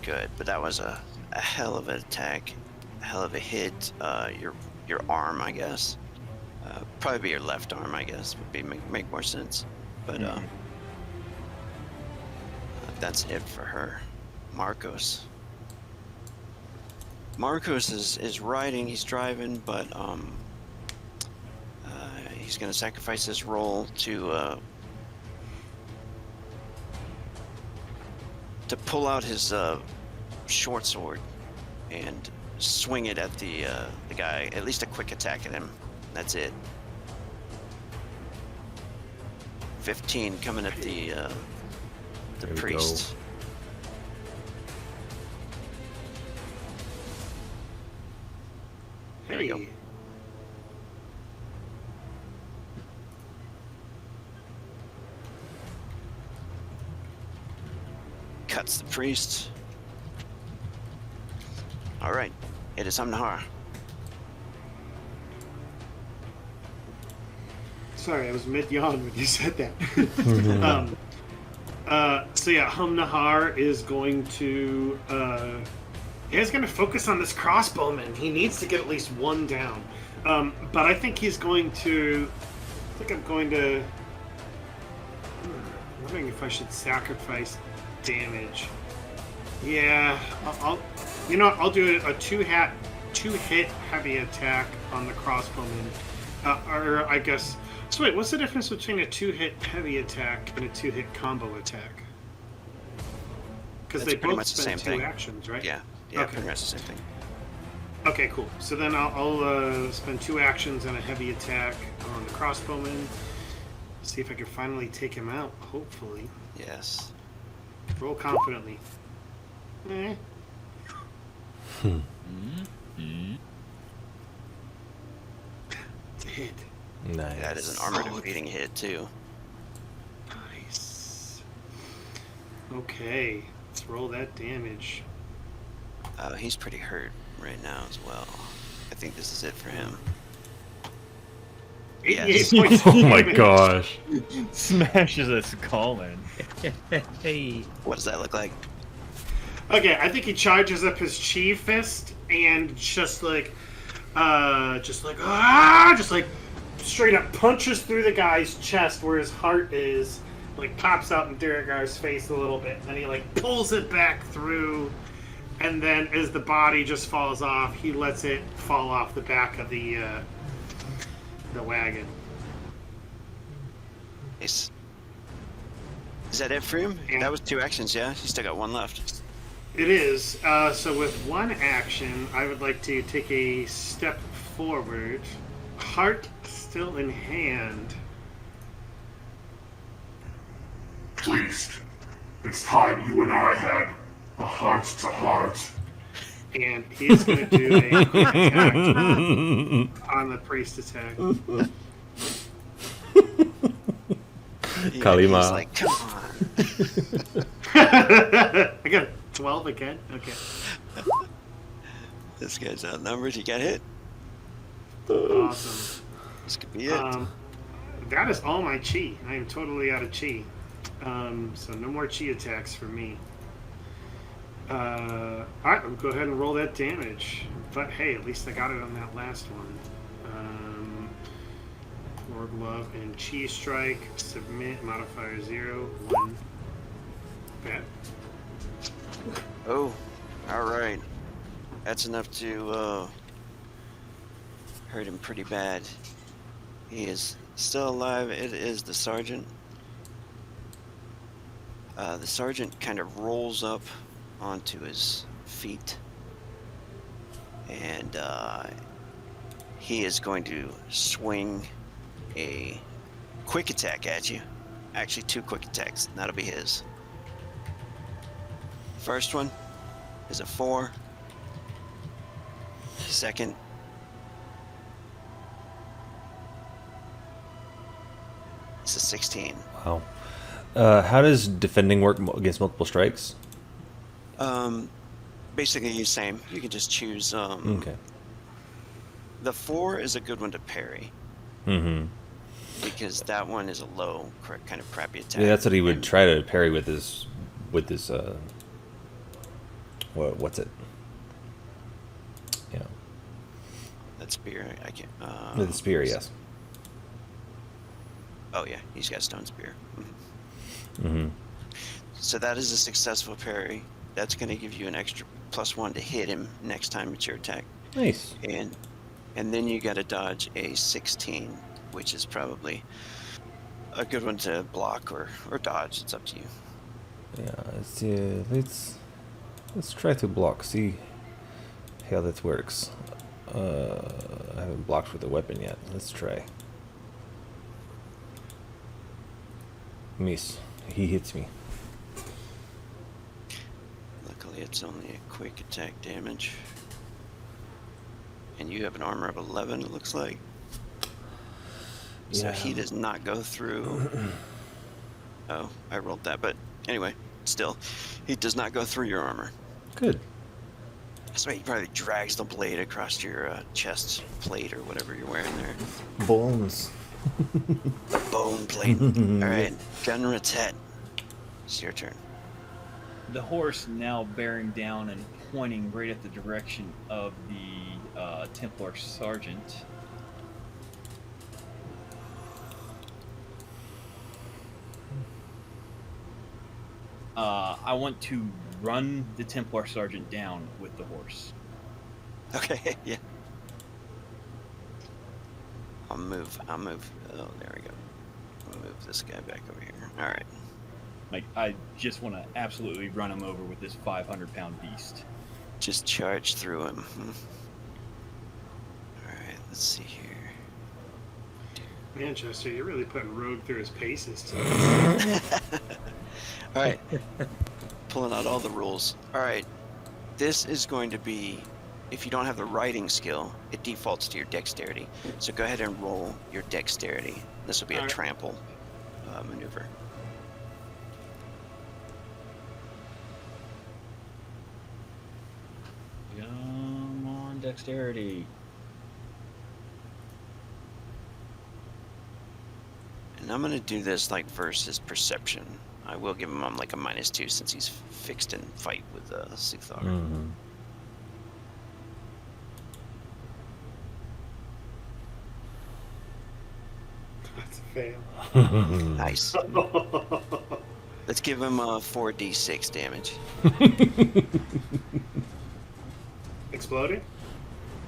Good, but that was a hell of an attack. A hell of a hit. Your arm, I guess. Probably be your left arm, I guess, would be make more sense. But that's it for her. Marcos. Marcos is riding, he's driving, but he's gonna sacrifice his roll to pull out his short sword and swing it at the guy. At least a quick attack at him. That's it. 15 coming at the There we priest. There you go. Hey. Cuts the priest. All right, it is Hamnahar. Sorry, I was mid-yawn when you said that. So yeah, Nahar is going to focus on this crossbowman. He needs to get at least one down. But I think he's going to. I'm wondering if I should sacrifice damage. Yeah, I'll do a two-hit heavy attack on the crossbowman. Or I guess. So wait, what's the difference between a two-hit heavy attack and a two-hit combo attack? Because they pretty both much the spend same two thing. actions, right? Yeah, Okay. pretty much the same thing. Okay, cool. So then I'll spend 2 actions on a heavy attack on the crossbowman. See if I can finally take him out, hopefully. Yes. Roll confidently. It's a hit. Nice. That is an armor-defeating hit, too. Nice. Okay, let's roll that damage. He's pretty hurt right now as well. I think this is it for him. 88 points of Oh my damage. gosh. Smashes a skull in. Hey. What does that look like? Okay, I think he charges up his chi fist and just like straight up punches through the guy's chest where his heart is, like pops out in Duragar's face a little bit, and then he like pulls it back through, and then as the body just falls off, he lets it fall off the back of the wagon. Nice. Is that it for him? Yeah. That was 2 actions, yeah? He's still got 1 left. It is. So with 1 action, I would like to take a step forward. Heart still in hand. Priest, it's time you and I had a heart-to-heart. And he's going to do a quick attack on the priest attack. Yeah, Kalima. He's like, come on. I got 12 again? Okay. This guy's outnumbered. He got hit. Awesome. This could be it. That is all my chi. I am totally out of chi. So no more chi attacks for me. Alright, I'll go ahead and roll that damage. But hey, at least I got it on that last one. War Glove and Chi Strike. Submit, modifier 0. 1. Bad. Oh, alright. That's enough to hurt him pretty bad. He is still alive. It is the sergeant. The sergeant kind of rolls up onto his feet, and he is going to swing a quick attack at you. Actually, 2 quick attacks. That'll be his. First one is a 4. Second is a 16. Wow. How does defending work against multiple strikes? Basically the same. You can just choose. Okay. The 4 is a good one to parry Mm-hmm. because that one is a low, kind of crappy attack. Yeah, that's what he would And try to parry with his what's it? Yeah. that spear. I can't. With the spear, yes. Oh yeah, he's got stone spear. Mm-hmm. So that is a successful parry. That's going to give you an extra +1 to hit him next time it's your attack. Nice. And then you got to dodge a 16, which is probably a good one to block or dodge. It's up to you. Yeah, let's try to block. See how that works. I haven't blocked with a weapon yet. Let's try. Miss. He hits me. Luckily, it's only a quick attack damage. And you have an armor of 11, it looks like. So Yeah. he does not go through. Oh, I rolled that, but anyway, still, he does not go through your armor. Good. So he probably drags the blade across your chest plate or whatever you're wearing there. Bones. Bone plate. All right, Gunratette. It's your turn. The horse now bearing down and pointing right at the direction of the Templar sergeant. I want to run the Templar sergeant down with the horse. Okay, yeah. I'll move. Oh, there we go. I'll move this guy back over here. All right. Like, I just want to absolutely run him over with this 500-pound beast. Just charge through him. All right, let's see here. Manchester, you're really putting Rogue through his paces today. All right. Pulling out all the rules. All right. This is going to be, if you don't have the riding skill, it defaults to your dexterity. So go ahead and roll your dexterity. This will be a All right. trample maneuver. Come on, dexterity. And I'm going to do this like versus perception. I will give him like a -2 since he's fixed in fight with Suthar. Mm-hmm. That's a fail. Nice. Let's give him 4d6 damage. Exploding?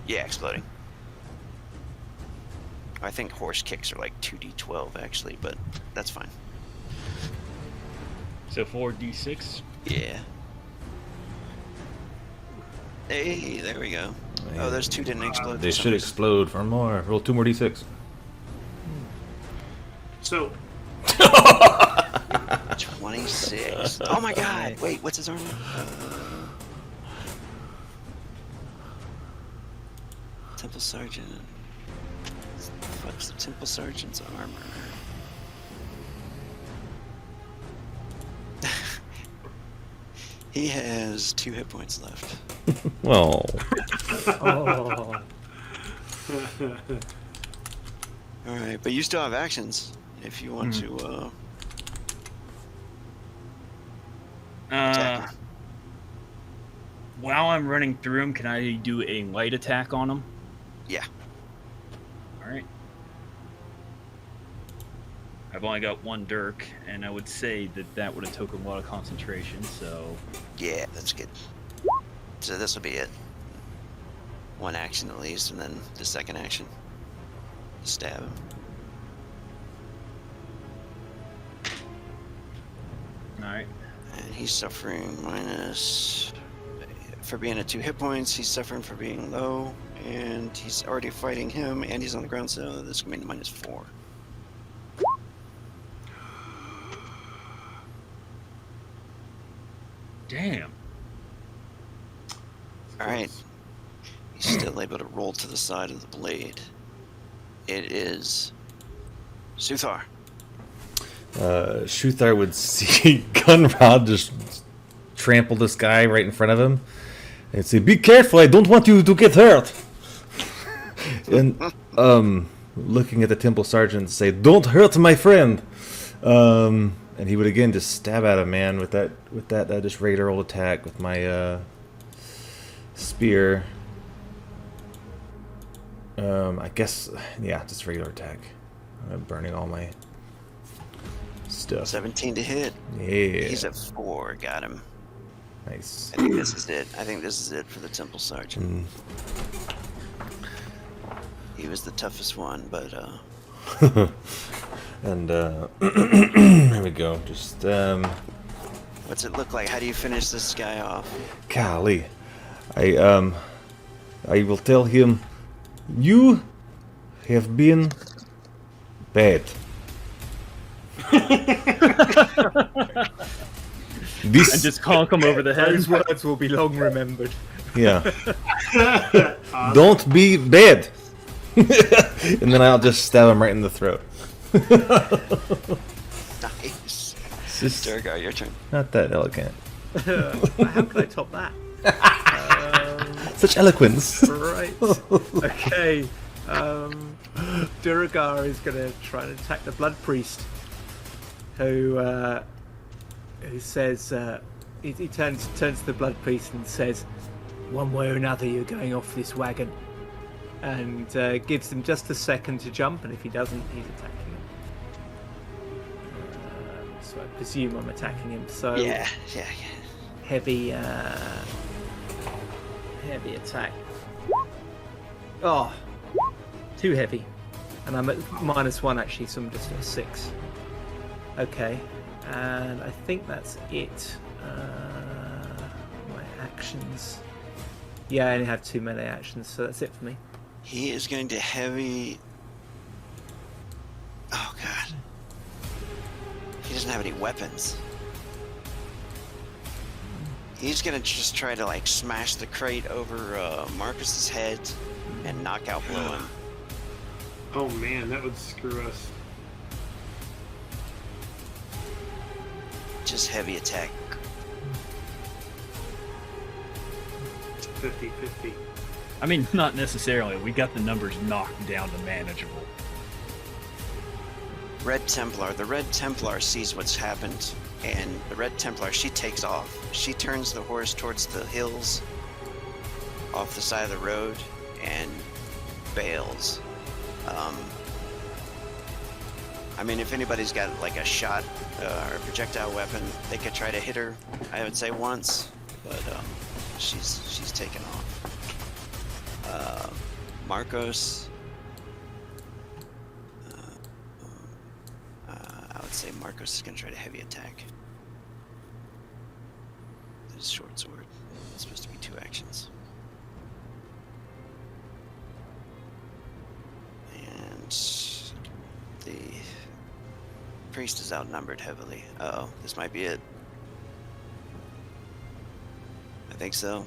Yeah, exploding. I think horse kicks are like 2d12 actually, but that's fine. So 4d6. Yeah. Hey, there we go. Oh, those two didn't explode. They for some should reason. explode for more. Roll 2 more d6. So, 26. Oh my god. Wait, what's his armor? Temple Sergeant. What's the Temple Sergeant's armor? He has 2 hit points left. Well, Oh. Alright, but you still have actions if you want to attack. While I'm running through him, can I do a light attack on him? Yeah. All right. I've only got 1 dirk, and I would say that would have taken a lot of concentration. So Yeah, that's good. So this will be it. 1 action at least, and then the second action. Stab him. all right. And he's suffering minus... For being at 2 hit points, he's suffering for being low, and he's already fighting him, and he's on the ground, so this is going to be -4. Damn. Alright. He's still able to roll to the side of the blade. It is... Suthar. Shuthar would see Gunrod just trample this guy right in front of him and say, "Be careful, I don't want you to get hurt." And looking at the Temple Sergeant, say, "Don't hurt my friend." And he would again just stab at him, man, with that just regular old attack with my spear. I guess, yeah, just regular attack. I'm burning all my stuff. 17 to hit. Yeah. He's at 4. Got him. Nice. I think this is it. I think this is it for the Temple Sergeant. He was the toughest one, but And there we go. Just what's it look like? How do you finish this guy off? golly, I will tell him, you have been bad. This And just conk him over the head. Those words will be long remembered. yeah. Don't be bad. And then I'll just stab him right in the throat. Nice. It's just Durgar, your turn. not that elegant. How can I top that? Such eloquence. Right. Okay. Duragar is going to try and attack the Blood Priest, who who says, he turns to the blood priest and says, "One way or another, you're going off this wagon," and gives him just a second to jump. And if he doesn't, he's attacking him. So I presume I'm attacking him. So Yeah. heavy attack. Oh, too heavy. And I'm at -1 actually, so I'm just at 6. Okay, and I think that's it. My actions. Yeah, I only have 2 melee actions, so that's it for me. He is going to heavy. Oh god. He doesn't have any weapons. He's gonna just try to like smash the crate over Marcus's head and knockout blow him. Oh man, that would screw us. Just heavy attack. 50-50. I mean, not necessarily. We got the numbers knocked down to manageable. Red Templar. The Red Templar sees what's happened, and the Red Templar, she takes off. She turns the horse towards the hills off the side of the road and bails. I mean, if anybody's got like a shot or a projectile weapon, they could try to hit her. I would say once, but she's taken off. Marcos. I would say Marcos is going to try to heavy attack. His short sword. It's supposed to be 2 actions. And the priest is outnumbered heavily. Uh-oh, this might be it. I think so.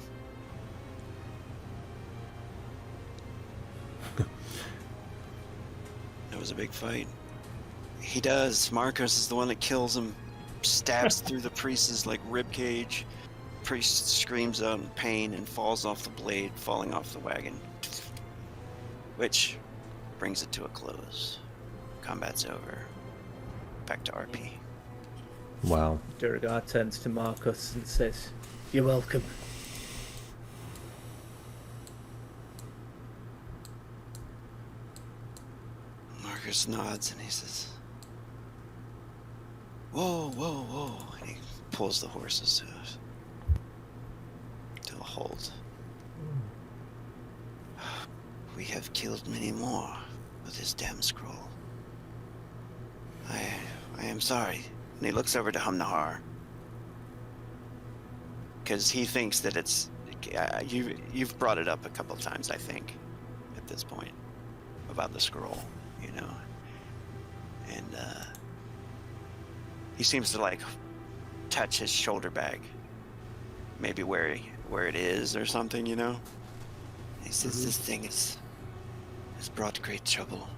That was a big fight. He does. Marcos is the one that kills him. Stabs through the priest's like rib cage. Priest screams out in pain and falls off the blade, falling off the wagon. Which brings it to a close. Combat's over. Back to RP. Wow. Duragar turns to Marcus and says, "You're welcome." Marcus nods and he says, "Whoa, whoa, whoa." And he pulls the horses to a halt. We have killed many more with this damn scroll. I am sorry. And he looks over to Humnahar. Because he thinks that it's... you've brought it up a couple of times, I think, at this point, about the scroll, you know. And he seems to, like, touch his shoulder bag. Maybe where it is or something, you know. He says, "This thing has brought great trouble.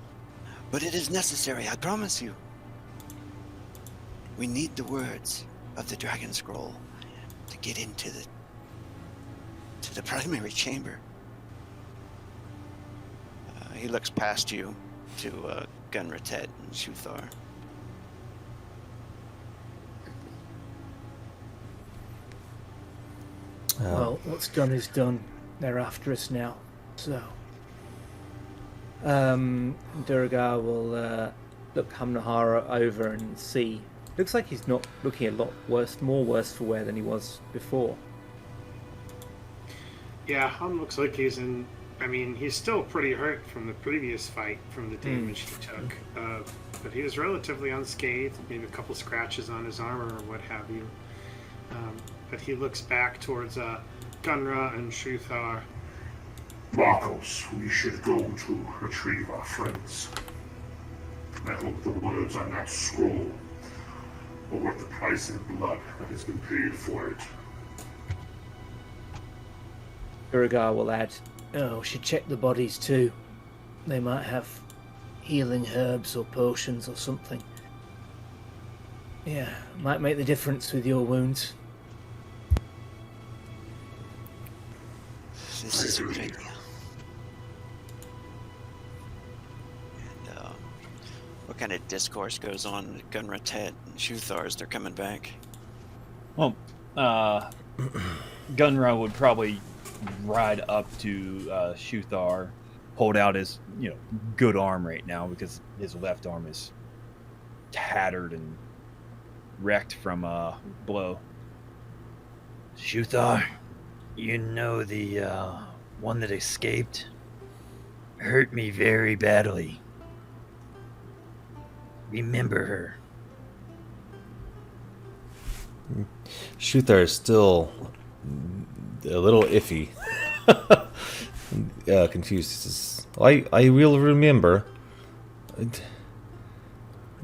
But it is necessary, I promise you. We need the words of the Dragon Scroll to get into the primary chamber." He looks past you to Gunratet and Shuthar. Well, what's done is done. They're after us now. So, Duragar will look Humnahara over and see. Looks like he's not looking a lot worse for wear than he was before. Yeah, Hum looks like he's in... I mean, he's still pretty hurt from the previous fight, from the damage he took. But he was relatively unscathed, maybe a couple scratches on his armor or what have you. But he looks back towards Gunra and Shuthar. Marcos, we should go to retrieve our friends. I hope the words on that scroll are worth the price in blood that has been paid for it. Duragar will add, "Oh, we should check the bodies too. They might have healing herbs or potions or something. Yeah, might make the difference with your wounds." This is a good idea. And what kind of discourse goes on with Gunratet and Shuthar as they're coming back? Well, Gunra would probably ride up to Shuthar, hold out his good arm right now because his left arm is tattered and wrecked from a blow. Shuthar, you know the one that escaped hurt me very badly. Remember her. Shuthar is still a little iffy. Confused. He says, I will remember.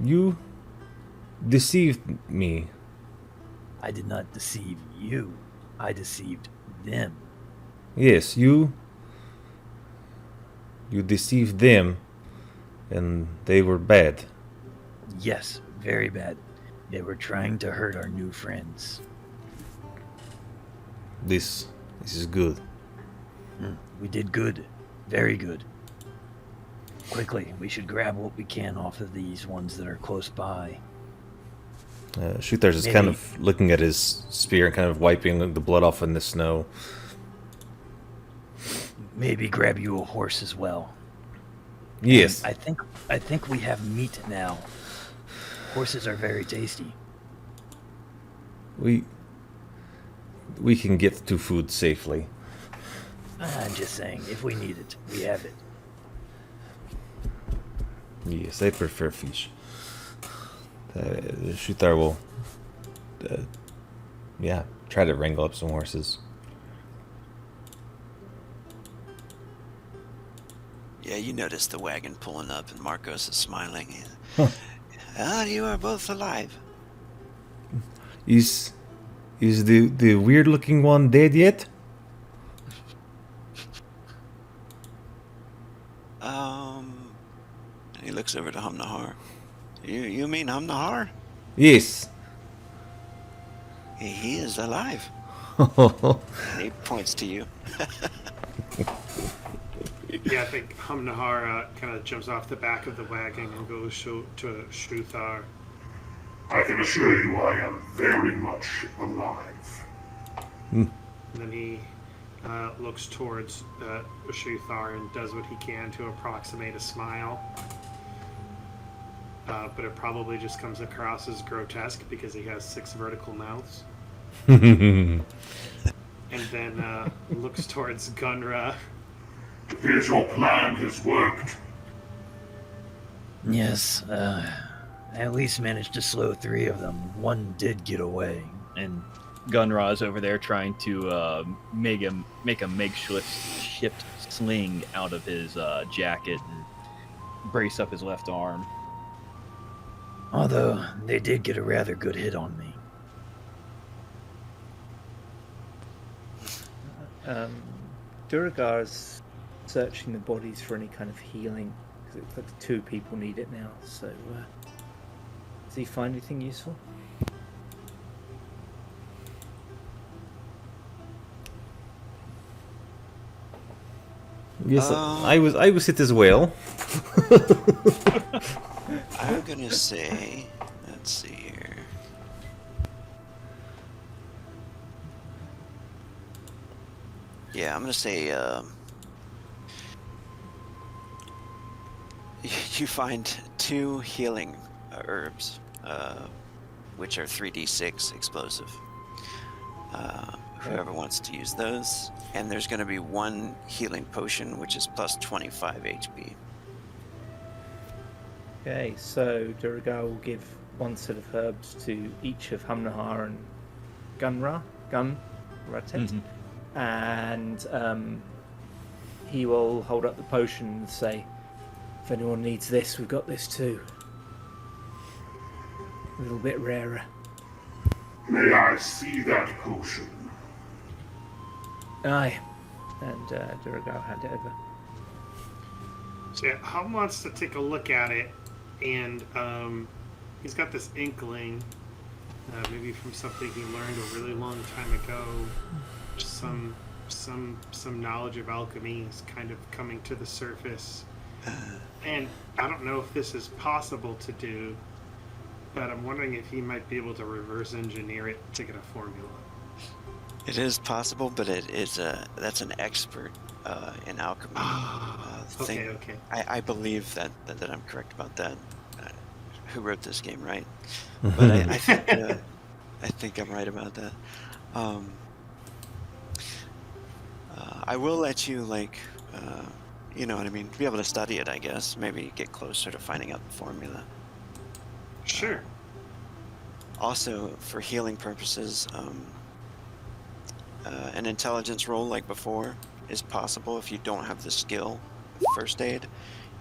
You deceived me. I did not deceive you. I deceived them. Yes, you deceived them, and they were bad. Yes, very bad. They were trying to hurt our new friends. This is good. We did good. Very good. Quickly, we should grab what we can off of these ones that are close by. Shuthar is kind of looking at his spear and kind of wiping the blood off in the snow. Maybe grab you a horse as well. Yes. And I think we have meat now. Horses are very tasty. We can get to food safely. I'm just saying, if we need it, we have it. Yes, I prefer fish. Shuthar will, try to wrangle up some horses. Yeah, you notice the wagon pulling up, and Marcos is smiling. Ah, you are both alive. Is the weird looking one dead yet? He looks over to Hamnahar. You mean Hamnahar? Yes. He is alive. And he points to you. Yeah, I think Hamnahar kind of jumps off the back of the wagon and goes to Shuthar. I can assure you I am very much alive. And then he looks towards Shuthar and does what he can to approximate a smile. But it probably just comes across as grotesque because he has 6 vertical mouths. And then looks towards Gunra. It appears your plan has worked. Yes, I at least managed to slow 3 of them. One did get away. And Gunra is over there trying to make a makeshift sling out of his jacket and brace up his left arm. Although, they did get a rather good hit on me. Duragar's searching the bodies for any kind of healing, because it looks like 2 people need it now, so does he find anything useful? Yes, I was it as well. I'm gonna say, let's see here. Yeah, I'm gonna say, you find 2 healing herbs, which are 3d6 explosive. Whoever wants to use those, and there's going to be 1 healing potion, which is plus 25 HP. Okay, so Duragar will give 1 set of herbs to each of Hamnahar and Gunratet, and he will hold up the potion and say, if anyone needs this, we've got this too. A little bit rarer. May I see that potion? Aye, and Duragar hand it over. So yeah, Hum wants to take a look at it, and he's got this inkling, maybe from something he learned a really long time ago. Some knowledge of alchemy is kind of coming to the surface, and I don't know if this is possible to do, but I'm wondering if he might be able to reverse engineer it to get a formula. It is possible, but that's an expert in alchemy thing. Okay. I believe that I'm correct about that. Who wrote this game, right? But I think I'm right about that. I will let you you know what I mean, be able to study it, I guess. Maybe get closer to finding out the formula. Sure. Also, for healing purposes, an intelligence roll like before is possible if you don't have the skill of first aid.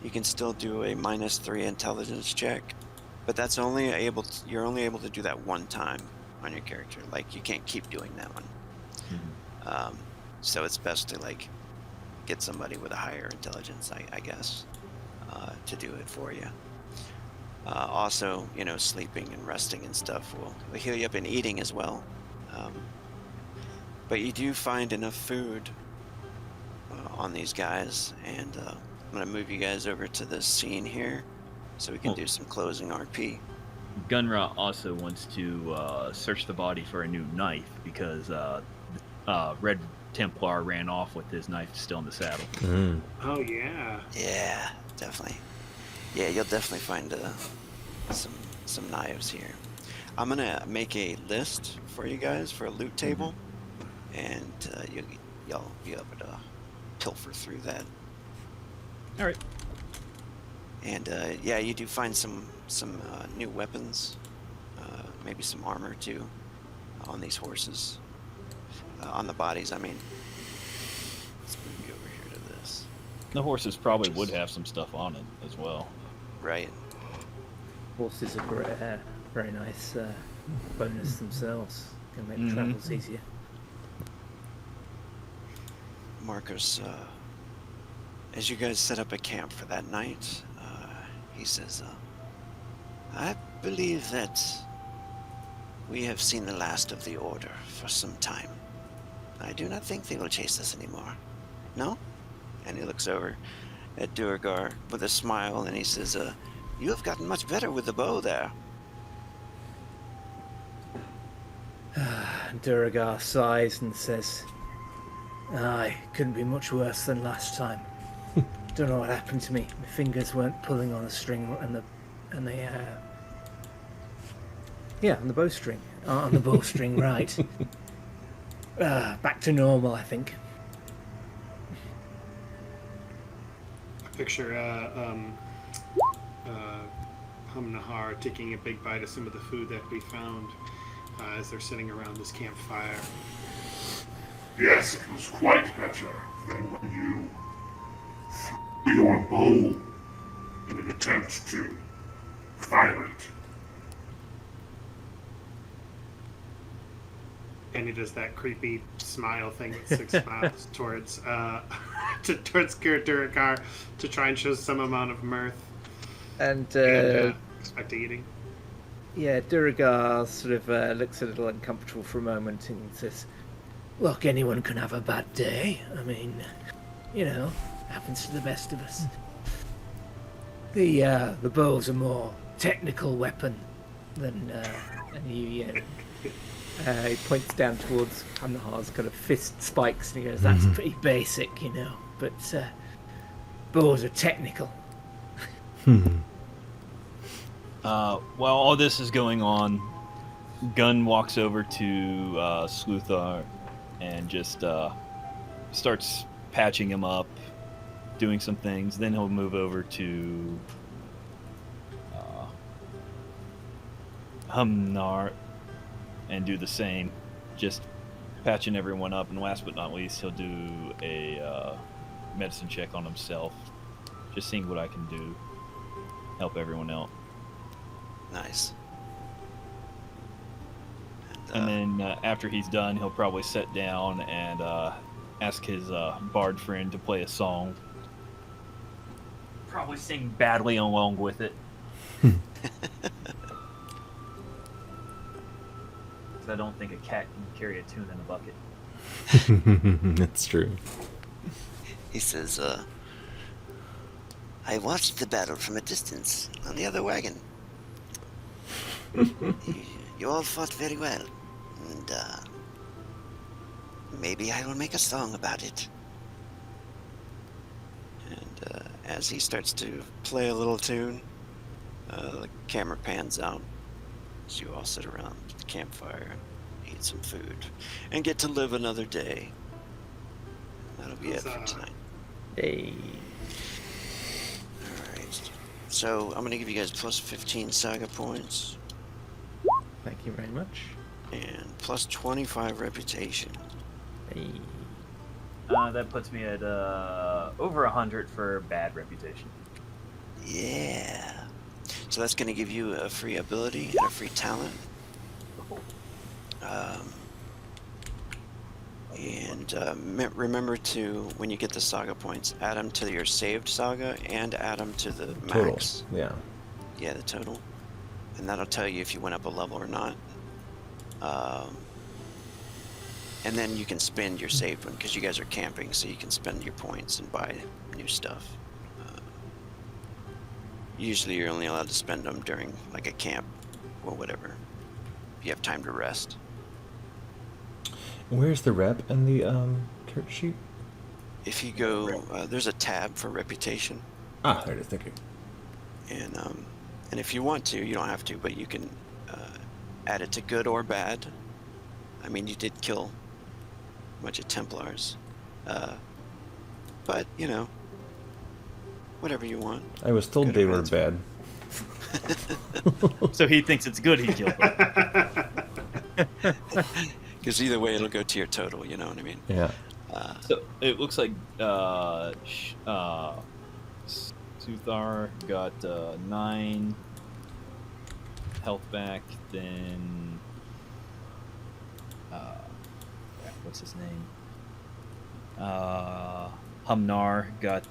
You can still do a -3 intelligence check, but that's you're only able to do that one time on your character. Like, you can't keep doing that one. So it's best to get somebody with a higher intelligence, I guess, to do it for you. Also, sleeping and resting and stuff will heal you up, and eating as well. But you do find enough food on these guys, and I'm going to move you guys over to this scene here so we can do some closing RP. Gunra also wants to search the body for a new knife because Red Templar ran off with his knife still in the saddle. Oh, yeah. Yeah, definitely. Yeah, you'll definitely find some knives here. I'm going to make a list for you guys for a loot table, and y'all be able to pilfer through that. All right. And yeah, you do find some new weapons, maybe some armor too, on these horses, on the bodies. I mean, let's move you over here to this. The horses probably would have some stuff on it as well. Right. Horses are great, very nice bonus themselves. Can make travels easier. Marcos, as you guys set up a camp for that night, he says, I believe that we have seen the last of the Order for some time. I do not think they will chase us anymore. No? And he looks over at Duergar with a smile, and he says, you have gotten much better with the bow there. Duergar sighs and says, aye, couldn't be much worse than last time. Don't know what happened to me. My fingers weren't pulling on the string on the bowstring. On the bowstring, right. Back to normal, I think. I picture Nahar taking a big bite of some of the food that we found as they're sitting around this campfire. Yes, it was quite better than when you threw your bow in an attempt to fire it. And he does that creepy smile thing with 6 smiles towards Duergar to try and show some amount of mirth And expect eating. yeah, Duergar sort of looks a little uncomfortable for a moment and says, look, anyone can have a bad day. I mean, happens to the best of us. The bow's a more technical weapon than you. He points down towards Hamnahar's kind of fist spikes and he goes, that's pretty basic, but bows are technical. While all this is going on, Gun walks over to Sluthar and just starts patching him up, doing some things. Then he'll move over to Humnar and do the same, just patching everyone up. And last but not least, he'll do a medicine check on himself, just seeing what I can do, help everyone out. Nice. And then after he's done, he'll probably sit down and ask his bard friend to play a song. Probably sing badly along with it. I don't think a cat can carry a tune in a bucket. That's true. He says, I watched the battle from a distance on the other wagon. You all fought very well, and maybe I will make a song about it. And as he starts to play a little tune, the camera pans out as you all sit around the campfire and eat some food and get to live another day. That'll be it for tonight. Hey. Alright. So I'm gonna give you guys plus 15 saga points Thank you very much. and plus 25 reputation. Hey. That puts me at over 100 for bad reputation. Yeah. So that's gonna give you a free ability and a free talent. Remember to, when you get the saga points, add them to your saved saga and add them to the Total. max. Yeah. Yeah, the total. And that'll tell you if you went up a level or not. And then you can spend your saved one, because you guys are camping, so you can spend your points and buy new stuff. Usually you're only allowed to spend them during like a camp or whatever. If you have time to rest. Where's the rep and the character sheet? If you go, there's a tab for reputation. Ah, there it is. Thank you. And if you want to, you don't have to, but you can add it to good or bad. I mean, you did kill a bunch of Templars, but you know, whatever you want. I was told Good they or were bad. bad. So he thinks it's good he killed them. Because either way, it'll go to your total. You know what I mean? Yeah. So it looks like Suthar got 9 health back. Then what's his name? Humnar got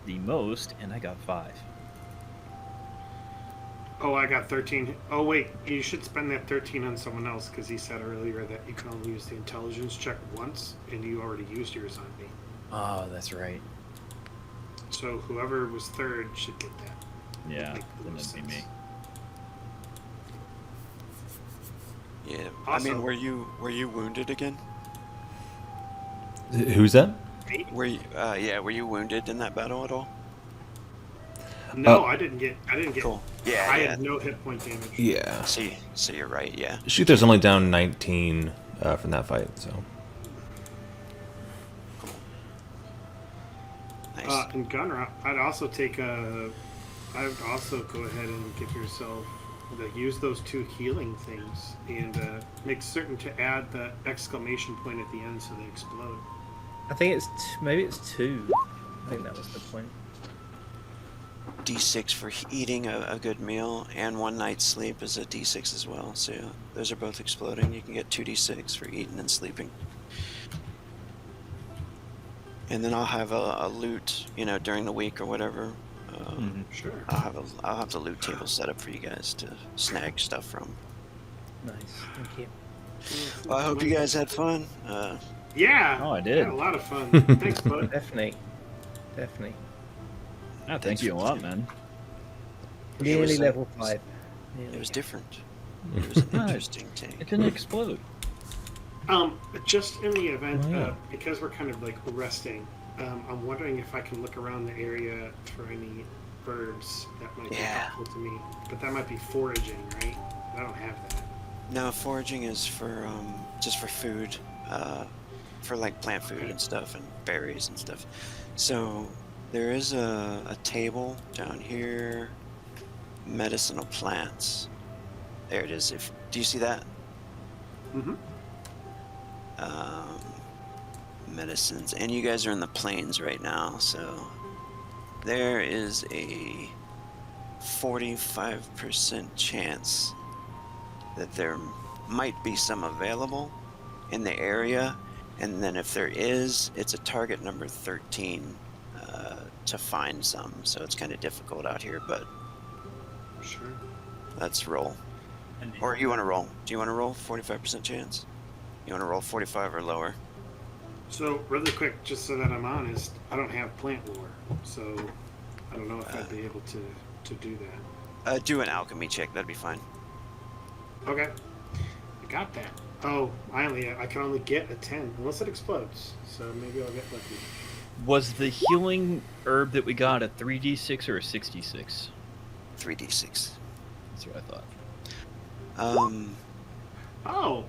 the most, and I got 5. Oh, I got 13. Oh, wait. You should spend that 13 on someone else, because he said earlier that you can only use the intelligence check once, and you already used yours on me. Oh, that's right. So whoever was third should get that. Yeah, Make the then most it'd be me. Yeah. I Also- mean, were you wounded again? Who's that? Were you, were you wounded in that battle at all? No, I didn't get. Cool. Yeah, I yeah. had no hit point damage. Yeah. So you're right. Yeah. Shooter's only down 19 from that fight, so. Nice. And Gunra, I'd also go ahead and give yourself, use those 2 healing things, and make certain to add the exclamation point at the end so they explode. I think it's maybe it's 2. I think that was the point. D6 for eating a good meal, and 1 night's sleep is a D6 as well. So those are both exploding. You can get 2D6 for eating and sleeping. And then I'll have a loot, during the week or whatever. Sure. I'll have the loot table set up for you guys to snag stuff from. Nice. Thank you. Well, I hope you guys had fun. Yeah. Oh, I did. Had a lot of fun. Thanks, bud. Definitely. Oh, thank you a lot, man. Nearly was, level 5. It was different. It was an interesting It take. didn't explode. Just in the event, Oh, yeah. because we're kind of like resting, I'm wondering if I can look around the area for any birds that might be Yeah. helpful to me. But that might be foraging, right? I don't have that. No, foraging is for just for food, for like plant food and stuff and berries and stuff. So there is a table down here, medicinal plants. There it is. Do you see that? Mm-hmm. Medicines, and you guys are in the plains right now, so there is a 45% chance that there might be some available in the area, and then if there is, it's a target number 13 to find some, so it's kind of difficult out here, but Sure. let's roll. Or you want to roll? Do you want to roll 45% chance? You want to roll 45 or lower? So, really quick, just so that I'm honest, I don't have plant lore, so I don't know if I'd be able to do that. Do an alchemy check, that'd be fine. Okay. I got that. Oh, I can only get a 10 unless it explodes. So maybe I'll get lucky. Was the healing herb that we got a 3d6 or a 66? 3d6. That's what I thought. Oh,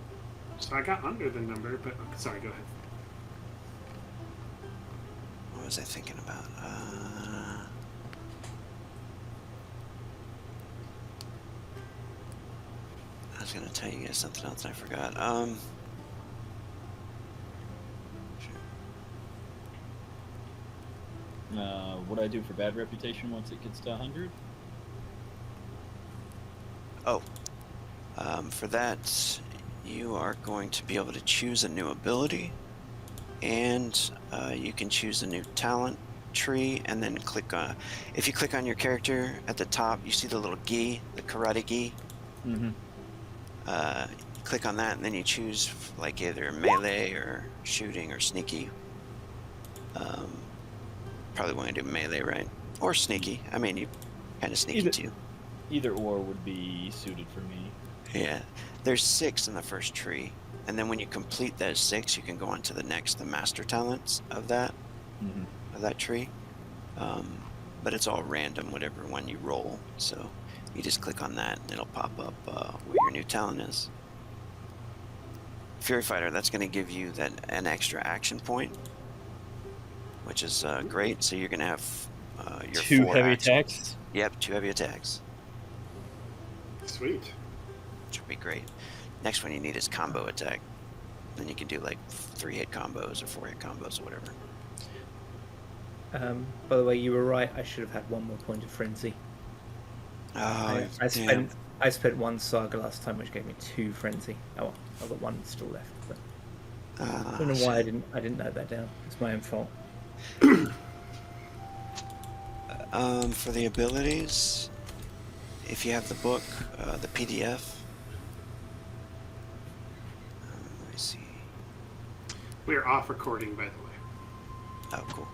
so I got under the number, but sorry. Go ahead. What was I thinking about? I was gonna tell you guys something else I forgot. What do I do for bad reputation once it gets to 100? For that, you are going to be able to choose a new ability, and you can choose a new talent tree, and then click on. If you click on your character at the top, you see the little gi, the karate gi. Mm-hmm. Click on that, and then you choose like either melee or shooting or sneaky. Probably want to do melee, right? Or sneaky. I mean, you kind of sneaky too. Either or would be suited for me. Yeah, there's 6 in the first tree, and then when you complete those 6, you can go on to the next, the master talents of that tree. But it's all random, whatever one you roll. So you just click on that, and it'll pop up what your new talent is. Fury Fighter, that's going to give you an extra action point, which is great. So you're going to have your 2 4 heavy actions. attacks. Yep, 2 heavy attacks. Sweet. Which would be great. Next one you need is combo attack. Then you can do like 3-hit combos or 4-hit combos or whatever. By the way, you were right. I should have had one more point of frenzy. Oh, I spent 1 saga last time, which gave me 2 frenzy. Oh well, I've got 1 still left. But I don't know why I didn't note that down. It's my own fault. For the abilities, if you have the book, the PDF. Let me see. We're off recording, by the way. Oh, cool.